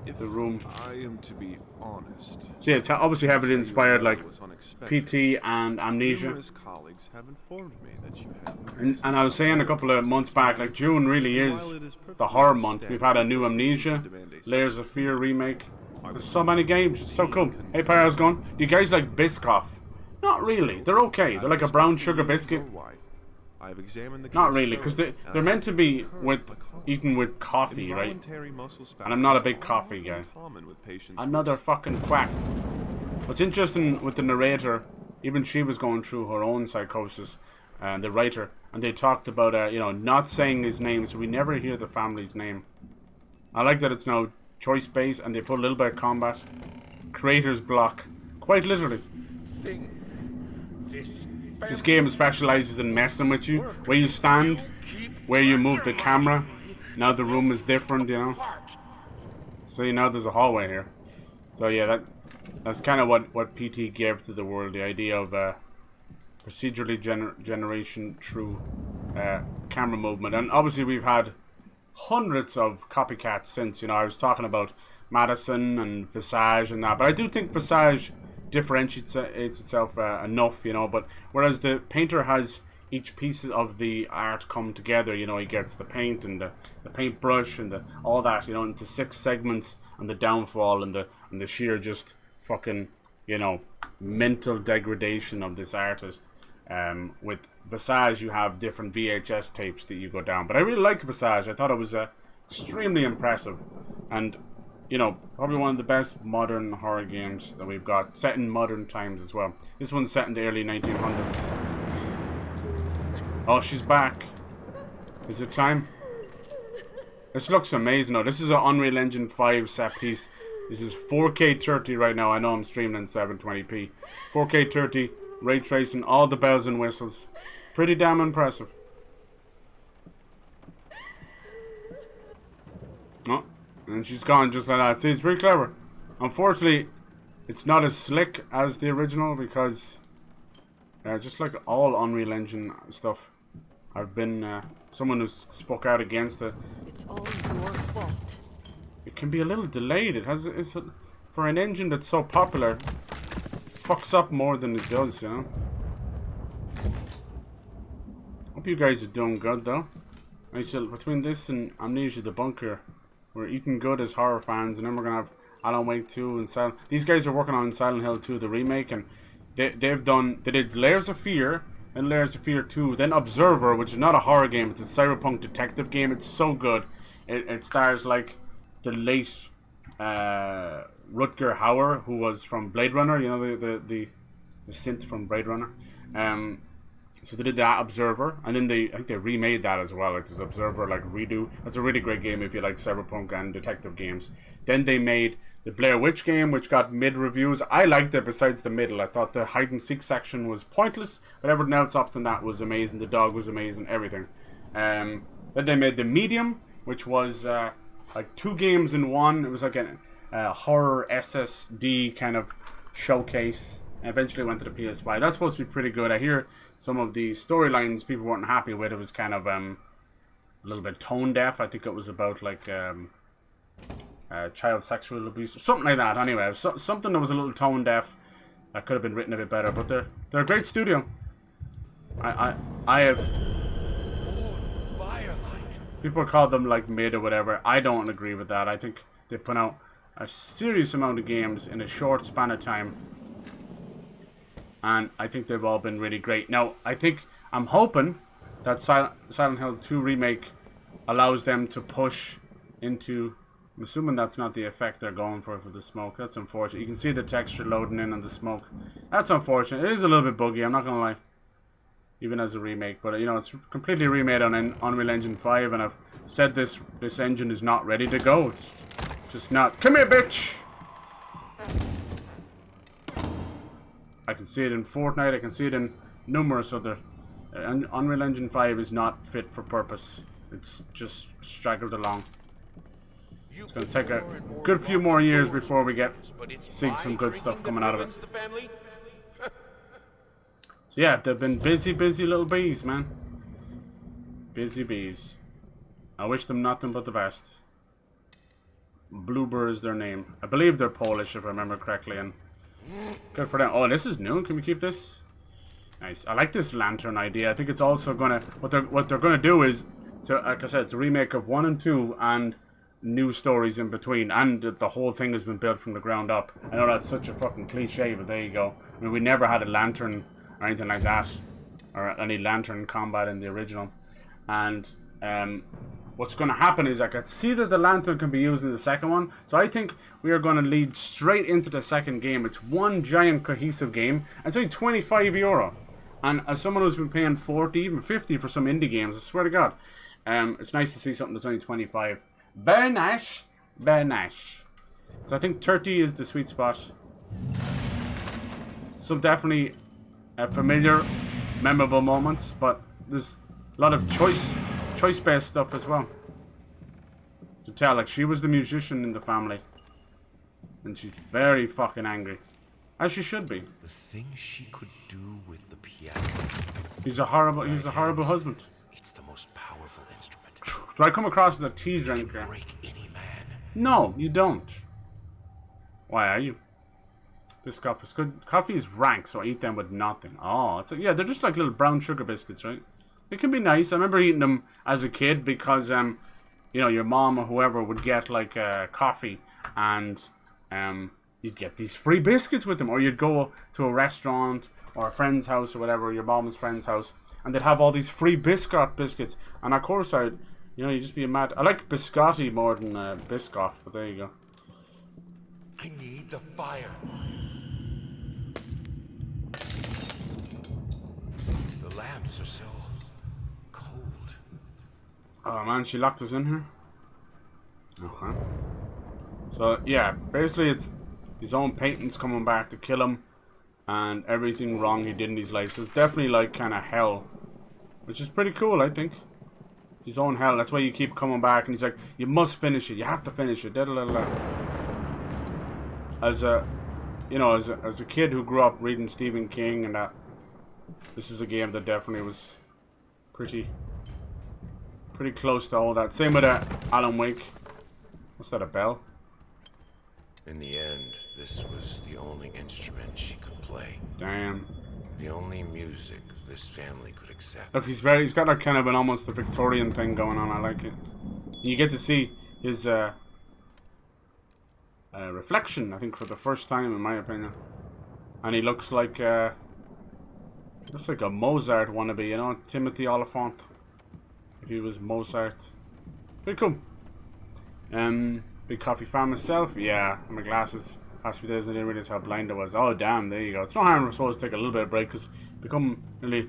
S1: the room.
S3: I am to be honest.
S1: So yeah, it's obviously heavily inspired, like PT and Amnesia.
S3: Numerous colleagues have informed me that you have.
S1: And I was saying a couple of months back, like June really is the horror month. We've had a new Amnesia, Layers of Fear remake. There's so many games, it's so cool. Hey, Pyre, how's it going? Do you guys like Biscoff? Not really. They're okay. They're like a brown sugar biscuit. Not really, because they're meant to be eaten with coffee, right? And I'm not a big coffee guy. Another fucking quack. What's interesting with the narrator, even she was going through her own psychosis, the writer, and they talked about you know, not saying his name, so we never hear the family's name. I like that it's now choice based, and they put a little bit of combat. Creator's block, quite literally. This game specializes in messing with you. Where you stand, where you move the camera. Now the room is different, you know. So you know there's a hallway here. So yeah, that's kind of what PT gave to the world. The idea of procedurally generation through camera movement. And obviously we've had hundreds of copycats since. You know, I was talking about Madison and Visage and that. But I do think Visage differentiates itself enough, you know, but whereas the painter has each piece of the art come together, you know, he gets the paint and the paintbrush and all that, you know, into 6 segments, and the downfall and the sheer just fucking, you know, mental degradation of this artist. With Visage you have different VHS tapes that you go down, but I really like Visage. I thought it was extremely impressive, and you know, probably one of the best modern horror games that we've got, set in modern times as well. This one's set in the early 1900s. Oh, she's back. Is it time? This looks amazing though. This is an Unreal Engine 5 set piece. This is 4K 30 right now. I know I'm streaming in 720p. 4K 30, ray tracing, all the bells and whistles. Pretty damn impressive. Oh. And she's gone just like that. See, it's pretty clever. Unfortunately, it's not as slick as the original because, just like all Unreal Engine stuff, I've been someone who's spoke out against it.
S9: It's all your fault.
S1: It can be a little delayed. For an engine that's so popular, fucks up more than it does, you know. Hope you guys are doing good though. Between this and Amnesia the Bunker, we're eating good as horror fans, and then we're gonna have Alan Wake 2 and Silent. These guys are working on Silent Hill 2, the remake, and they did Layers of Fear, and Layers of Fear 2, then Observer, which is not a horror game, it's a cyberpunk detective game. It's so good. It stars like the late Rutger Hauer, who was from Blade Runner, you know, the synth from Blade Runner. So they did that, Observer, and then I think they remade that as well. Like there's Observer, like Redo. That's a really great game if you like cyberpunk and detective games. Then they made the Blair Witch game, which got mid reviews. I liked it besides the middle. I thought the hide and seek section was pointless, but everything else up than that was amazing. The dog was amazing, everything. Then they made the Medium, which was like 2 games in one. It was like a horror SSD kind of showcase. And eventually went to the PS5. That's supposed to be pretty good. I hear some of the storylines people weren't happy with. It was kind of a little bit tone deaf. I think it was about like child sexual abuse or something like that. Anyway, something that was a little tone deaf. That could have been written a bit better. But they're a great studio. I have.
S11: Firelight.
S1: People call them like mid or whatever. I don't agree with that. I think they put out a serious amount of games in a short span of time. And I think they've all been really great. Now, I'm hoping that Silent Hill 2 Remake allows them to push into... I'm assuming that's not the effect they're going for the smoke. That's unfortunate. You can see the texture loading in on the smoke. That's unfortunate. It is a little bit buggy, I'm not going to lie. Even as a remake. But, you know, it's completely remade on Unreal Engine 5. And I've said this engine is not ready to go. It's just not... Come here, bitch! I can see it in Fortnite, I can see it in numerous other... Unreal Engine 5 is not fit for purpose. It's just straggled along. It's going to take a good few more years before we see some good stuff coming out of it. So yeah, they've been busy little bees, man. Busy bees. I wish them nothing but the best. Bluebird is their name. I believe they're Polish if I remember correctly, and good for them. Oh, this is new. Can we keep this? Nice. I like this lantern idea. I think it's also gonna what they're gonna do is, so like I said, it's a remake of 1 and 2 and new stories in between, and the whole thing has been built from the ground up. I know that's such a fucking cliche, but there you go. I mean, we never had a lantern or anything like that, or any lantern combat in the original. And what's going to happen is I can see that the lantern can be used in the second one. So I think we are going to lead straight into the second game. It's one giant cohesive game. It's only €25. And as someone who's been paying 40, even 50 for some indie games, I swear to God, it's nice to see something that's only 25. Very nice. Very nice. So I think 30 is the sweet spot. Some definitely familiar, memorable moments, but there's a lot of choice-based stuff as well. To tell, like, she was the musician in the family, and she's very fucking angry, as she should be.
S6: The things she could do with the piano.
S1: He's a horrible husband.
S6: It's the most powerful instrument.
S1: Do I come across as a tea drinker?
S6: Break any man.
S1: No, you don't. Why are you? This coffee is good. Coffee is rank, so I eat them with nothing. Oh, it's like, yeah, they're just like little brown sugar biscuits, right? It can be nice. I remember eating them as a kid because, you know, your mom or whoever would get like coffee, and you'd get these free biscuits with them, or you'd go to a restaurant or a friend's house or whatever, your mom's friend's house, and they'd have all these free biscuits. And of course, you'd just be mad. I like biscotti more than Biscoff, but there you go.
S11: I need the fire. The lamps are so cold.
S1: Oh man, she locked us in here. Okay. So yeah, basically it's his own paintings coming back to kill him, and everything wrong he did in his life. So it's definitely like kind of hell, which is pretty cool, I think. It's his own hell. That's why you keep coming back, and he's like, you must finish it. You have to finish it. Da -da -da -da. As a, you know, as a kid who grew up reading Stephen King and that, this was a game that definitely was pretty close to all that. Same with Alan Wake. What's that, a bell?
S6: In the end, this was the only instrument she could play.
S1: Damn.
S6: The only music this family could accept.
S1: Look, he's got like kind of an almost a Victorian thing going on. I like it. You get to see his reflection, I think, for the first time, in my opinion. And he looks like a Mozart wannabe, you know, Timothy Oliphant. If he was Mozart. Pretty cool. Big coffee fan myself. Yeah, my glasses. Last few days I didn't realize how blind I was. Oh damn, there you go. It's no harm, we're supposed to take a little bit of break, because become nearly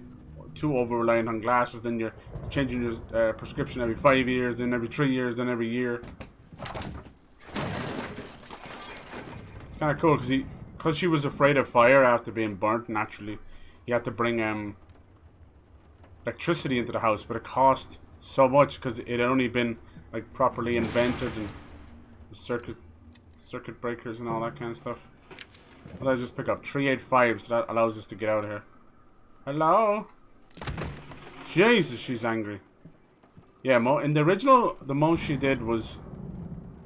S1: too over-reliant on glasses, then you're changing your prescription every 5 years, then every 3 years, then every year. It's kind of cool because she was afraid of fire after being burnt naturally. You had to bring electricity into the house, but it cost so much because it had only been like properly invented, and the circuit breakers and all that kind of stuff. What did I just pick up? 385, so that allows us to get out of here. Hello? Jesus, she's angry. Yeah, in the original, the most she did was,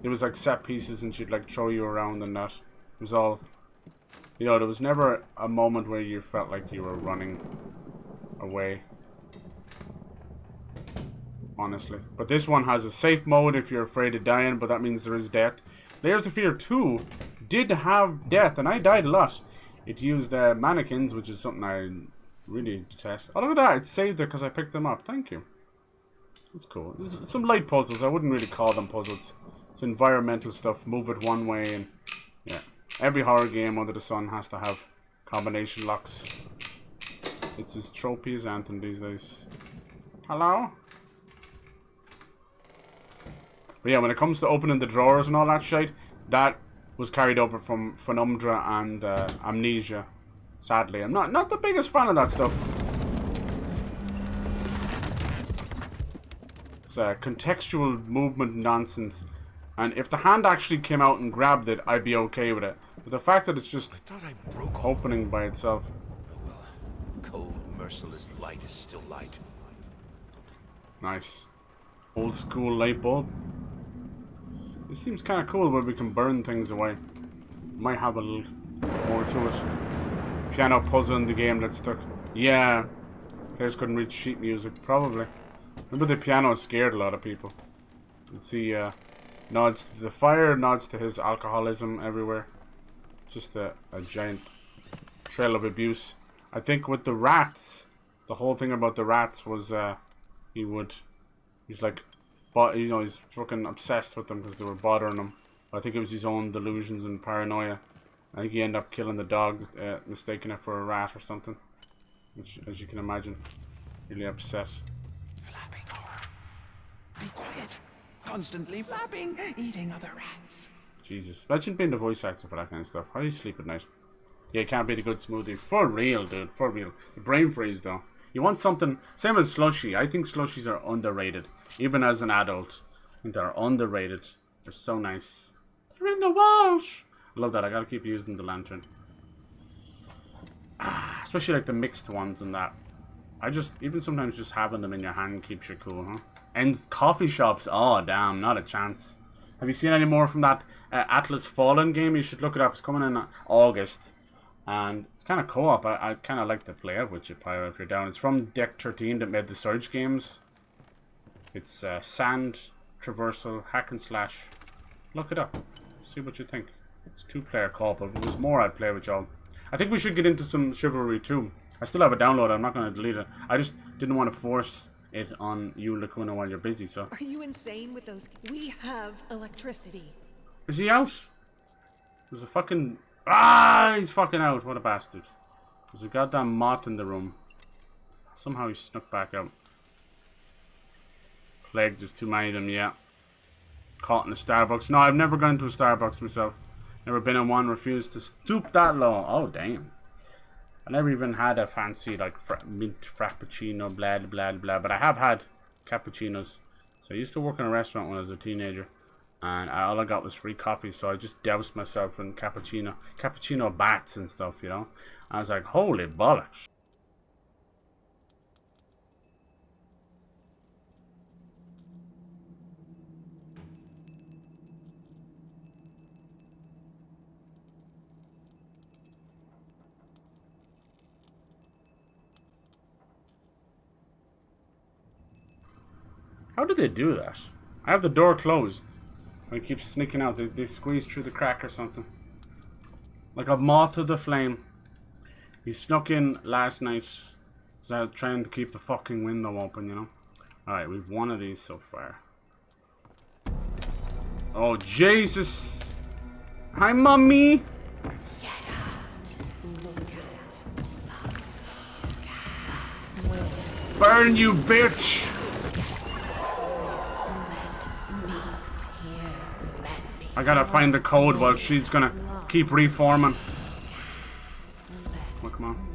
S1: it was like set pieces and she'd like throw you around and that. It was all, you know, there was never a moment where you felt like you were running away. Honestly. But this one has a safe mode if you're afraid of dying, but that means there is death. Layers of Fear 2 did have death, and I died a lot. It used mannequins, which is something I really detest. Oh, look at that. It saved it because I picked them up. Thank you. That's cool. There's some light puzzles. I wouldn't really call them puzzles. It's environmental stuff. Move it one way, and yeah. Every horror game under the sun has to have combination locks. It's as tropey as Anthem these days. Hello? But yeah, when it comes to opening the drawers and all that shit, that was carried over from Penumbra and Amnesia. Sadly, I'm not the biggest fan of that stuff. It's contextual movement nonsense. And if the hand actually came out and grabbed it, I'd be okay with it. But the fact that it's just opening by itself.
S11: Oh well, cold, merciless light is still light.
S1: Nice. Old school light bulb. This seems kind of cool where we can burn things away. Might have a little more to it. Piano puzzle in the game that's stuck. Yeah. Players couldn't read sheet music. Probably. Remember the piano scared a lot of people. Let's see, nods to the fire, nods to his alcoholism everywhere. Just a giant trail of abuse. I think with the rats, the whole thing about the rats was he's like, but you know, he's fucking obsessed with them because they were bothering him. I think it was his own delusions and paranoia. I think he ended up killing the dog, mistaking it for a rat or something. Which, as you can imagine, really upset.
S8: Flapping horror. Be quiet. Constantly flapping, eating other rats.
S1: Jesus. Imagine being the voice actor for that kind of stuff. How do you sleep at night? Yeah, it can't beat a good smoothie. For real, dude. For real. The brain freeze, though. You want something... Same as slushy. I think slushies are underrated. Even as an adult. I think they're underrated. They're so nice. They're in the walls. I love that. I gotta keep using the lantern. Especially like the mixed ones and that. Even sometimes just having them in your hand keeps you cool, huh? And coffee shops. Oh, damn. Not a chance. Have you seen any more from that Atlas Fallen game? You should look it up. It's coming in August. And it's kind of co-op. I kind of like to play it with you, Pyro, if you're down. It's from Deck 13 that made the Surge games. It's sand, traversal, hack and slash. Look it up. See what you think. It's 2-player co-op. If it was more, I'd play with y'all. I think we should get into some Chivalry too. I still have a download. I'm not going to delete it. I just didn't want to force it on you, Lacuna, while you're busy, so.
S9: Are you insane with those? We have electricity.
S1: Is he out? There's a fucking... Ah, he's fucking out. What a bastard. There's a goddamn moth in the room. Somehow he snuck back out. Plague, there's too many of them, yeah. Caught in a Starbucks. No, I've never gone to a Starbucks myself. Never been in one. Refused to stoop that low. Oh, damn. I never even had a fancy, like, mint frappuccino, blah, blah, blah. But I have had cappuccinos. So I used to work in a restaurant when I was a teenager. And all I got was free coffee. So I just doused myself in cappuccino bats and stuff, you know. I was like, holy bollocks. How did they do that? I have the door closed. And it keeps sneaking out. They squeeze through the crack or something. Like a moth to the flame. He snuck in last night. So I was trying to keep the fucking window open, you know. Alright, we've one of these so far. Oh, Jesus! Hi, Mommy! Burn, you bitch! I gotta find the code while she's gonna keep reforming. Oh, come on.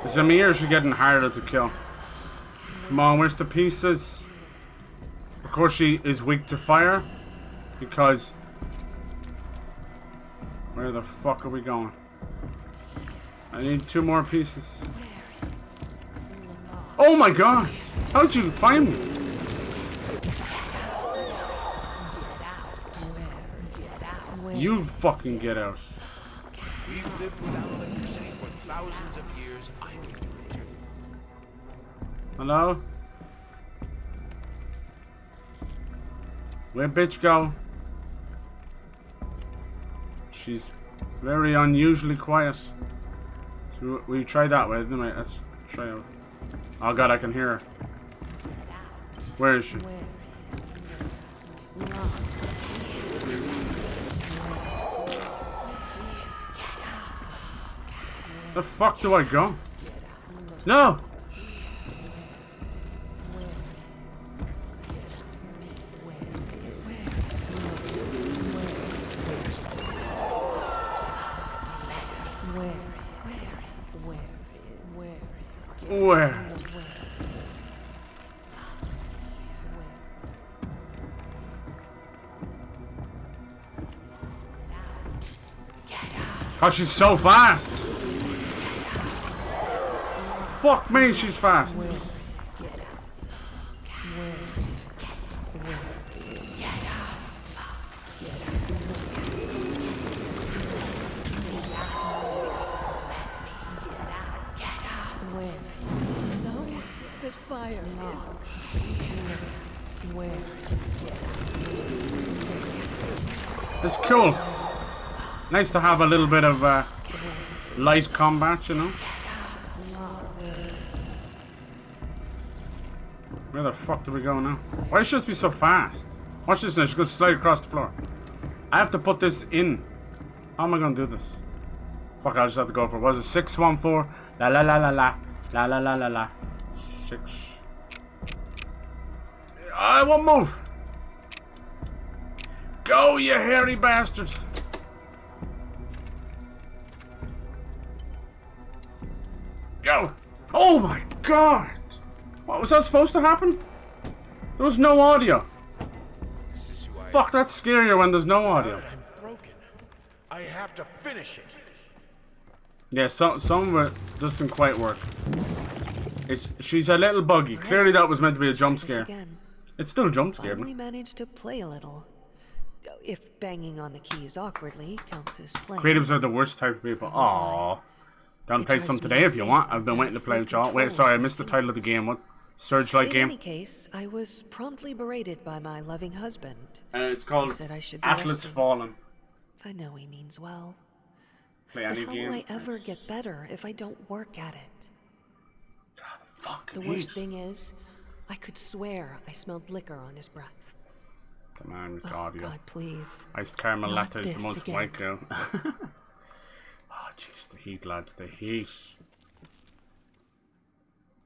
S1: Is it me or is she getting harder to kill? Come on, where's the pieces? Of course she is weak to fire. Because... Where the fuck are we going? I need 2 more pieces. Oh my god! How'd you find me? You fucking get out.
S11: We've lived without electricity for thousands of years. I can do it too.
S1: Hello? Where'd bitch go? She's very unusually quiet. So we tried that way, didn't we? Let's try it. Oh god, I can hear her. Where is she? The fuck do I go? No! Where? Oh, she's so fast! Fuck me, she's fast! It's cool. Nice to have a little bit of light combat, you know. Where the fuck do we go now? Why should she be so fast? Watch this now, she's gonna slide across the floor. I have to put this in. How am I gonna do this? Fuck, I just have to go for it. Was it 614? La la la la la. La la la la la. 6. I won't move. Go, you hairy bastard. Go. Oh my god. What was that supposed to happen? There was no audio.
S11: This is who I
S1: Fuck, that's scarier when there's no audio.
S11: I'm broken. I have to finish it.
S1: Yeah, some of it doesn't quite work. She's a little buggy. Clearly that was meant to be a jump scare. It's still a jump scare.
S9: Finally managed to play a little. If banging on the keys awkwardly counts as playing.
S1: Creatives are the worst type of people. Aww. Gonna play some today if you want. I've been waiting to play with y'all. Wait, sorry, I missed the title of the game. What? Searchlight game?
S9: In any case, I was promptly berated by my loving husband.
S1: It's called
S9: Said I should be
S1: Atlas
S9: resting.
S1: Fallen.
S9: I know he means well.
S1: Play
S9: But
S1: any
S9: how
S1: game.
S9: will I ever get better if I don't work at it?
S1: Fucking
S9: The worst thing is, I could swear I smelled liquor on his breath.
S1: Come on with
S9: Oh,
S1: audio.
S9: God, please.
S1: Iced caramel
S9: Not
S1: latte is the
S9: this
S1: most
S9: again.
S1: white girl. Oh, jeez, the heat, lads, the heat.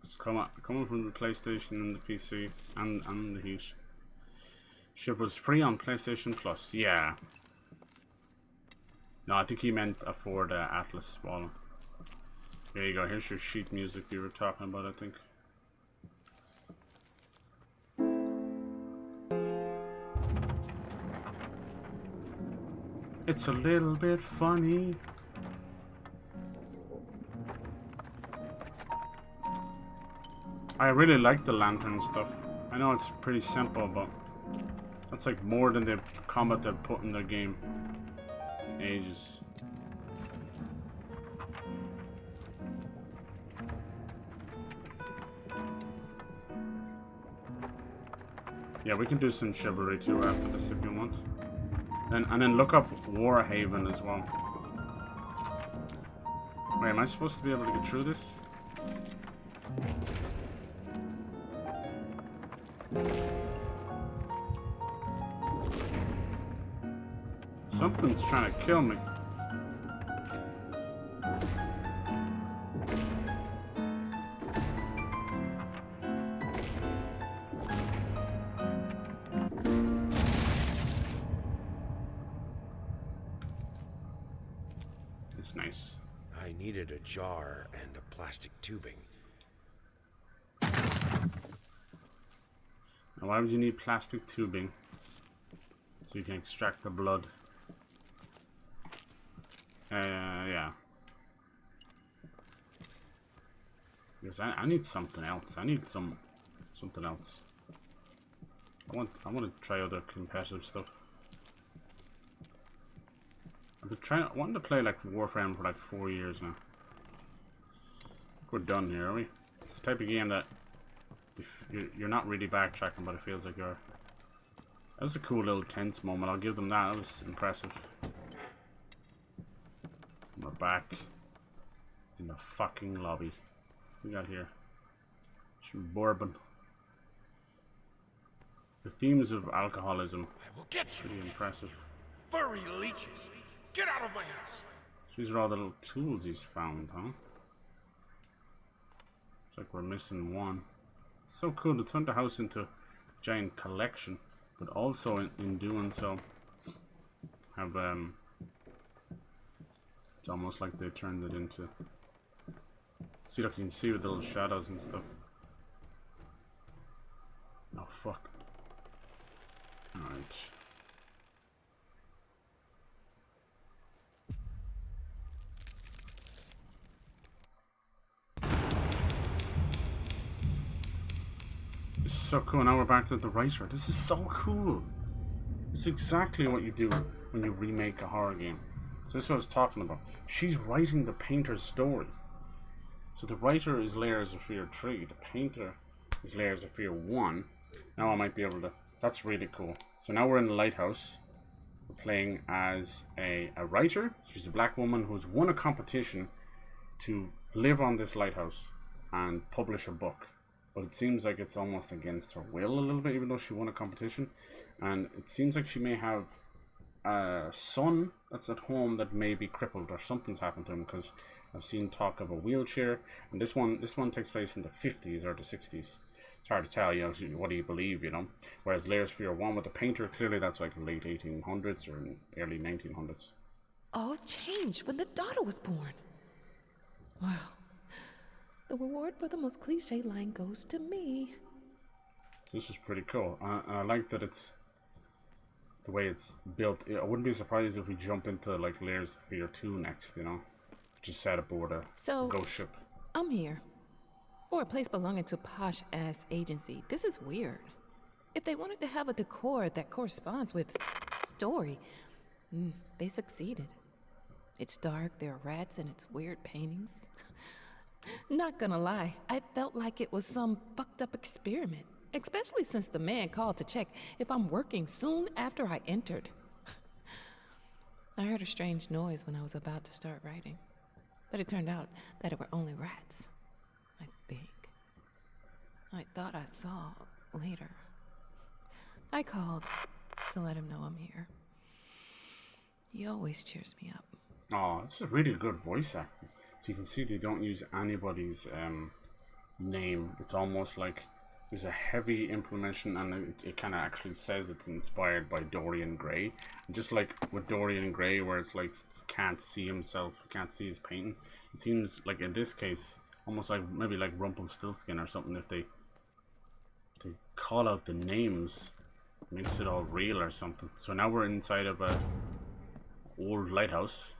S1: It's coming from the PlayStation and the PC and the heat. Ship was free on PlayStation Plus. Yeah. No, I think he meant for the Atlas Fallen. Here you go. Here's your sheet music you were talking about, I think. It's a little bit funny. I really like the lantern stuff. I know it's pretty simple, but that's like more than the combat they've put in their game. Ages. Yeah, we can do some chivalry too after this if you want. And then look up Warhaven as well. Wait, am I supposed to be able to get through this? Something's trying to kill me. It's nice.
S6: I needed a jar and a plastic tubing.
S1: Now, why would you need plastic tubing? So you can extract the blood. Yeah. Because I need something else. I need something else. I want to try other competitive stuff. I've been wanting to play like Warframe for like 4 years now. I think we're done here, are we? It's the type of game that if you're not really backtracking, but it feels like you're. That was a cool little tense moment. I'll give them that. That was impressive. We're back in the fucking lobby. What we got here? Some bourbon. The themes of alcoholism.
S11: I will get you.
S1: Pretty impressive.
S11: Furry leeches. Get out of my house.
S1: These are all the little tools he's found, huh? Looks like we're missing one. It's so cool to turn the house into a giant collection, but also in doing so have it's almost like they turned it into. See, look, you can see with the little shadows and stuff. Oh fuck. Alright. This is so cool. Now we're back to the writer. This is so cool. This is exactly what you do when you remake a horror game. So this is what I was talking about. She's writing the painter's story. So the writer is Layers of Fear 3. The painter is Layers of Fear 1. Now I might be able to... That's really cool. So now we're in the lighthouse. We're playing as a writer. She's a black woman who's won a competition to live on this lighthouse and publish a book. But it seems like it's almost against her will a little bit, even though she won a competition. And it seems like she may have a son that's at home that may be crippled or something's happened to him, because I've seen talk of a wheelchair. And this one takes place in the 50s or the 60s. It's hard to tell, you know, what do you believe, you know? Whereas Layers of Fear 1 with the painter, clearly that's like late 1800s or early 1900s.
S2: All changed when the daughter was born. Wow. The reward for the most cliche line goes to me.
S1: This is pretty cool. I like that it's the way it's built. I wouldn't be surprised if we jump into like Layers of Fear 2 next, you know? Just set aboard a ghost ship.
S2: I'm here. For a place belonging to a posh-ass agency. This is weird. If they wanted to have a decor that corresponds with story, they succeeded. It's dark, there are rats, and it's weird paintings. Not gonna lie, I felt like it was some fucked up experiment. Especially since the man called to check if I'm working soon after I entered. I heard a strange noise when I was about to start writing. But it turned out that it were only rats. I think. I thought I saw later. I called to let him know I'm here. He always cheers me up.
S1: Oh, it's a really good voice acting. So you can see they don't use anybody's name. It's almost like there's a heavy implementation, and it kind of actually says it's inspired by Dorian Gray. And just like with Dorian Gray, where it's like he can't see himself, he can't see his painting. It seems like in this case, almost like maybe like Rumpelstiltskin or something. If they call out the names, makes it all real or something. So now we're inside of a old lighthouse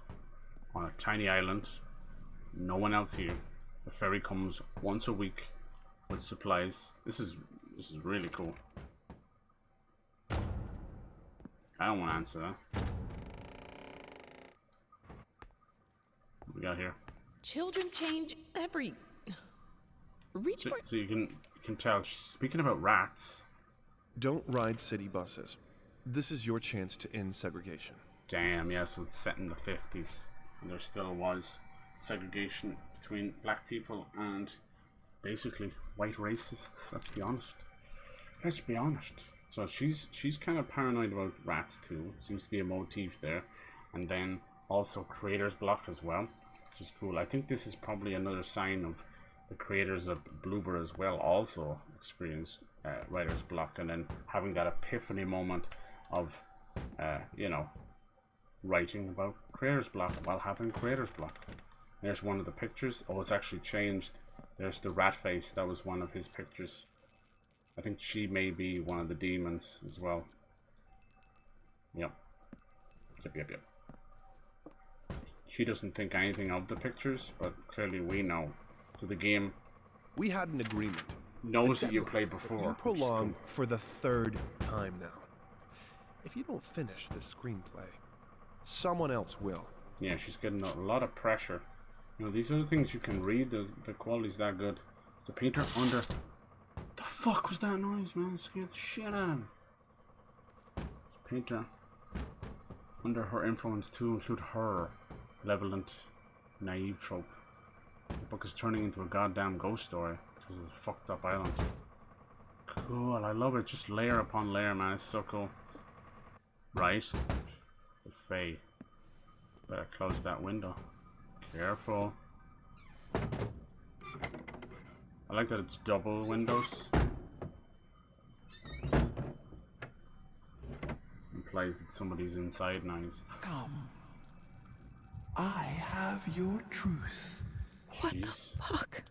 S1: on a tiny island. No one else here. The ferry comes once a week with supplies. This is really cool. I don't want to answer that. What we got here?
S2: Children change every...
S1: So you can tell. Speaking about rats.
S3: Don't ride city buses. This is your chance to end segregation.
S1: Damn, yeah, so it's set in the 50s. And there still was segregation between black people and basically white racists. Let's be honest. Let's be honest. So she's kind of paranoid about rats too. Seems to be a motif there. And then also creator's block as well, which is cool. I think this is probably another sign of the creators of Bloober as well also experience writer's block, and then having that epiphany moment of you know, writing about creator's block while having creator's block. There's one of the pictures. Oh, it's actually changed. There's the rat face. That was one of his pictures. I think she may be one of the demons as well. Yep. Yep. She doesn't think anything of the pictures, but clearly we know. So the game...
S3: We had an agreement.
S1: Knows that you played before.
S3: You prolong for the 3rd time now. If you don't finish this screenplay, someone else will.
S1: Yeah, she's getting a lot of pressure. You know, these are the things you can read. The quality's that good. The painter under... The fuck was that noise, man? It scared the shit out of him. Painter under her influence to include her malevolent, naive trope. The book is turning into a goddamn ghost story because of the fucked up island. Cool, I love it. Just layer upon layer, man. It's so cool. Right. The Fae. Better close that window. Careful. I like that it's double windows. Implies that somebody's inside now.
S8: Come. I have your truth.
S2: What the fuck?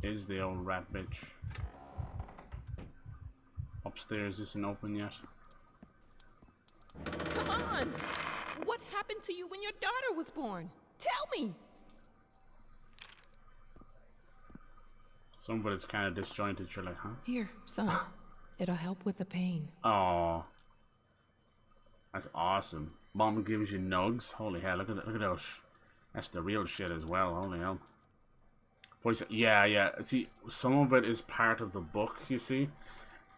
S1: Is the old rat bitch. Upstairs isn't open yet.
S10: Come on! What happened to you when your daughter was born? Tell me!
S1: Some of it is kind of disjointed. You're like, huh?
S2: Here, son. It'll help with the pain.
S1: Oh, that's awesome. Mom gives you nugs. Holy hell! Look at those. That's the real shit as well. Holy hell. Voice. Yeah. See, some of it is part of the book. You see,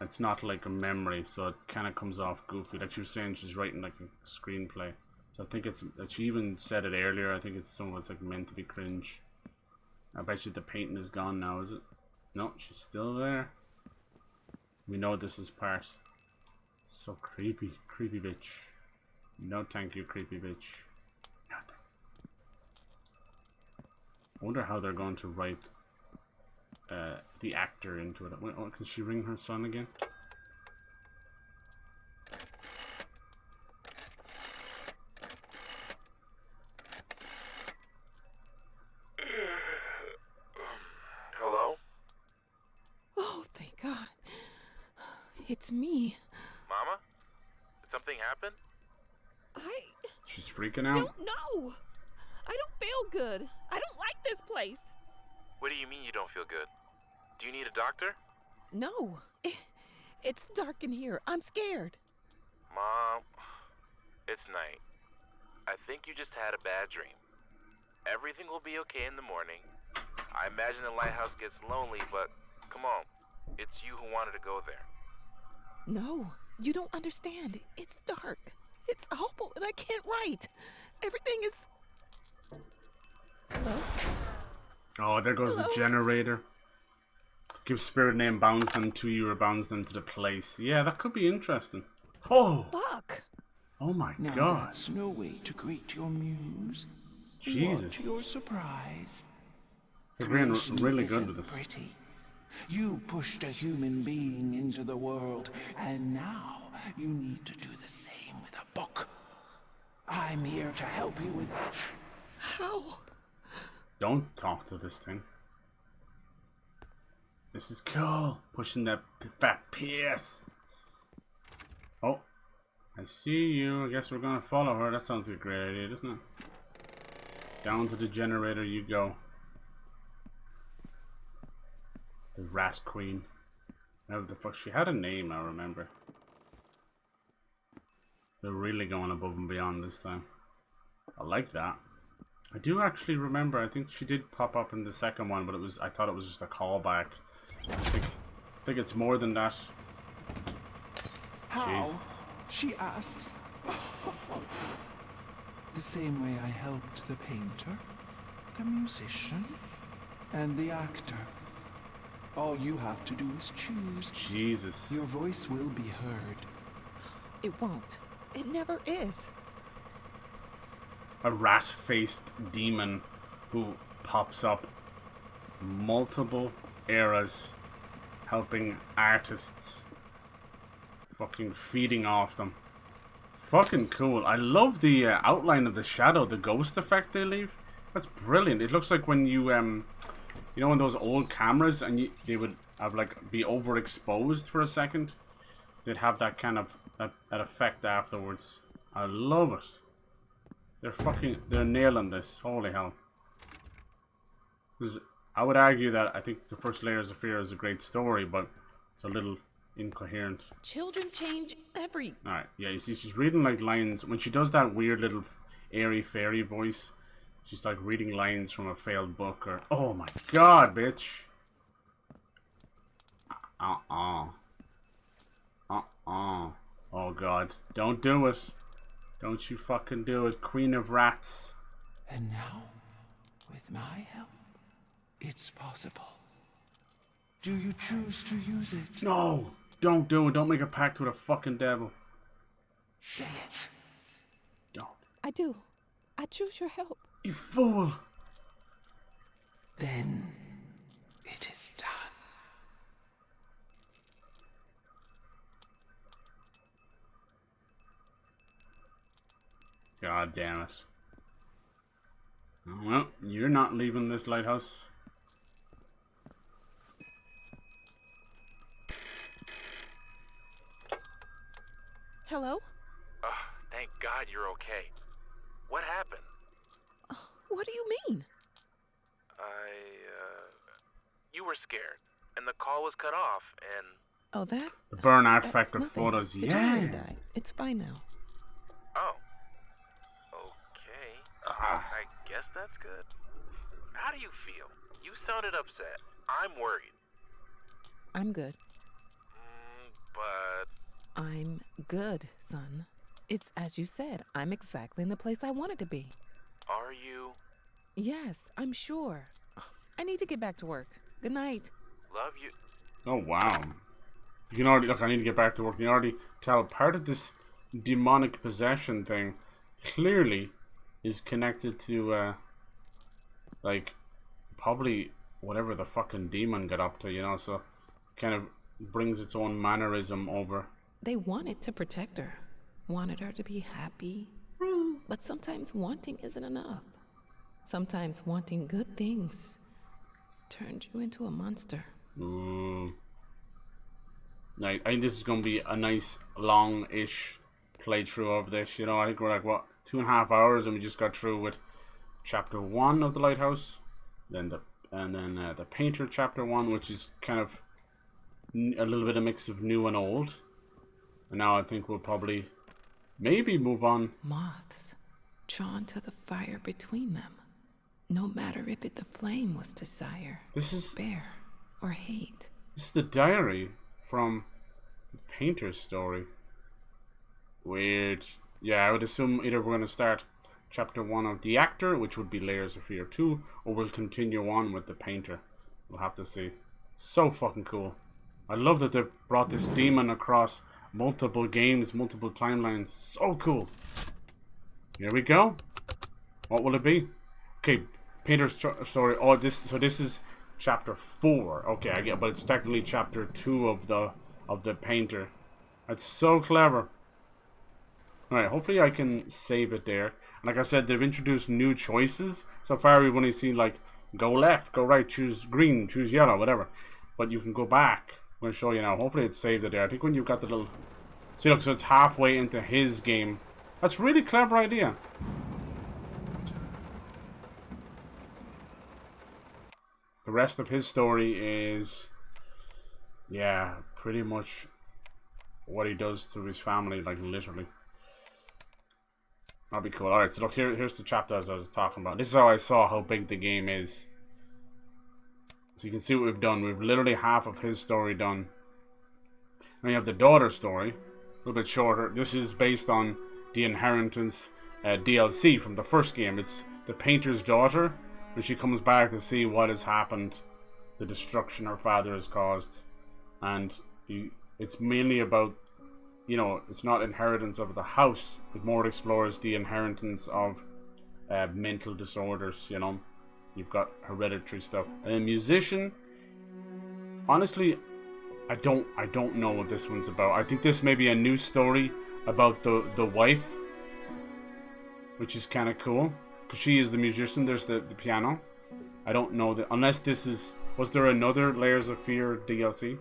S1: it's not like a memory, so it kind of comes off goofy. Like she was saying, she's writing like a screenplay. So I think it's. She even said it earlier. I think it's some of it's like meant to be cringe. I bet you the painting is gone now. Is it? No, she's still there. We know this is part. So creepy bitch. No thank you, creepy bitch. Nothing. I wonder how they're going to write the actor into it. Wait, oh, can she ring her son again?
S5: Hello?
S10: Oh, thank God. It's me.
S5: Mama? Did something happen?
S1: She's freaking out.
S10: Don't know. I don't feel good. I don't like this place.
S5: What do you mean you don't feel good? Do you need a doctor?
S10: No. It's dark in here. I'm scared.
S5: Mom, it's night. I think you just had a bad dream. Everything will be okay in the morning. I imagine the lighthouse gets lonely, but come on. It's you who wanted to go there.
S10: No, you don't understand. It's dark. It's awful, and I can't write. Everything is... Hello?
S1: Oh, there goes the generator. Give spirit name, bounds them to you, or bounds them to the place. Yeah, that could be interesting. Oh!
S10: Fuck!
S1: Oh my
S8: now
S1: god.
S8: That's no way to greet your muse.
S1: Jesus.
S8: What your surprise?
S1: They're being really good
S8: Creation
S1: with this.
S8: Pretty. You pushed a human being into the world, and now you need to do the same with a book. I'm here to help you with that.
S10: How?
S1: Don't talk to this thing. This is cool. Pushing that fat piss. Oh, I see you. I guess we're gonna follow her. That sounds like a great idea, doesn't it? Down to the generator you go. The Rat Queen. Whatever the fuck. She had a name, I remember. They're really going above and beyond this time. I like that. I do actually remember, I think she did pop up in the second one, but it was, I thought it was just a callback. I think it's more than that.
S8: How
S1: Jesus.
S8: she asks. The same way I helped the painter, the musician, and the actor. All you have to do is choose.
S1: Jesus.
S8: Your voice will be heard.
S10: It won't. It never is.
S1: A rat-faced demon who pops up multiple eras helping artists, fucking feeding off them. Fucking cool. I love the outline of the shadow, the ghost effect they leave. That's brilliant. It looks like when you you know, in those old cameras and they would have like be overexposed for a second, they'd have that kind of that effect afterwards. I love it. They're nailing this. Holy hell. I would argue that I think the first Layers of Fear is a great story, but it's a little incoherent.
S10: Children change every...
S1: Alright, yeah, you see, she's reading like lines. When she does that weird little airy fairy voice, she's like reading lines from a failed book or... Oh my god, bitch! Oh god, don't do it. Don't you fucking do it, Queen of Rats.
S8: And now, with my help, it's possible. Do you choose to use it?
S1: No! Don't do it. Don't make a pact with a fucking devil.
S8: Say it.
S1: Don't.
S10: I do. I choose your help.
S1: You fool!
S8: Then it is done.
S1: God damn it. Well, you're not leaving this lighthouse.
S10: Hello?
S11: Thank God you're okay. What happened?
S10: What do you mean?
S11: You were scared, and the call was cut off, and...
S10: Oh, that?
S1: The burn
S10: That's
S1: artifact of
S10: nothing.
S1: photos,
S10: The generator
S1: yeah.
S10: died. It's fine now.
S11: Oh. Okay. I guess that's good. How do you feel? You sounded upset. I'm worried.
S10: I'm good.
S11: But...
S10: I'm good, son. It's as you said. I'm exactly in the place I wanted to be.
S11: Are you?
S10: Yes, I'm sure. I need to get back to work. Good night.
S11: Love you.
S1: Oh, wow. You can already... Look, I need to get back to work. You can already tell part of this demonic possession thing clearly is connected to, like, probably whatever the fucking demon got up to, you know, so kind of brings its own mannerism over.
S10: They wanted to protect her. Wanted her to be happy. But sometimes wanting isn't enough. Sometimes wanting good things turned you into a monster.
S1: I think this is going to be a nice long-ish playthrough of this, you know. I think we're like, what, 2.5 hours, and we just got through with chapter 1 of the lighthouse, then the painter chapter 1, which is kind of a little bit of mix of new and old, and now I think we'll probably maybe move on.
S10: Moths drawn to the fire between them, no matter if the flame was desire, despair, or hate.
S1: This is the diary from the painter's story. Weird. Yeah, I would assume either we're going to start chapter 1 of the actor, which would be Layers of Fear 2, or we'll continue on with the painter. We'll have to see. So fucking cool. I love that they've brought this demon across multiple games, multiple timelines. So cool. Here we go. What will it be? Okay, painter's story. Oh, this is chapter 4. Okay, I get, but it's technically chapter 2 of the painter. That's so clever. Alright, hopefully I can save it there. And like I said, they've introduced new choices. So far we've only seen like go left, go right, choose green, choose yellow, whatever. But you can go back. I'm going to show you now. Hopefully it's saved it there. I think when you've got the little... See, look, so it's halfway into his game. That's a really clever idea. The rest of his story is... yeah, pretty much what he does to his family, like literally. That'll be cool. Alright, so look, here's the chapter as I was talking about. This is how I saw how big the game is. So you can see what we've done. We've literally half of his story done. Now you have the daughter's story. little bit shorter. This is based on the Inheritance DLC from the first game. It's the painter's daughter, and she comes back to see what has happened, the destruction her father has caused, and it's mainly about, you know, it's not inheritance of the house, it more explores the inheritance of mental disorders. You know, you've got hereditary stuff. And a musician, honestly, I don't know what this one's about. I think this may be a new story about the wife, which is kind of cool, because she is the musician. There's the piano. I don't know that, unless this is, was there another Layers of Fear DLC?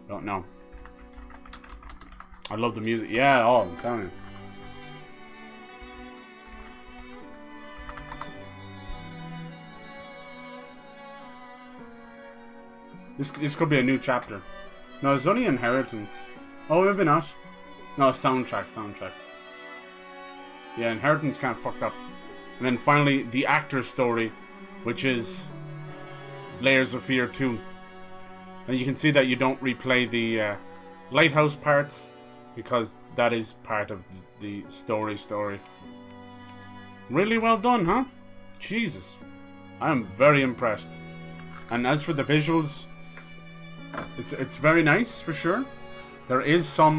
S1: Don't know. I love the music. Yeah, oh, I'm telling you. This could be a new chapter. No, it's only Inheritance. Oh, maybe not. No, soundtrack. Yeah, Inheritance kind of fucked up. And then finally, the actor story, which is Layers of Fear 2. And you can see that you don't replay the lighthouse parts, because that is part of the story. Really well done, huh? Jesus. I am very impressed. And as for the visuals, it's very nice for sure. There is some